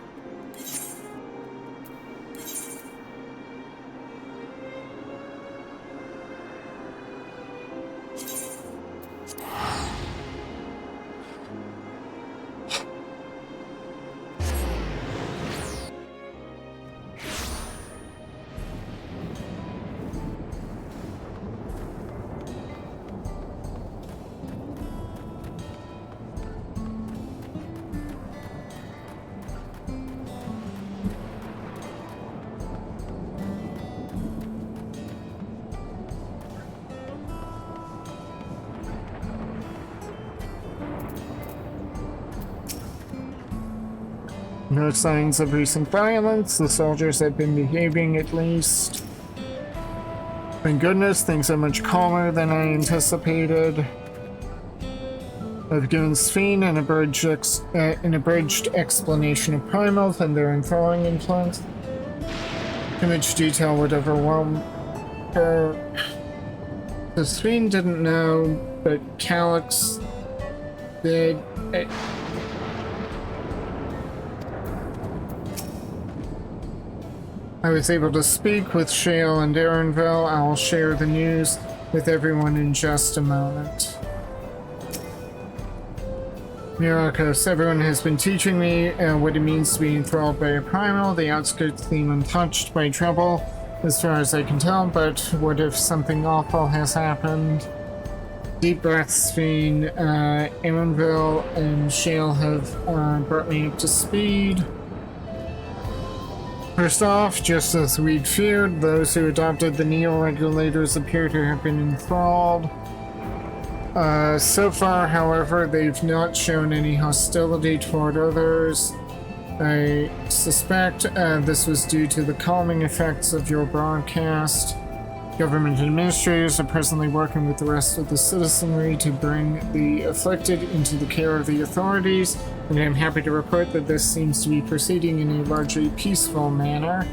No signs of recent violence. The soldiers have been behaving, at least. Thank goodness, things are much calmer than I anticipated. I've given Sphene an abridged explanation of primals and their enthralling influence. Too much detail would overwhelm her. The Sphene didn't know, but Calyx did. I was able to speak with Shale and Erenville. I'll share the news with everyone in just a moment. Myrokos, everyone has been teaching me what it means to be enthralled by a primal. The outskirts seem untouched by trouble, as far as I can tell, but what if something awful has happened? Deep breaths, Sphene. Erenville and Shale have brought me up to speed. First off, just as we'd feared, those who adopted the neo-regulators appear to have been enthralled. So far, however, they've not shown any hostility toward others. I suspect this was due to the calming effects of your broadcast. Government administrators are presently working with the rest of the citizenry to bring the afflicted into the care of the authorities, and I'm happy to report that this seems to be proceeding in a largely peaceful manner,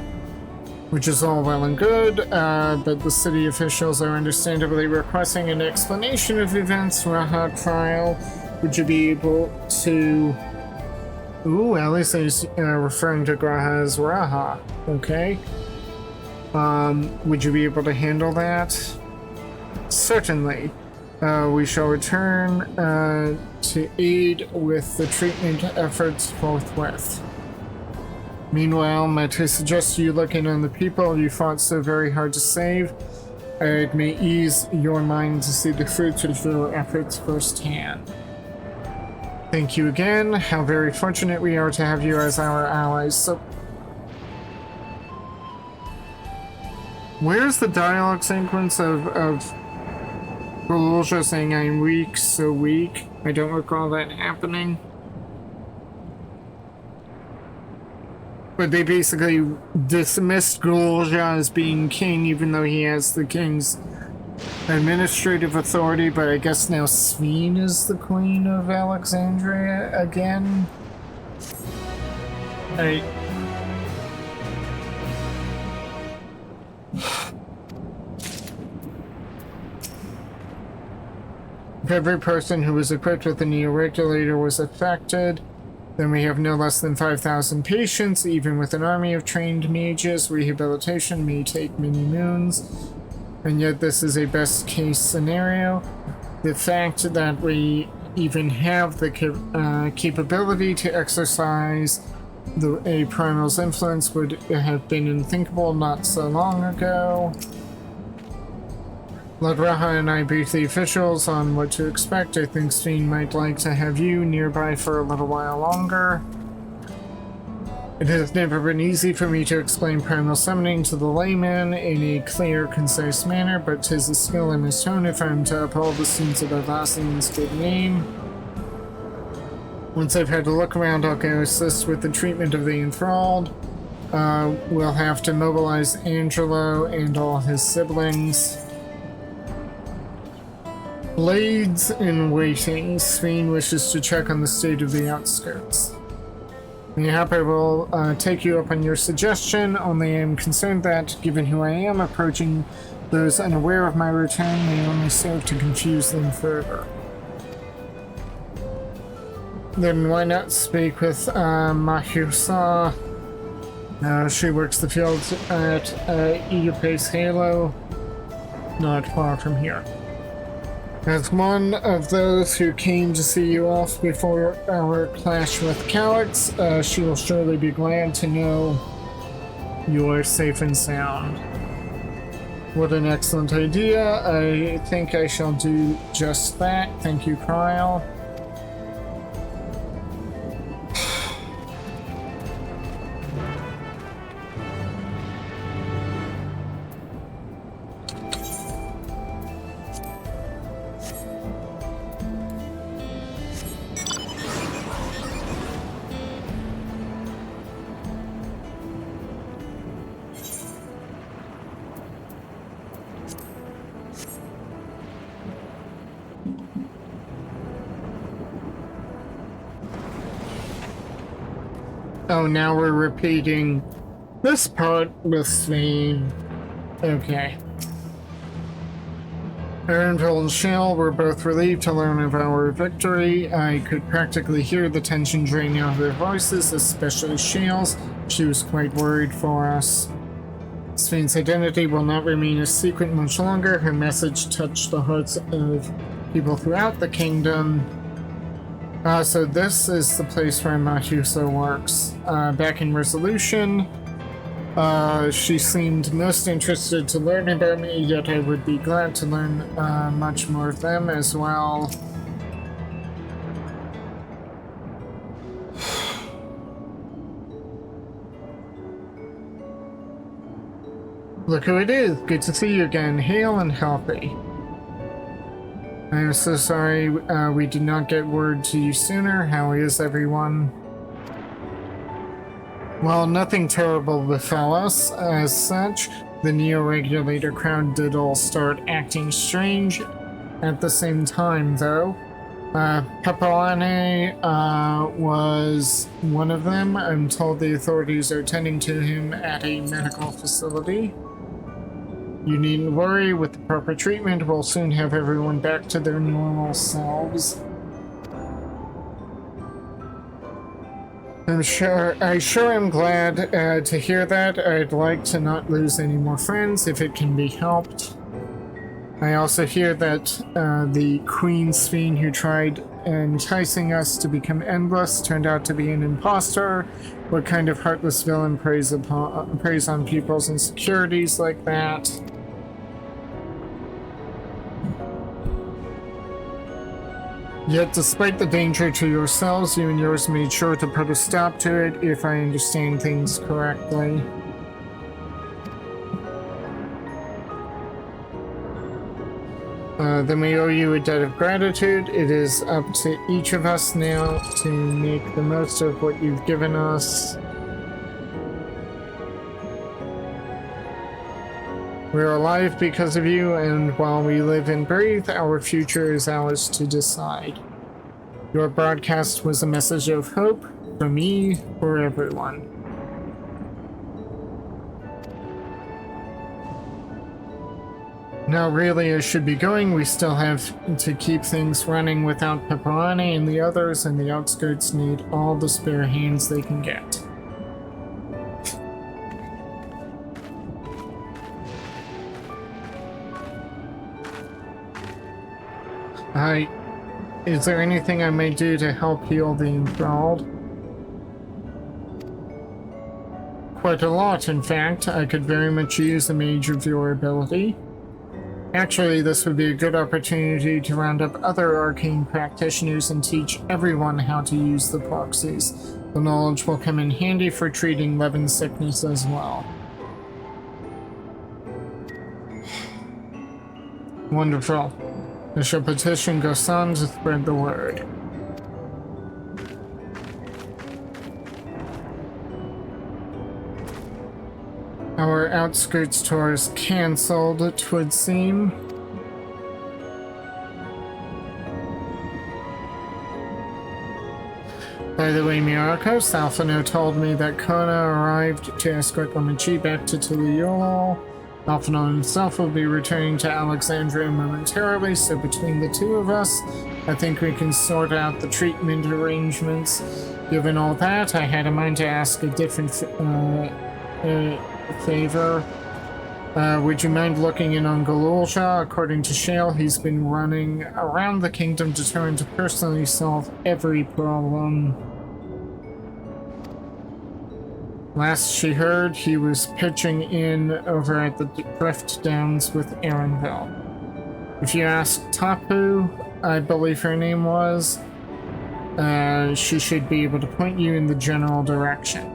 which is all well and good, but the city officials are understandably requesting an explanation of events. Raha trial, would you be able to... Ooh, at least he's referring to Graha as Raha, okay. Would you be able to handle that? Certainly. We shall return to aid with the treatment efforts forthwith. Meanwhile, might I suggest you look in on the people you fought so very hard to save? It may ease your mind to see the fruits of your efforts firsthand. Thank you again. How very fortunate we are to have you as our allies. So, where's the dialogue sequence of Golulja saying I'm weak, so weak? I don't recall that happening. But they basically dismissed Golulja as being king, even though he has the king's administrative authority, but I guess now Sphene is the queen of Alexandria again? If every person who was equipped with the Neo-Regulator was affected, then we have no less than 5,000 patients. Even with an army of trained mages, rehabilitation may take many moons. And yet this is a best case scenario. The fact that we even have the capability to exercise a primal's influence would have been unthinkable not so long ago. Ladraha and I briefed the officials on what to expect. I think Sphene might like to have you nearby for a little while longer. It has never been easy for me to explain primal summoning to the layman in a clear, concise manner, but 'tis a skill I must hone if I am to uphold the scenes of Atlassian's good name. Once I've had a look around, I'll go assist with the treatment of the enthralled. We'll have to mobilize Angelo and all his siblings. Blades in waiting. Sphene wishes to check on the state of the outskirts. Mayhap I will take you up on your suggestion, only I am concerned that, given who I am, approaching those unaware of my return may only serve to confuse them further. Then why not speak with Mahusa? She works the fields at Eopace Halo, not far from here. As one of those who came to see you off before our clash with Calyx, she will surely be glad to know you are safe and sound. What an excellent idea. I think I shall do just that. Thank you, Kyle. Oh, now we're repeating this part with Sphene. Okay. Aaronville and Shale were both relieved to learn of our victory. I could practically hear the tension drain out of their voices, especially Shale's. She was quite worried for us. Sphene's identity will not remain a secret much longer. Her message touched the hearts of people throughout the kingdom. So this is the place where Mahusa works. Back in Resolution, she seemed most interested to learn about me, yet I would be glad to learn much more of them as well. Look who it is! Good to see you again, hale and healthy. I am so sorry we did not get word to you sooner. How is everyone? Well, nothing terrible befell us. As such, the Neo-Regulator crowd did all start acting strange. At the same time, though, Papalane was one of them. I'm told the authorities are tending to him at a medical facility. You needn't worry, with the proper treatment, we'll soon have everyone back to their normal selves. I sure am glad to hear that. I'd like to not lose any more friends if it can be helped. I also hear that the Queen Sphene who tried enticing us to become endless turned out to be an imposter. What kind of heartless villain preys on people's insecurities like that? Yet, despite the danger to yourselves, you and yours made sure to put a stop to it, if I understand things correctly. Then we owe you a debt of gratitude. It is up to each of us now to make the most of what you've given us. We're alive because of you, and while we live and breathe, our future is ours to decide. Your broadcast was a message of hope, for me, for everyone. Now really I should be going. We still have to keep things running without Pepperoni, and the others in the outskirts need all the spare hands they can get. Is there anything I may do to help heal the enthralled? Quite a lot, in fact. I could very much use a mage of your ability. Actually, this would be a good opportunity to round up other arcane practitioners and teach everyone how to use the proxies. The knowledge will come in handy for treating Levin's sickness as well. Wonderful. I shall petition Gosan to spread the word. Our outskirts tour is cancelled, it would seem. By the way, Myrokos, Alphino told me that Kona arrived to escort Lamachi back to Tuliolo. Alphino himself will be returning to Alexandria momentarily, so between the two of us, I think we can sort out the treatment arrangements. Given all that, I had in mind to ask a different favor. Would you mind looking in on Galulja? According to Shale, he's been running around the kingdom determined to personally solve every problem. Last she heard, he was pitching in over at the Drift Downs with Aaronville. If you ask Tapu, I believe her name was, she should be able to point you in the general direction.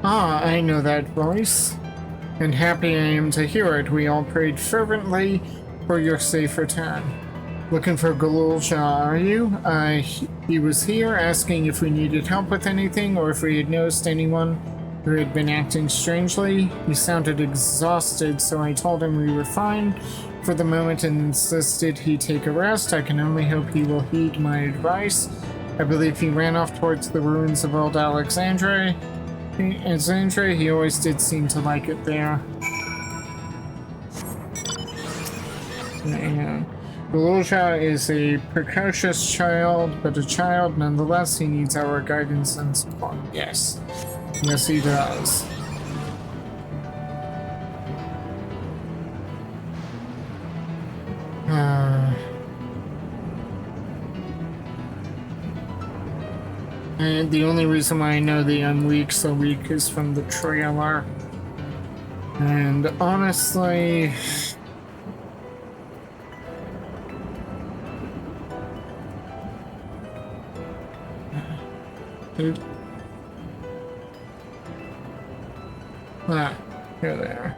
Ah, I know that voice, and happy I am to hear it. We all prayed fervently for your safe return. Looking for Galulja, are you? He was here asking if we needed help with anything or if we had noticed anyone who had been acting strangely. He sounded exhausted, so I told him we were fine for the moment and insisted he take a rest. I can only hope he will heed my advice. I believe he ran off towards the ruins of old Alexandria. He always did seem to like it there. And Galulja is a precocious child, but a child nonetheless. He needs our guidance and support. Yes. Yes, he does. And the only reason why I know the I'm weak so weak is from the trailer. And honestly... Ah, here they are.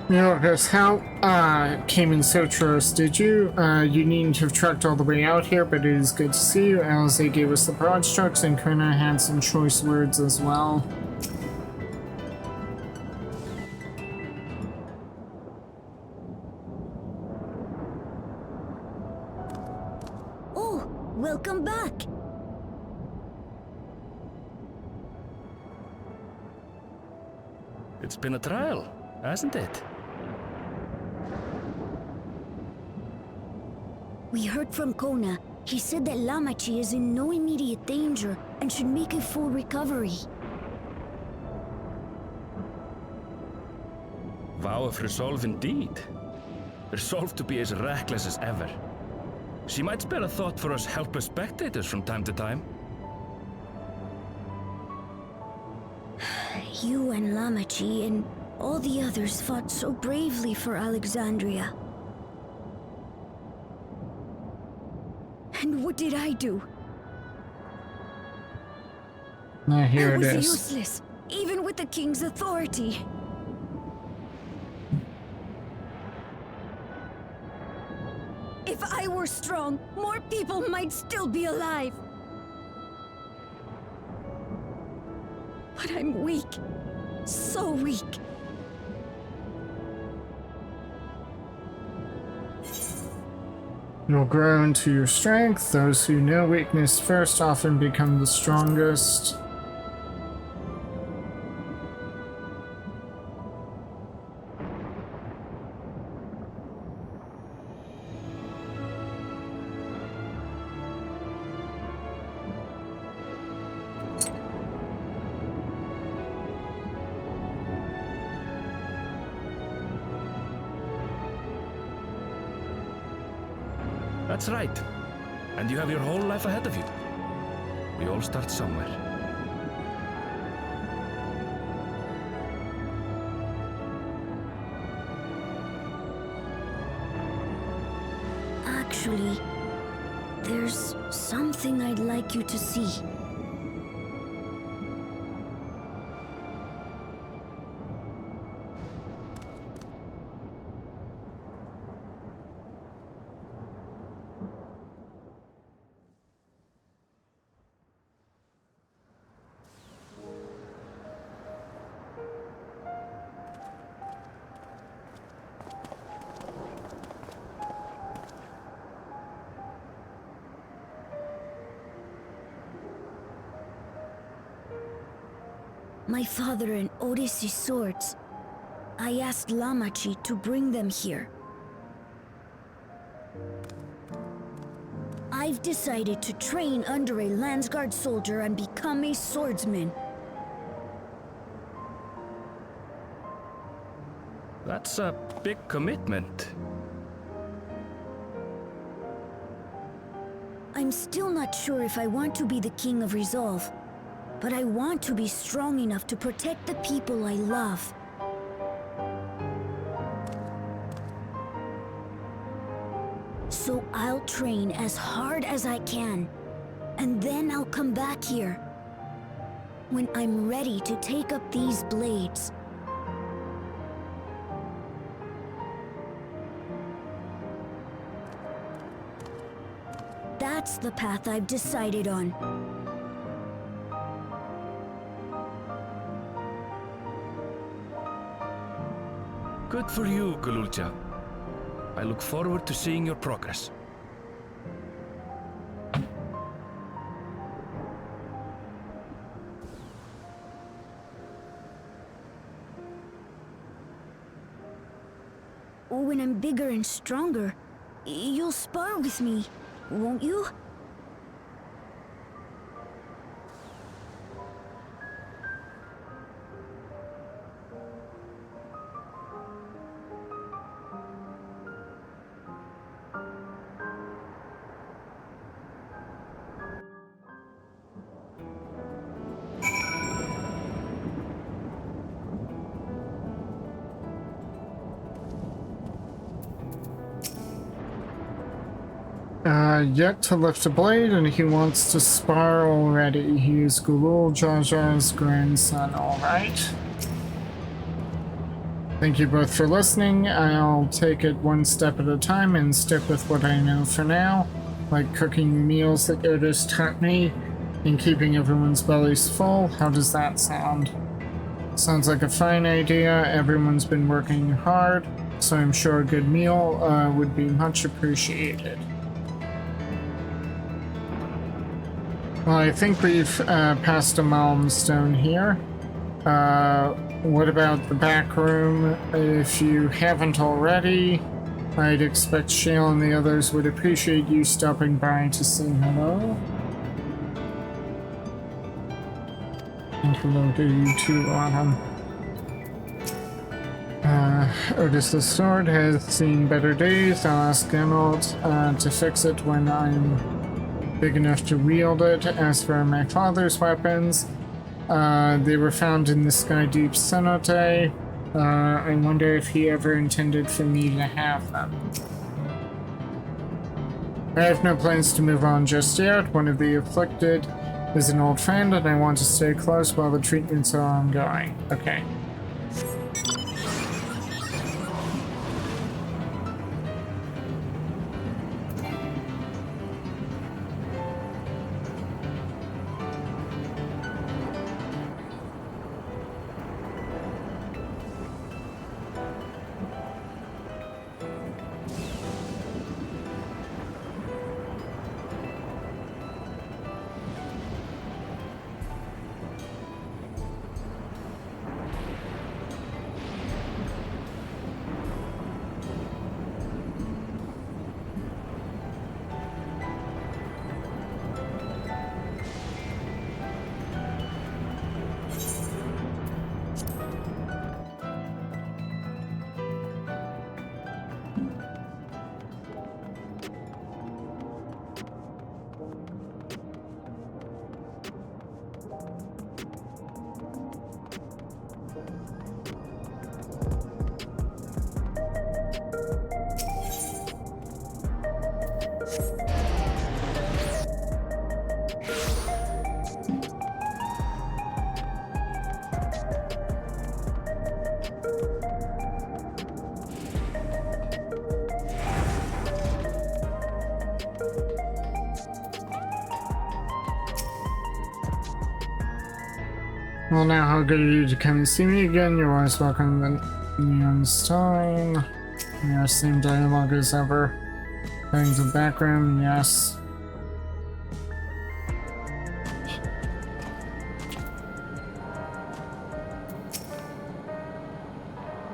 Myrokos, how came in so close, did you? You needn't have trekked all the way out here, but it is good to see you. Alize gave us the broad strokes, and Kona had some choice words as well. Oh, welcome back! It's been a trial, hasn't it? We heard from Kona. He said that Lamachi is in no immediate danger and should make a full recovery. Vow of resolve indeed. Resolve to be as reckless as ever. She might spare a thought for us helpless spectators from time to time. You and Lamachi and all the others fought so bravely for Alexandria. And what did I do? Now here I it was is. useless, even with the king's authority. If I were strong, more people might still be alive. But I'm weak. So weak. You'll grow into your strength. Those who know weakness first often become the strongest. That's right. And you have your whole life ahead of you. We all start somewhere. Actually, there's something I'd like you to see. My father and Odyssey's swords. I asked Lamachi to bring them here. I've decided to train under a Landsguard soldier and become a swordsman. That's a big commitment. I'm still not sure if I want to be the King of Resolve, but I want to be strong enough to protect the people I love. So I'll train as hard as I can, and then I'll come back here when I'm ready to take up these blades. That's the path I've decided on. Good for you, Gululcha. I look forward to seeing your progress. When I'm bigger and stronger, you'll spar with me, won't you? Yet to lift a blade, and he wants to spar already. He is Gulul Jaja's grandson, alright. Thank you both for listening. I'll take it one step at a time and stick with what I know for now, like cooking meals that Otis taught me and keeping everyone's bellies full. How does that sound? Sounds like a fine idea. Everyone's been working hard, so I'm sure a good meal would be much appreciated. Well, I think we've passed a milestone here. What about the back room? If you haven't already, I'd expect Shale and the others would appreciate you stopping by to say hello. And hello to you too, Autumn. Otis the Sword has seen better days. I'll ask Geralt to fix it when I'm big enough to wield it. As for my father's weapons, they were found in the Sky Deep cenote. I wonder if he ever intended for me to have them. I have no plans to move on just yet. One of the afflicted is an old friend, and I want to stay close while the treatments are ongoing. Okay. Well, now how good of you to come and see me again. You're always welcome to Neonstein. Yeah, same dialogue as ever. Playing the background, yes.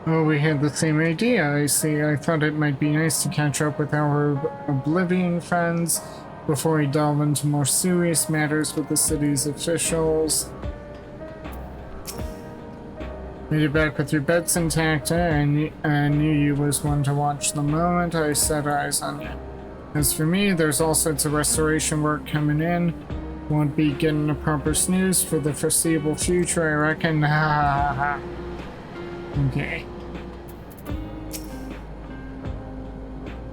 Oh, we had the same idea, I see. I thought it might be nice to catch up with our Oblivion friends before we delve into more serious matters with the city's officials. Made it back with your beds intact. I knew you was one to watch the moment I set eyes on you. As for me, there's all sorts of restoration work coming in. Won't be getting a proper snooze for the foreseeable future, I reckon. Ha ha ha. Okay.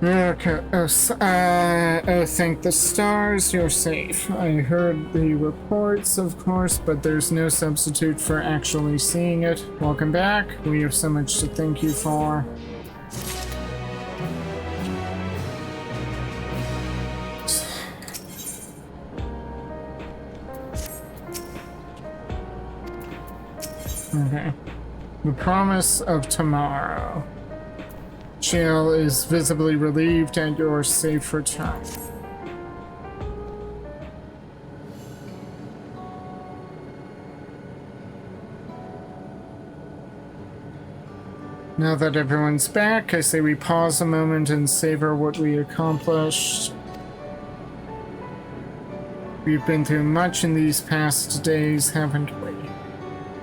Okay. Oh, thank the stars, you're safe. I heard the reports, of course, but there's no substitute for actually seeing it. Welcome back. We have so much to thank you for. Okay. The promise of tomorrow. Jail is visibly relieved at your safe return. Now that everyone's back, I say we pause a moment and savor what we accomplished. We've been through much in these past days, haven't we?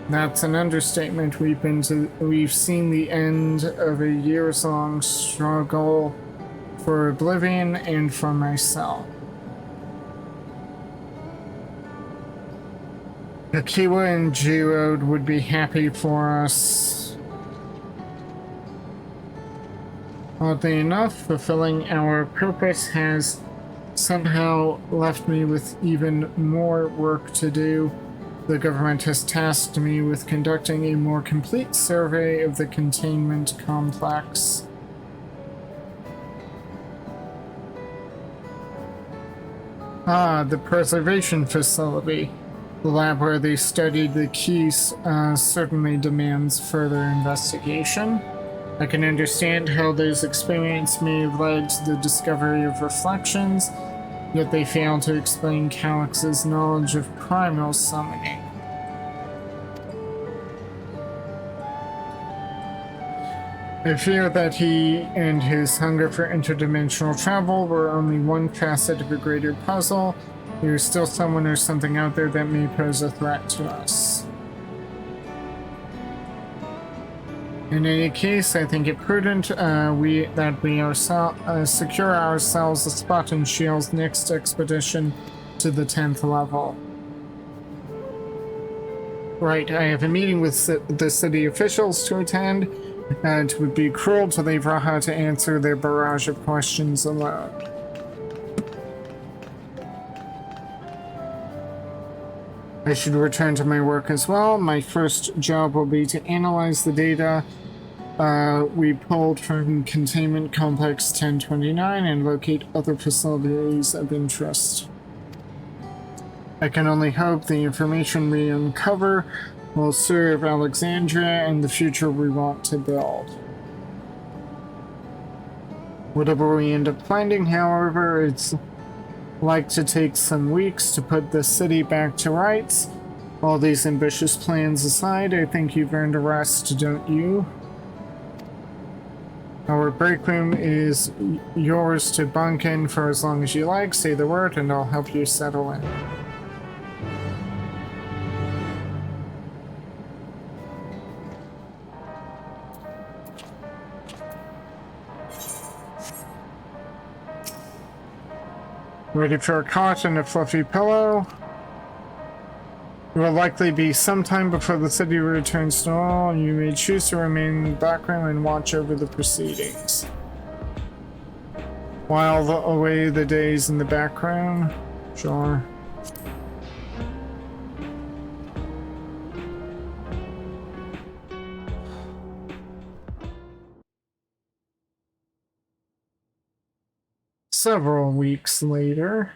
That's an understatement. We've seen the end of a years-long struggle for Oblivion and for myself. Akiwa and Geode would be happy for us. Oddly enough, fulfilling our purpose has somehow left me with even more work to do. The government has tasked me with conducting a more complete survey of the containment complex. Ah, the preservation facility. The lab where they studied the keys certainly demands further investigation. I can understand how those experiments may have led to the discovery of reflections, yet they fail to explain Calyx's knowledge of primal summoning. I fear that he and his hunger for interdimensional travel were only one facet of a greater puzzle. There is still someone or something out there that may pose a threat to us. In any case, I think it prudent that we secure ourselves a spot in Shield's next expedition to the 10th level. Right, I have a meeting with the city officials to attend, and it would be cruel to leave Raha to answer their barrage of questions alone. I should return to my work as well. My first job will be to analyze the data we pulled from Containment Complex 1029 and locate other facilities of interest. I can only hope the information we uncover will serve Alexandria and the future we want to build. Whatever we end up finding, however, it's like to take some weeks to put the city back to rights. All these ambitious plans aside, I think you've earned a rest, don't you? Our break room is yours to bunk in for as long as you like. Say the word and I'll help you settle in. Ready for a cot and a fluffy pillow? It will likely be sometime before the city returns to normal, and you may choose to remain in the background and watch over the proceedings. While away the days in the background? Sure. Several weeks later.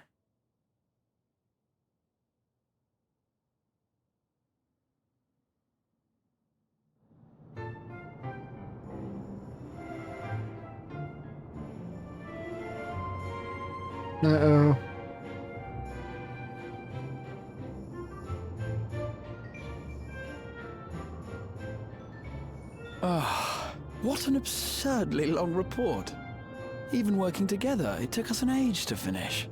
Uh-oh. Ah, what an absurdly long report. Even working together, it took us an age to finish.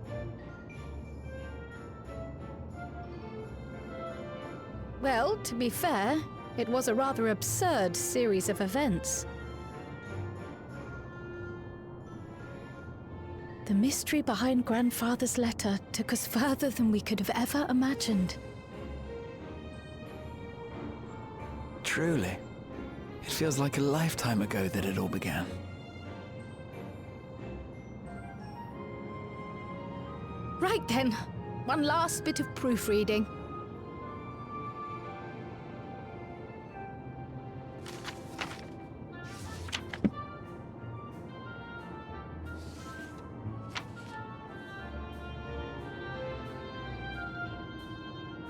Well, to be fair, it was a rather absurd series of events. The mystery behind Grandfather's letter took us further than we could have ever imagined. Truly. It feels like a lifetime ago that it all began. Right then, one last bit of proofreading.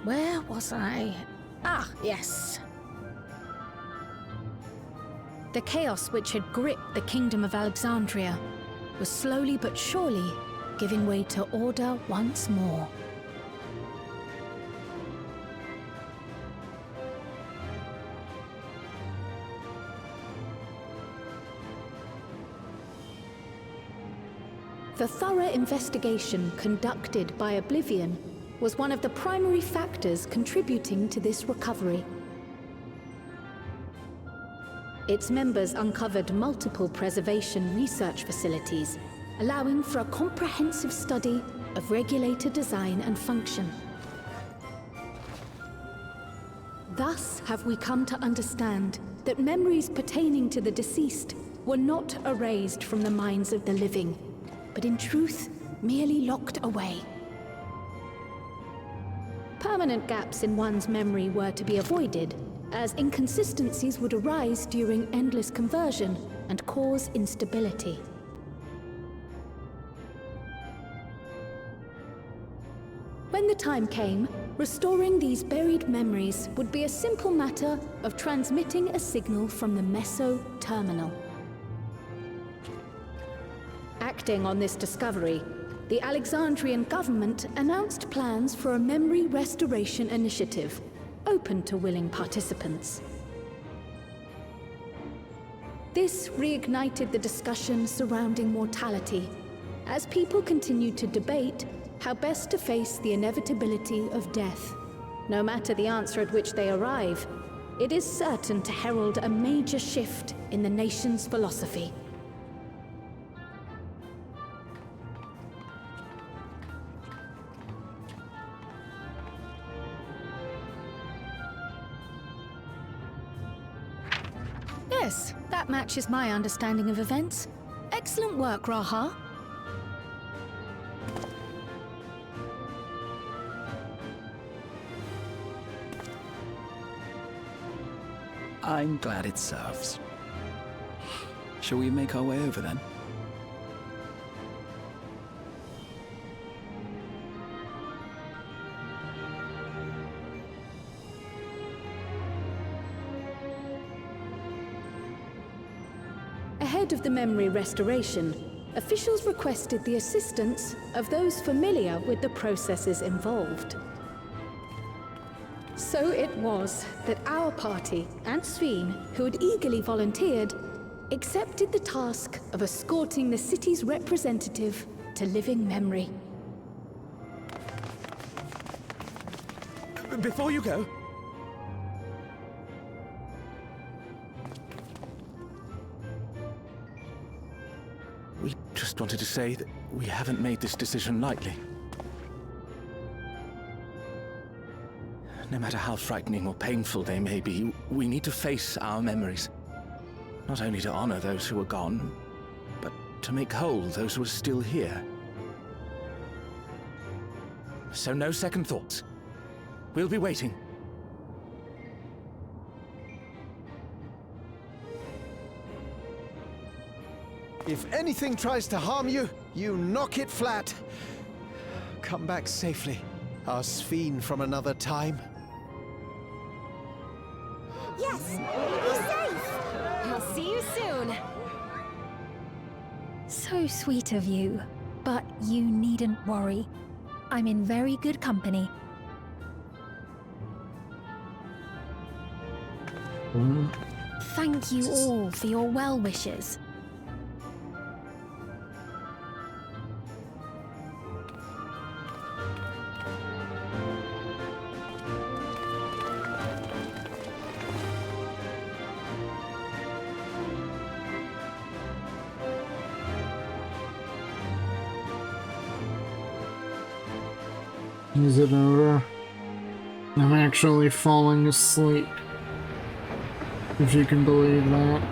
Where was I? Ah, yes. The chaos which had gripped the Kingdom of Alexandria was slowly but surely giving way to order once more. The thorough investigation conducted by Oblivion was one of the primary factors contributing to this recovery. Its members uncovered multiple preservation research facilities, allowing for a comprehensive study of regulator design and function. Thus have we come to understand that memories pertaining to the deceased were not erased from the minds of the living, but in truth, merely locked away. Permanent gaps in one's memory were to be avoided, as inconsistencies would arise during endless conversion and cause instability. When the time came, restoring these buried memories would be a simple matter of transmitting a signal from the Meso terminal. Acting on this discovery, the Alexandrian government announced plans for a memory restoration initiative, open to willing participants. This reignited the discussion surrounding mortality, as people continued to debate how best to face the inevitability of death, no matter the answer at which they arrive, it is certain to herald a major shift in the nation's philosophy. Yes, that matches my understanding of events. Excellent work, Raha. I'm glad it serves. Shall we make our way over then? Ahead of the memory restoration, officials requested the assistance of those familiar with the processes involved. So it was that our party and Sveen, who had eagerly volunteered, accepted the task of escorting the city's representative to living memory. Before you go, we just wanted to say that we haven't made this decision lightly. No matter how frightening or painful they may be, we need to face our memories. Not only to honor those who are gone, but to make whole those who are still here. So no second thoughts. We'll be waiting. If anything tries to harm you, you knock it flat. Come back safely, our Sveen from another time. Yes! Be safe! I'll see you soon! So sweet of you, but you needn't worry. I'm in very good company. Thank you all for your well wishes. Is it over? I'm actually falling asleep. If you can believe that.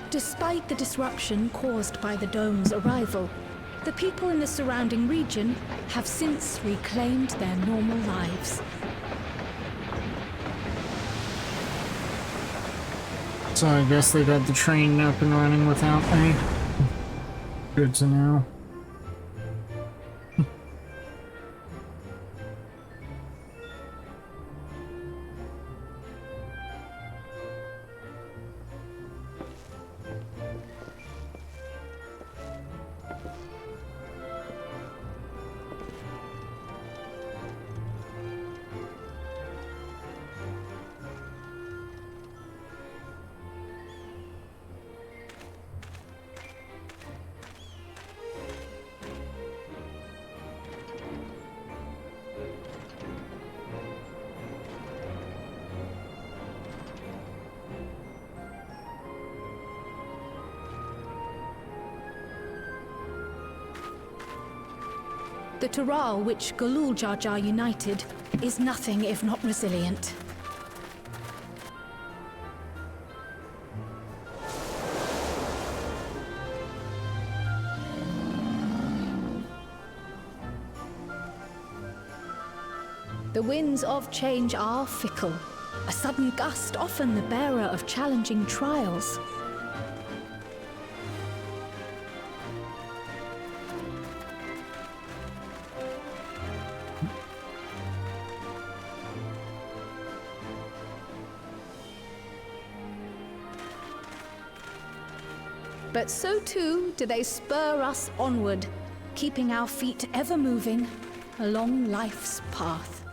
Despite the disruption caused by the dome's arrival, the people in the surrounding region have since reclaimed their normal lives. So I guess they got the train up and running without me. Good to know. The Taral which Galul Jar Jar united is nothing if not resilient. The winds of change are fickle. A sudden gust often the bearer of challenging trials. But so too do they spur us onward, keeping our feet ever moving along life's path.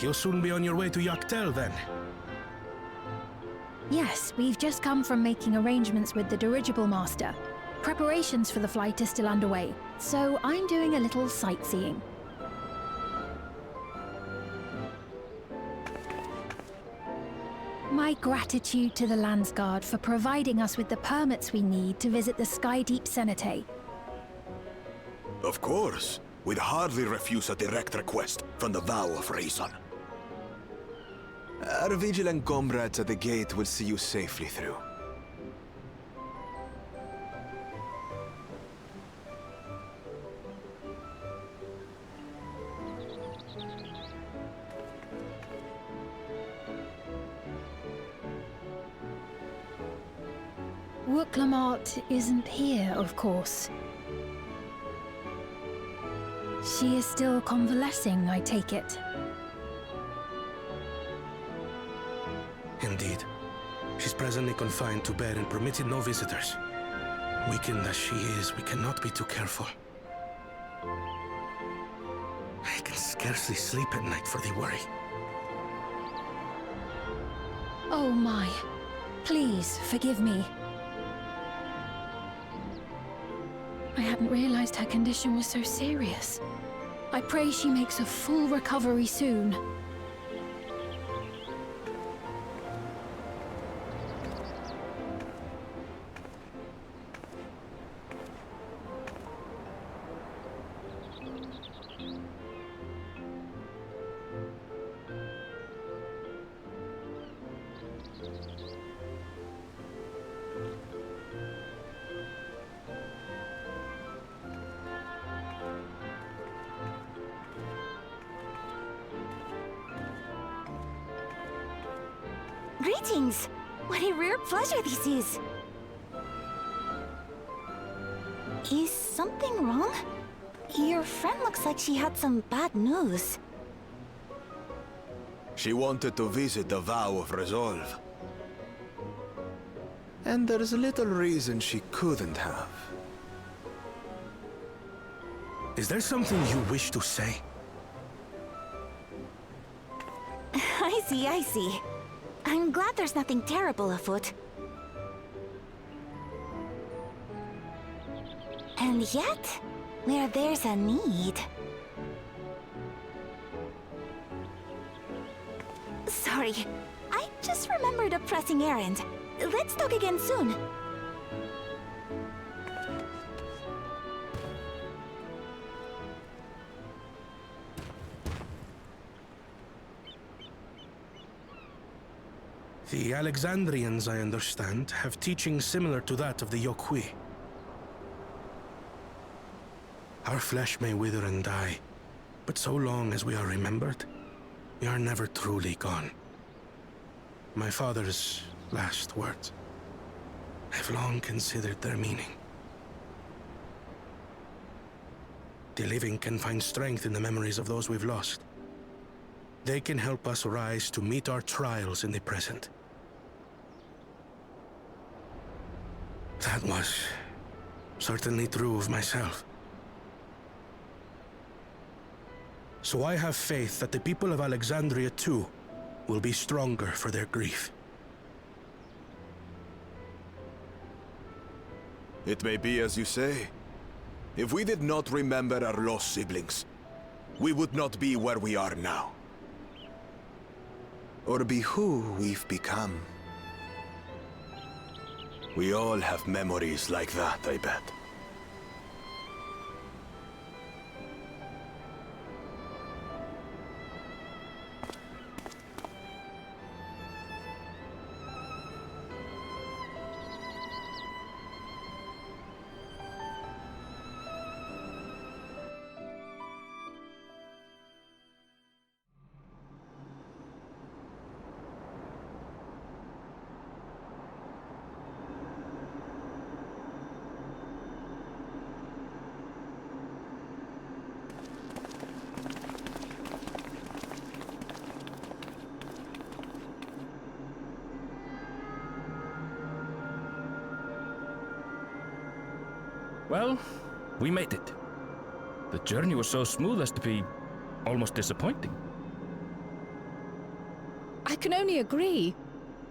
You'll soon be on your way to Yaktel, then? Yes, we've just come from making arrangements with the dirigible master. Preparations for the flight are still underway, so I'm doing a little sightseeing. My gratitude to the Landsguard for providing us with the permits we need to visit the Skydeep Cenotaph. Of course. We'd hardly refuse a direct request from the Vow of Reason. Our vigilant comrades at the gate will see you safely through. Wooklamart isn't here, of course. She is still convalescing, I take it. Indeed. She's presently confined to bed and permitted no visitors. Weakened as she is, we cannot be too careful. I can scarcely sleep at night for the worry. Oh my. Please, forgive me. I hadn't realized her condition was so serious. I pray she makes a full recovery soon. Greetings! What a rare pleasure this is! Is something wrong? Your friend looks like she had some bad news. She wanted to visit the Vow of Resolve. And there's little reason she couldn't have. Is there something you wish to say? I see, I see. I'm glad there's nothing terrible afoot. And yet, where there's a need... Sorry, I just remembered a pressing errand. Let's talk again soon. The Alexandrians, I understand, have teachings similar to that of the Yokui. Our flesh may wither and die, but so long as we are remembered, we are never truly gone. My father's last words. I've long considered their meaning. The living can find strength in the memories of those we've lost. They can help us rise to meet our trials in the present. That was certainly true of myself. So I have faith that the people of Alexandria too will be stronger for their grief. It may be as you say. If we did not remember our lost siblings, we would not be where we are now. Or be who we've become. We all have memories like that, I bet. Well, we made it. The journey was so smooth as to be almost disappointing. can only agree.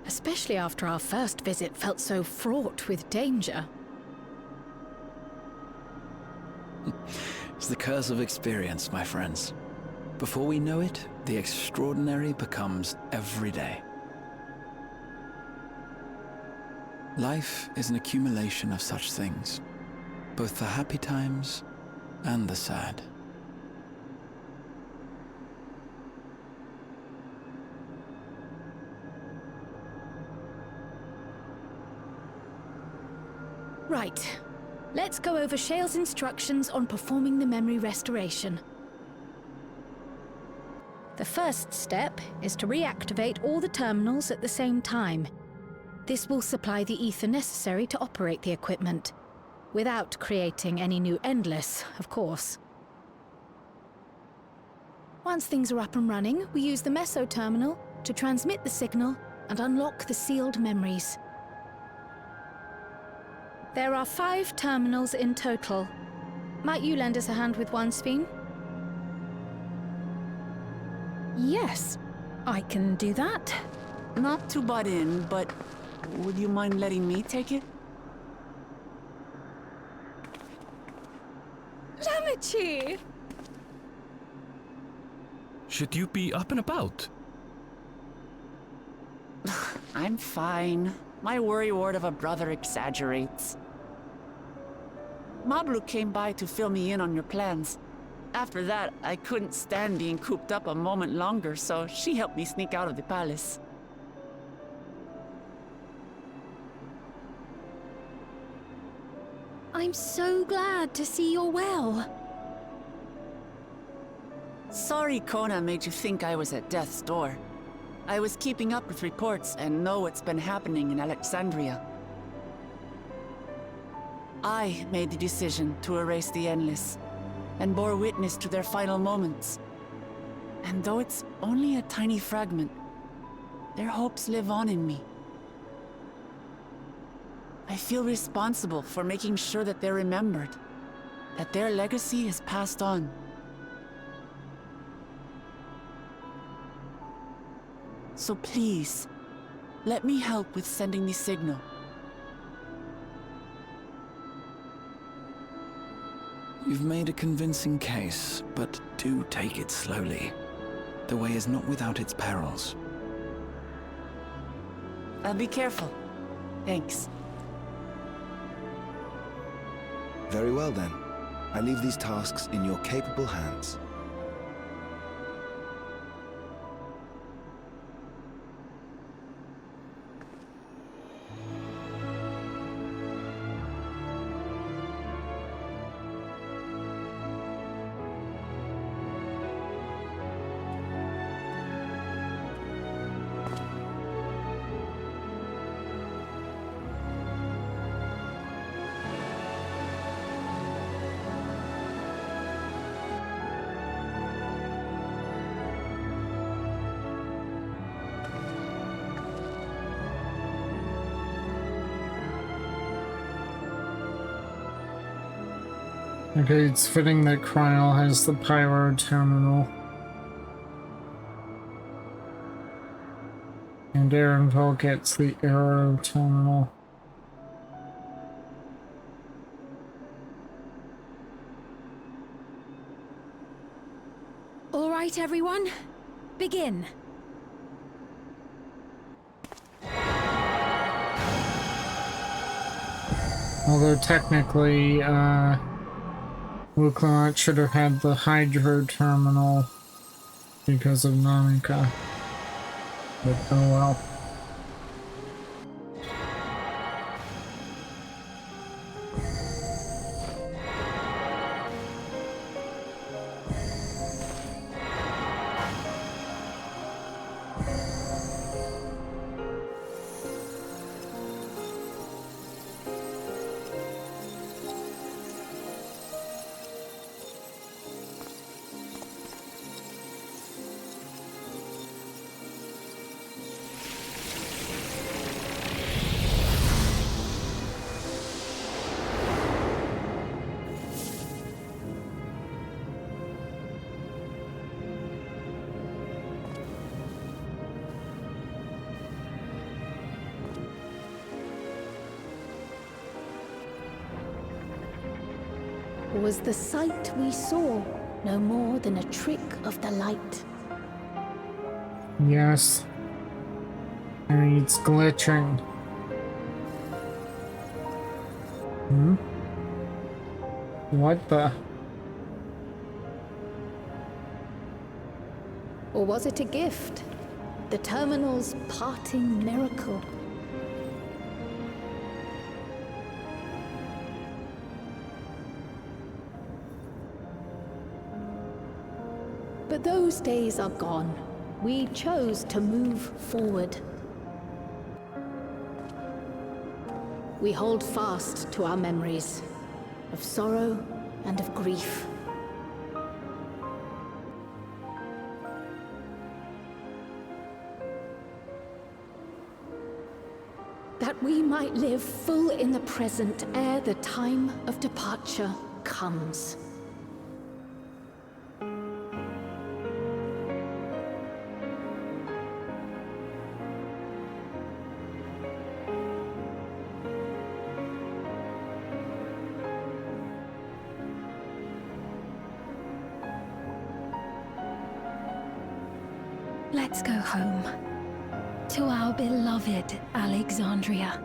Especially after our first visit felt so fraught with danger. It's the curse of experience, my friends. Before we know it, the extraordinary becomes everyday. Life is an accumulation of such things, both the happy times and the sad. Right. Let's go over Shale's instructions on performing the memory restoration. The first step is to reactivate all the terminals at the same time. This will supply the ether necessary to operate the equipment, without creating any new Endless, of course. Once things are up and running, we use the Meso terminal to transmit the signal and unlock the sealed memories. There are 5 terminals in total. Might you lend us a hand with one, Sphene? Yes, I can do that. Not to butt in, but would you mind letting me take it? Lamichi! Should you be up and about? I'm fine. My worrywart of a brother exaggerates. Mablu came by to fill me in on your plans. After that, I couldn't stand being cooped up a moment longer, so she helped me sneak out of the palace. I'm so glad to see you're well. Sorry Kona made you think I was at death's door. I was keeping up with reports and know what's been happening in Alexandria. I made the decision to erase the Endless, and bore witness to their final moments. And though it's only a tiny fragment, their hopes live on in me. I feel responsible for making sure that they're remembered, that their legacy is passed on. So please, let me help with sending the signal. You've made a convincing case, but do take it slowly. The way is not without its perils. I'll be careful. Thanks. Very well then. I leave these tasks in your capable hands. Okay, it's fitting that Kryl has the pyro terminal. And Erenville gets the arrow terminal. All right, everyone. Begin. Although technically, Wuklanot should have had the hydro terminal because of Namika. But oh well. Or was the sight we saw no more than a trick of the light? Yes. And it's glitching. Hmm? What the? Or was it a gift? The terminal's parting miracle? But those days are gone. We chose to move forward. We hold fast to our memories of sorrow and of grief. That we might live full in the present ere the time of departure comes. Let's go home. To our beloved Alexandria.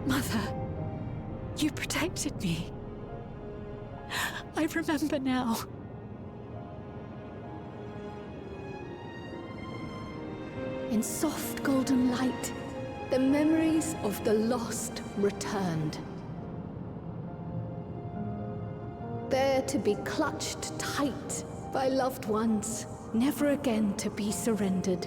Mother, you protected me. I remember now. In soft golden light, the memories of the lost returned. There to be clutched tight by loved ones, never again to be surrendered.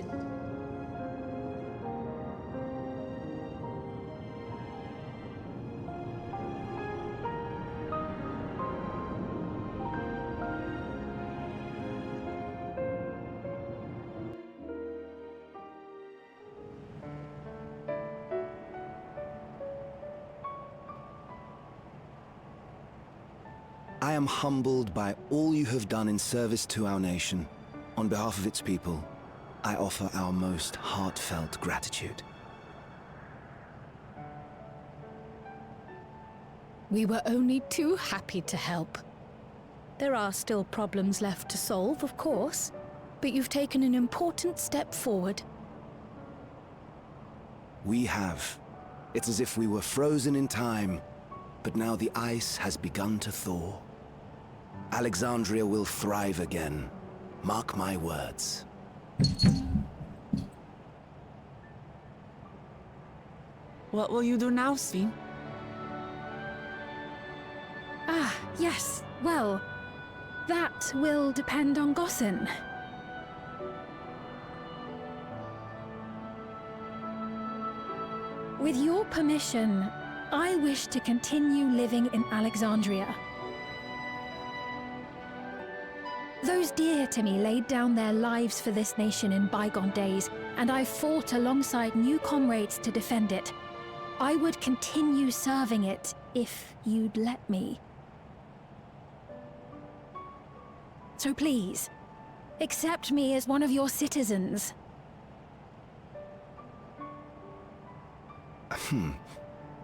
I am humbled by all you have done in service to our nation. On behalf of its people, I offer our most heartfelt gratitude. We were only too happy to help. There are still problems left to solve, of course, but you've taken an important step forward. We have. It's as if we were frozen in time, but now the ice has begun to thaw. Alexandria will thrive again. Mark my words. What will you do now, Sven? Ah, yes. Well, that will depend on Gossin. With your permission, I wish to continue living in Alexandria. Those dear to me laid down their lives for this nation in bygone days, and I fought alongside new comrades to defend it. I would continue serving it if you'd let me. So please, Accept me as one of your citizens.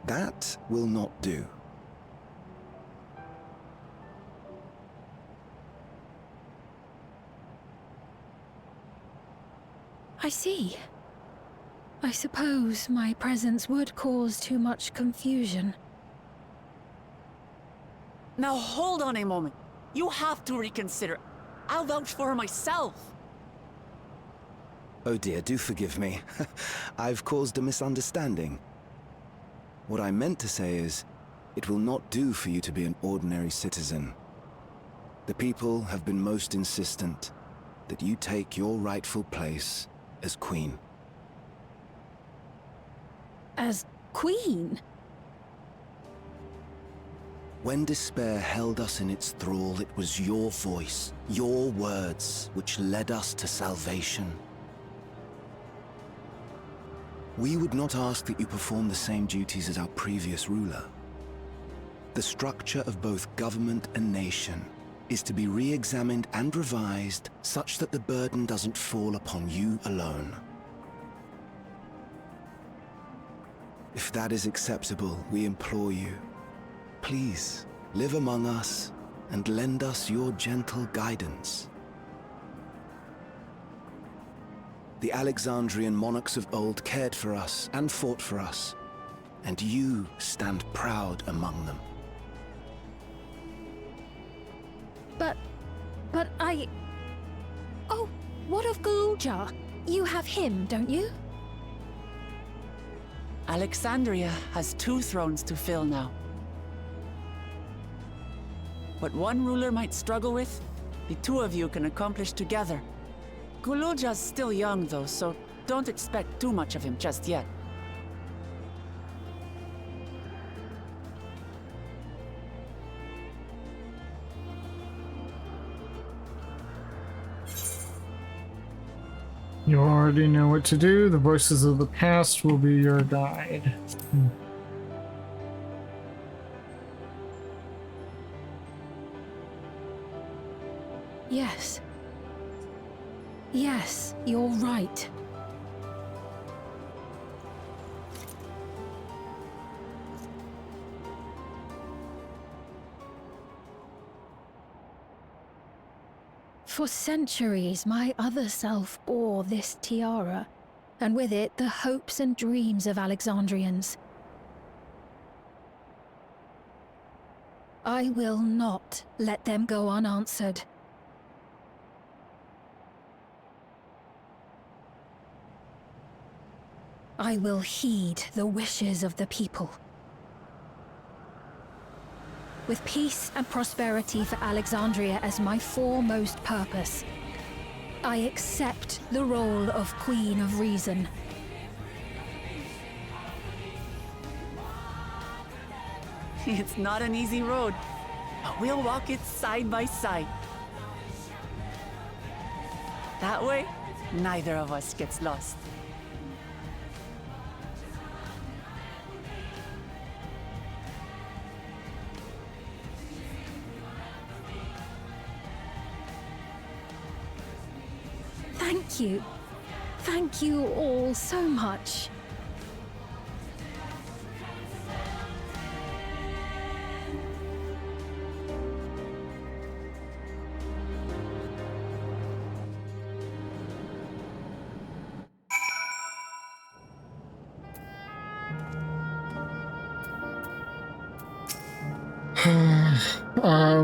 That will not do. I see. I suppose my presence would cause too much confusion. Now hold on a moment. You have to reconsider. I'll vouch for her myself. Oh dear, do forgive me. I've caused a misunderstanding. What I meant to say is, it will not do for you to be an ordinary citizen. The people have been most insistent that you take your rightful place as queen. As queen? When despair held us in its thrall, it was your voice, your words, which led us to salvation. We would not ask that you perform the same duties as our previous ruler. The structure of both government and nation is to be re-examined and revised such that the burden doesn't fall upon you alone. If that is acceptable, we implore you, please live among us and lend us your gentle guidance. The Alexandrian monarchs of old cared for us and fought for us, and you stand proud among them. But I... Oh, what of Galuja? You have him, don't you? Alexandria has 2 thrones to fill now. What one ruler might struggle with, the 2 of you can accomplish together. Guluja's still young though, so don't expect too much of him just yet. You already know what to do. The voices of the past will be your guide. Yes. Yes, you're right. For centuries, my other self bore this tiara, and with it the hopes and dreams of Alexandrians. I will not let them go unanswered. I will heed the wishes of the people. With peace and prosperity for Alexandria as my foremost purpose, I accept the role of Queen of Reason. It's not an easy road, but we'll walk it side by side. That way, neither of us gets lost. Thank you. Thank you all so much.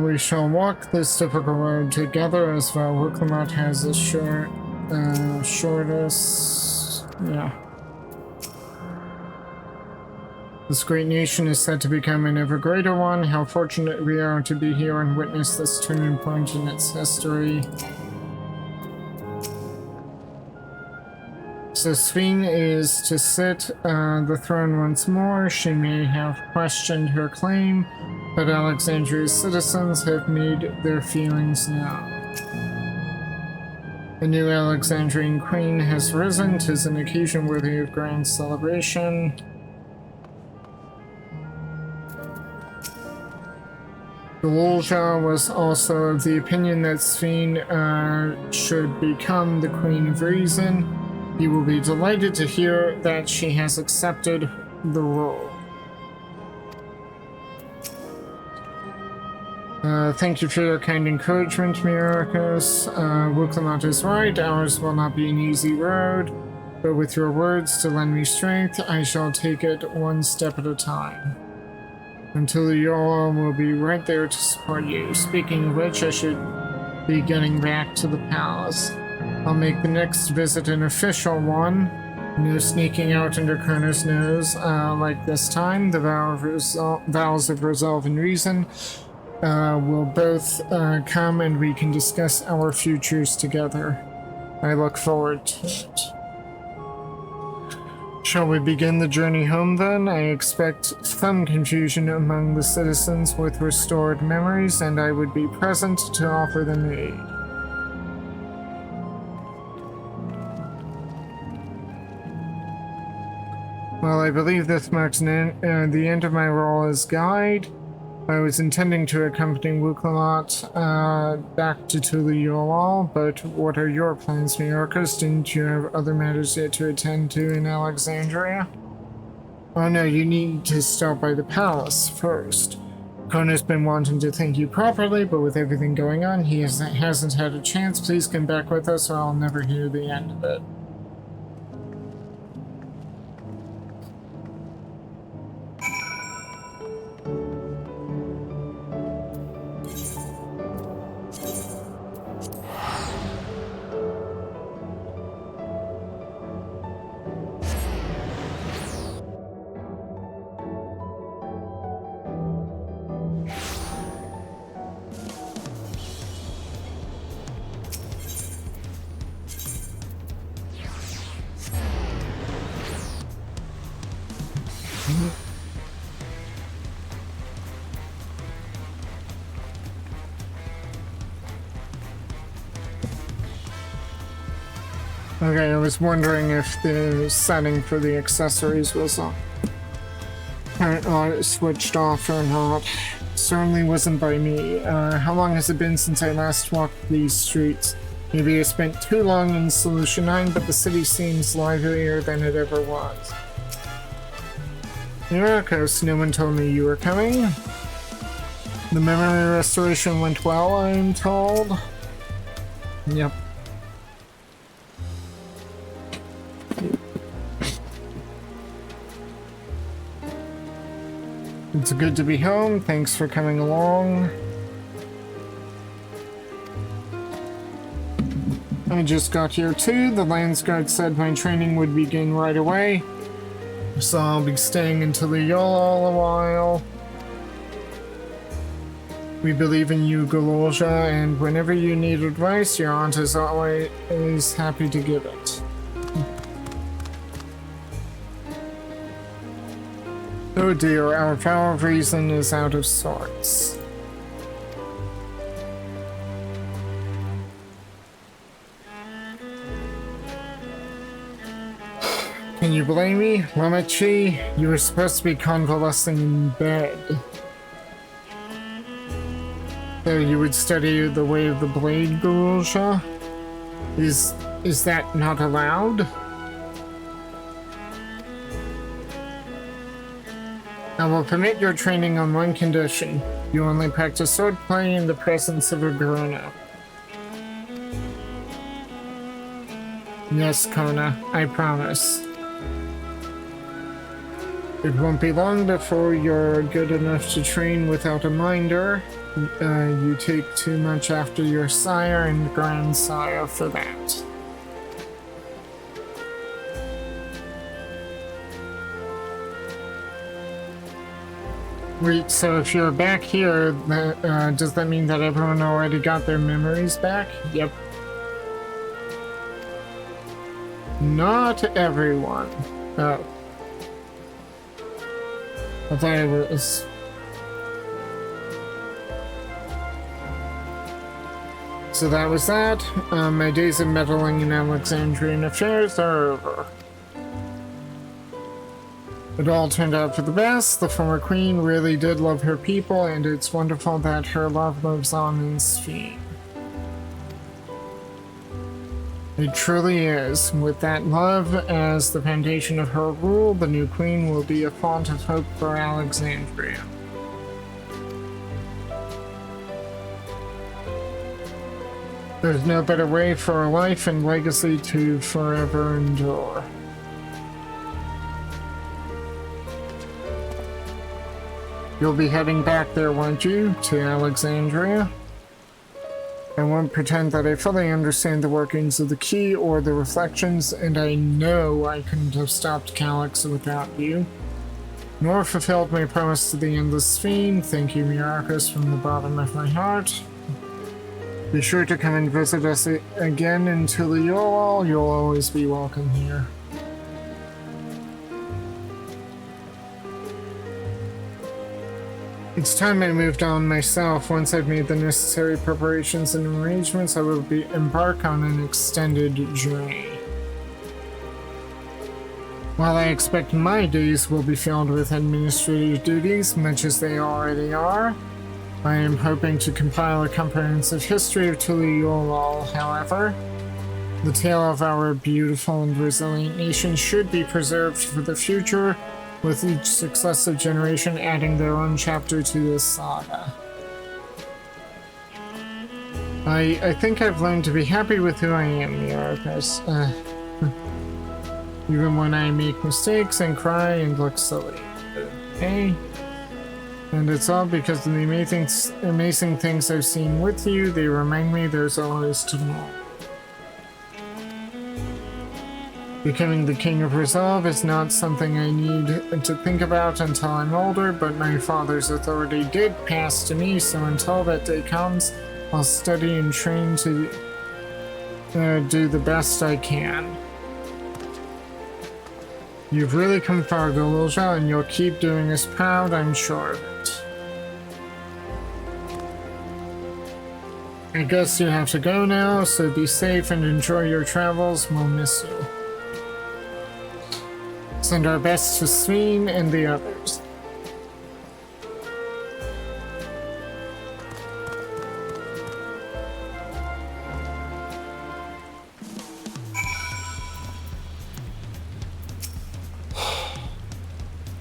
We shall walk this difficult road together as Wicklamat has assured us. Yeah. This great nation is set to become an ever greater one. How fortunate we are to be here and witness this turning point in its history. So Sphene is to sit the throne once more. She may have questioned her claim, but Alexandria's citizens have made their feelings known. The new Alexandrian queen has risen. 'Tis an occasion worthy of grand celebration. Galulja was also of the opinion that Sphene should become the Queen of Reason. He will be delighted to hear that she has accepted the role. Thank you for your kind encouragement, Myrokos. Wuklamat is right, ours will not be an easy road, but with your words to lend me strength, I shall take it one step at a time. Until the Yola will be right there to support you. Speaking of which, I should be getting back to the palace. I'll make the next visit an official one. No sneaking out under Kronos' nose like this time. The vows of resolve and reason will both come and we can discuss our futures together. I look forward to it. Shall we begin the journey home then? I expect some confusion among the citizens with restored memories, and I would be present to offer them aid. Well, I believe this marks the end of my role as guide. I was intending to accompany Wuklamat back to Tulu-Yolal, but what are your plans, Myrokos? Didn't you have other matters yet to attend to in Alexandria? Oh no, you need to stop by the palace first. Kona's been wanting to thank you properly, but with everything going on, he hasn't had a chance. Please come back with us or I'll never hear the end of it. Okay, I was wondering if the setting for the accessories was switched off or not. Certainly wasn't by me. How long has it been since I last walked these streets? Maybe I spent too long in Solution 9, but the city seems livelier than it ever was. Myrokos, no one told me you were coming. The memory restoration went well, I am told. Yep. It's good to be home. Thanks for coming along. I just got here too. The Landsguard said my training would begin right away. So I'll be staying until the Yolal a while. We believe in you, Galulja, and whenever you need advice, your aunt is always happy to give it. Oh dear, our vow of reason is out of sorts. Can you blame me, Lamachi? You were supposed to be convalescing in bed. So you would study the way of the blade, Galulja? Is that not allowed? I will permit your training on one condition. You only practice swordplay in the presence of a grown-up. Yes, Kona, I promise. It won't be long before you're good enough to train without a minder. You take too much after your sire and grandsire for that. Wait, so if you're back here, does that mean that everyone already got their memories back? Yep. Not everyone. Oh. I thought it was... So that was that. My days of meddling in Alexandrian affairs are over. It all turned out for the best. The former queen really did love her people, and it's wonderful that her love lives on in Sphene. It truly is. With that love as the foundation of her rule, the new queen will be a font of hope for Alexandria. There's no better way for a life and legacy to forever endure. You'll be heading back there, won't you, to Alexandria? I won't pretend that I fully understand the workings of the key or the reflections, and I know I couldn't have stopped Calyx without you, nor fulfilled my promise to the Endless Sphene. Thank you, Myrokos, from the bottom of my heart. Be sure to come and visit us again in Tuliyollal. You'll always be welcome here. It's time I moved on myself. Once I've made the necessary preparations and arrangements, I will embark on an extended journey. While I expect my days will be filled with administrative duties, much as they already are, I am hoping to compile a comprehensive history of Tuliyollal. However, the tale of our beautiful and resilient nation should be preserved for the future, with each successive generation adding their own chapter to this saga. I think I've learned to be happy with who I am, Myrokos. Even when I make mistakes and cry and look silly. Okay? And it's all because of the amazing things I've seen with you. They remind me there's always tomorrow. Becoming the King of Resolve is not something I need to think about until I'm older, but my father's authority did pass to me, so until that day comes, I'll study and train to do the best I can. You've really come far, Galulja, and you'll keep doing us proud, I'm sure of it. I guess you have to go now, so be safe and enjoy your travels. We'll miss you. Send our best to Sphene and the others.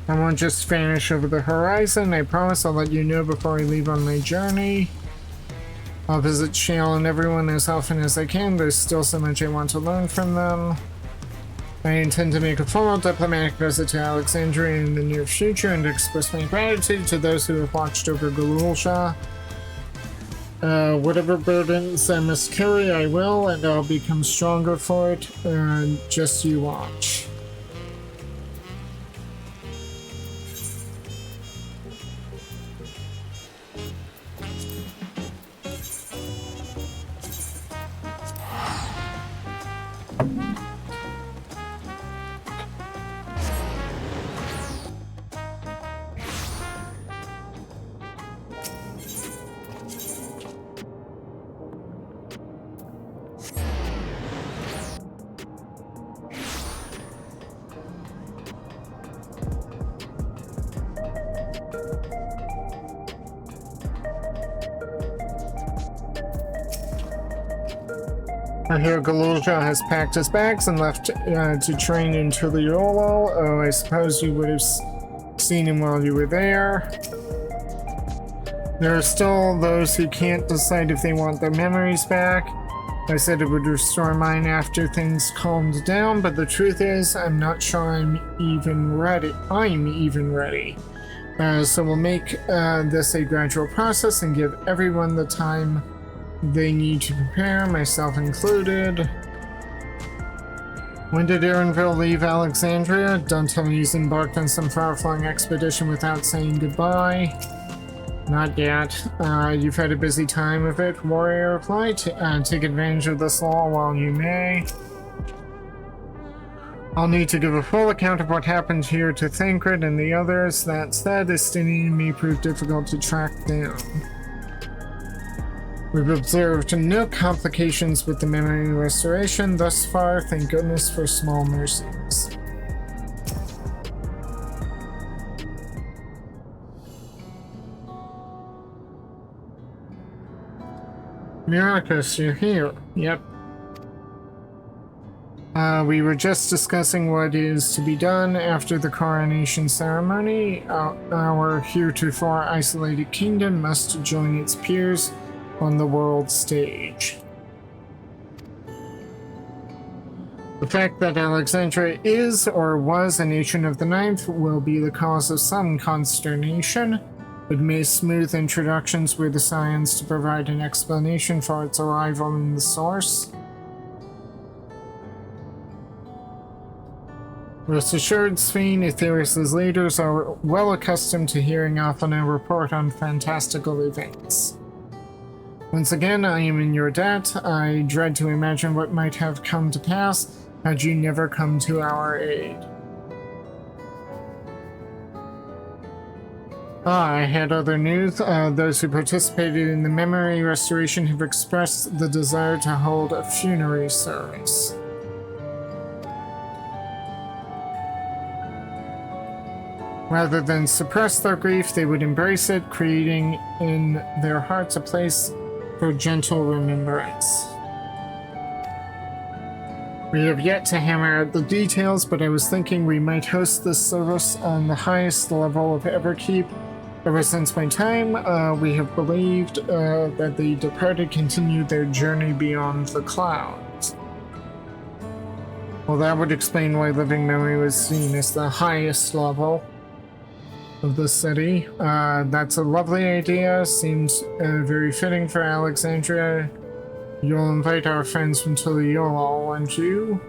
I won't just vanish over the horizon. I promise I'll let you know before I leave on my journey. I'll visit Shale and everyone as often as I can. There's still so much I want to learn from them. I intend to make a formal diplomatic visit to Alexandria in the near future and express my gratitude to those who have watched over Galulja. Whatever burdens I must carry, I will, and I'll become stronger for it. Just you watch. I hear Galulja has packed his bags and left to train in Tuliyollal. Oh, I suppose you would have seen him while you were there. There are still those who can't decide if they want their memories back. I said it would restore mine after things calmed down, but the truth is, I'm not sure I'm even ready. So we'll make this a gradual process and give everyone the time they need to prepare, myself included. When did Erenville leave Alexandria? Don't tell me he's embarked on some far-flung expedition without saying goodbye. Not yet. You've had a busy time of it, warrior of light. Take advantage of this law while you may. I'll need to give a full account of what happened here to Thancred and the others. That said, Estinian may prove difficult to track down. We've observed no complications with the memory restoration thus far, thank goodness for small mercies. Myrokos, you're here. Yep. We were just discussing what is to be done after the coronation ceremony. Our heretofore isolated kingdom must join its peers on the world stage. The fact that Alexandria is or was a nation of the Ninth will be the cause of some consternation. It may smooth introductions with the science to provide an explanation for its arrival in the source. Rest assured, Sphene, Aetherius' leaders are well accustomed to hearing often a report on fantastical events. Once again, I am in your debt. I dread to imagine what might have come to pass had you never come to our aid. I had other news. Those who participated in the memory restoration have expressed the desire to hold a funerary service. Rather than suppress their grief, they would embrace it, creating in their hearts a place for gentle remembrance. We have yet to hammer out the details, but I was thinking we might host this service on the highest level of Everkeep. Ever since my time, we have believed that the departed continued their journey beyond the clouds. Well, that would explain why living memory was seen as the highest level of the city. That's a lovely idea. Seems very fitting for Alexandria. You'll invite our friends from Tiliol, won't you?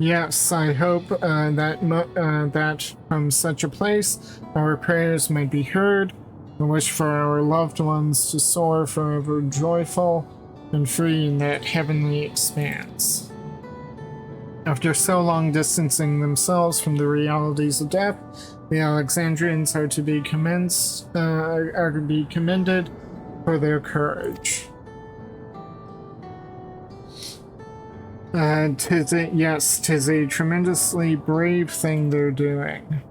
Yes, I hope that from such a place, our prayers might be heard. I wish for our loved ones to soar forever joyful and free in that heavenly expanse. After so long distancing themselves from the realities of death, the Alexandrians are to be commended for their courage. Tis a tremendously brave thing they're doing.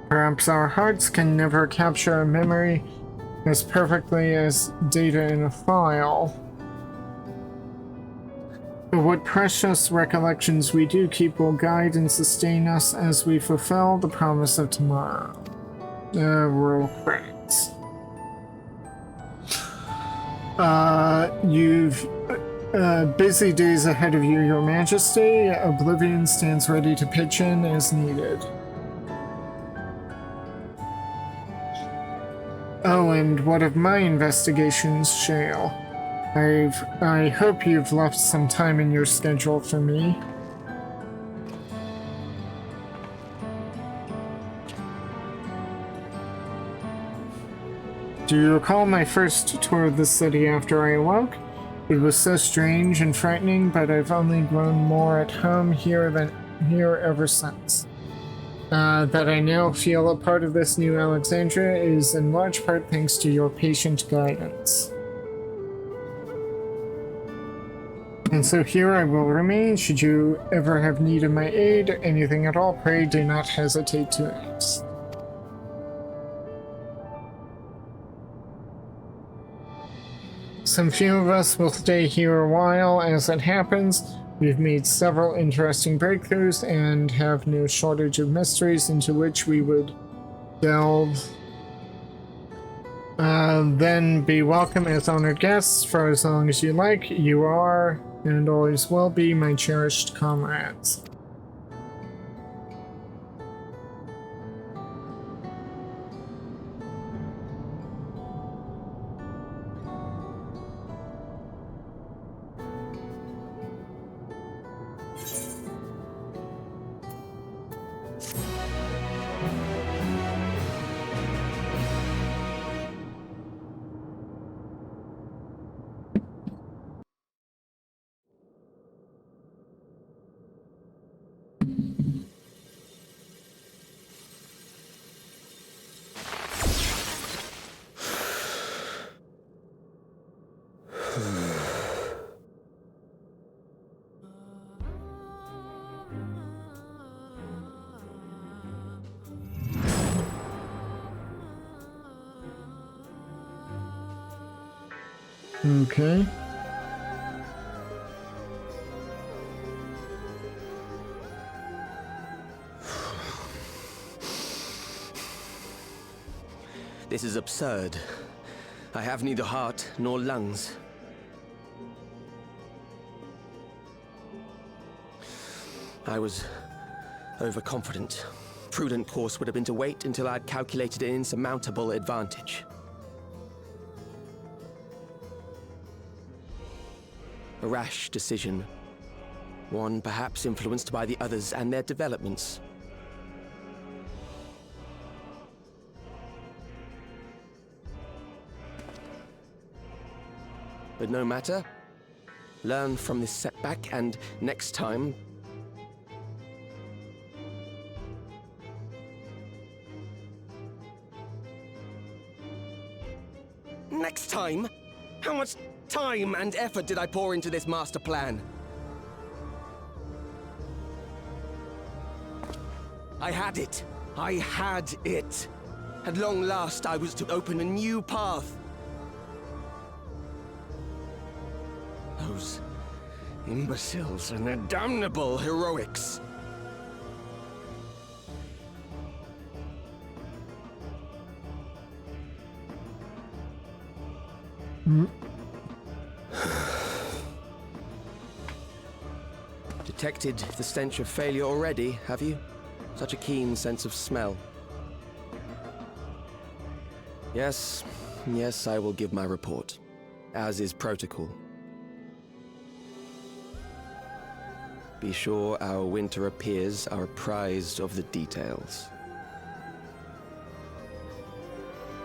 Perhaps our hearts can never capture a memory as perfectly as data in a file. But what precious recollections we do keep will guide and sustain us as we fulfill the promise of tomorrow. Roll credits. You've busy days ahead of you, Your Majesty. Oblivion stands ready to pitch in as needed. Oh, and what of my investigations, Shale? I hope you've left some time in your schedule for me. Do you recall my first tour of the city after I awoke? It was so strange and frightening, but I've only grown more at home here than here ever since. That I now feel a part of this new Alexandria is in large part thanks to your patient guidance. And so here I will remain. Should you ever have need of my aid, anything at all, pray do not hesitate to ask. Some few of us will stay here a while. As it happens, we've made several interesting breakthroughs and have no shortage of mysteries into which we would delve. Then be welcome as honored guests for as long as you like. You are, and always will be, my cherished comrades. Okay. This is absurd. I have neither heart nor lungs. I was overconfident. Prudent course would have been to wait until I'd calculated an insurmountable advantage. A rash decision. One perhaps influenced by the others and their developments. But no matter. Learn from this setback and next time... Next time? How much time and effort did I pour into this master plan? I had it. I had it. At long last, I was to open a new path. Those imbeciles and their damnable heroics. Detected the stench of failure already, have you? Such a keen sense of smell. Yes, I will give my report, as is protocol. Be sure our winter peers are apprised of the details.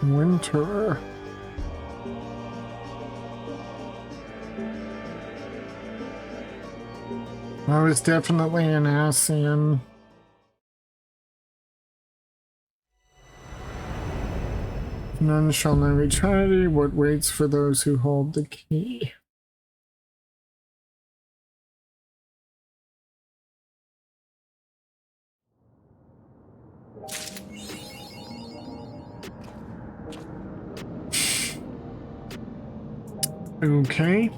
Winter. I was definitely an Asian. None shall know eternity, what waits for those who hold the key. Okay.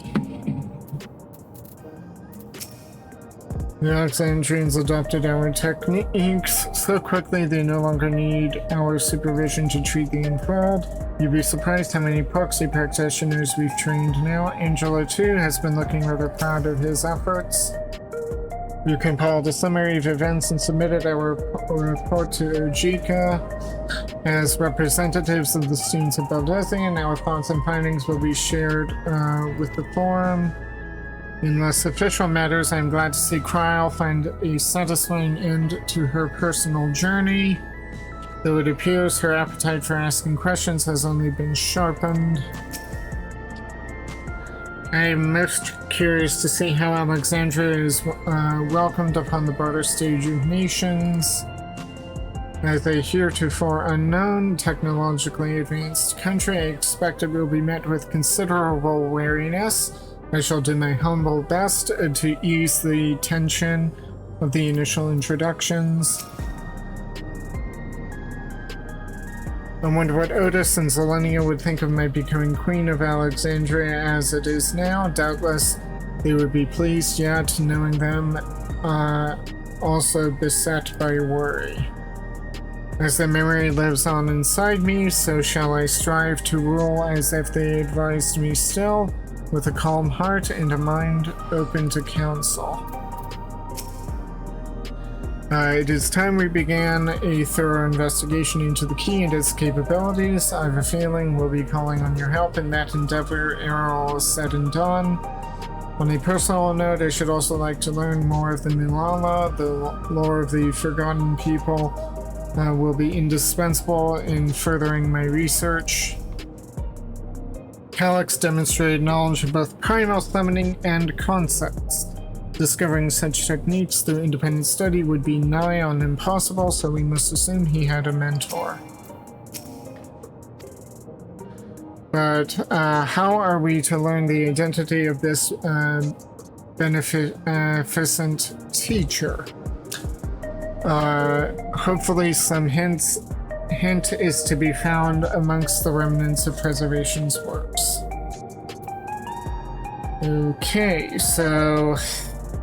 The Alexandrians adopted our techniques so quickly they no longer need our supervision to treat the enthralled. You'd be surprised how many proxy practitioners we've trained now. Angela, too, has been looking rather proud of his efforts. You compiled a summary of events and submitted our report to Ojika. As representatives of the students of Baldesion, our thoughts and findings will be shared with the forum. In less official matters, I am glad to see Kryl find a satisfying end to her personal journey, though it appears her appetite for asking questions has only been sharpened. I am most curious to see how Alexandria is welcomed upon the broader stage of nations. As a heretofore unknown, technologically advanced country, I expect it will be met with considerable wariness. I shall do my humble best to ease the tension of the initial introductions. I wonder what Otis and Zelenia would think of my becoming Queen of Alexandria as it is now. Doubtless they would be pleased, yet knowing them also beset by worry. As the memory lives on inside me, so shall I strive to rule as if they advised me still, with a calm heart and a mind open to counsel. It is time we began a thorough investigation into the key and its capabilities. I have a feeling we'll be calling on your help in that endeavor ere all is said and done. On a personal note, I should also like to learn more of the Milala. The lore of the Forgotten People will be indispensable in furthering my research. Calyx demonstrated knowledge of both primal summoning and concepts. Discovering such techniques through independent study would be nigh on impossible, so we must assume he had a mentor. But how are we to learn the identity of this beneficent teacher? Hopefully some hint is to be found amongst the remnants of Preservation's works. Okay, so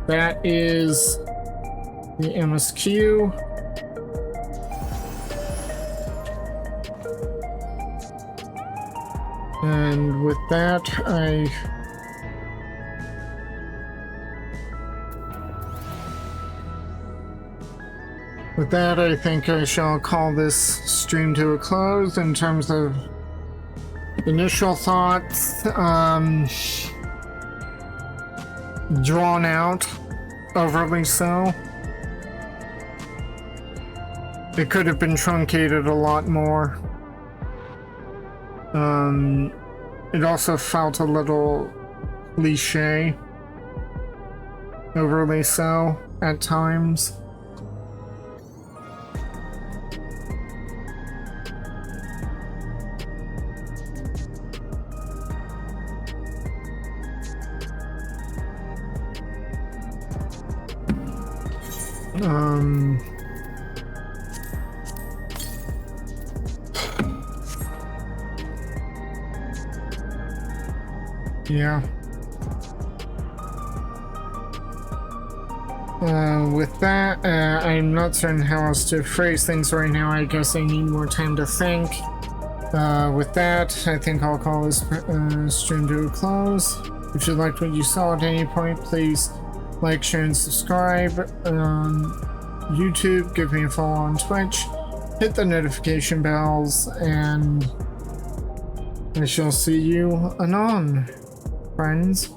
that is the MSQ. And with that, I think I shall call this stream to a close in terms of initial thoughts. Drawn out, overly so. It could have been truncated a lot more. It also felt a little cliche, overly so at times. Yeah. With that, I'm not certain how else to phrase things right now. I guess I need more time to think. With that, I think I'll call this stream to a close. If you liked what you saw at any point, please like, share, and subscribe on YouTube. Give me a follow on Twitch. Hit the notification bells, and I shall see you anon, friends.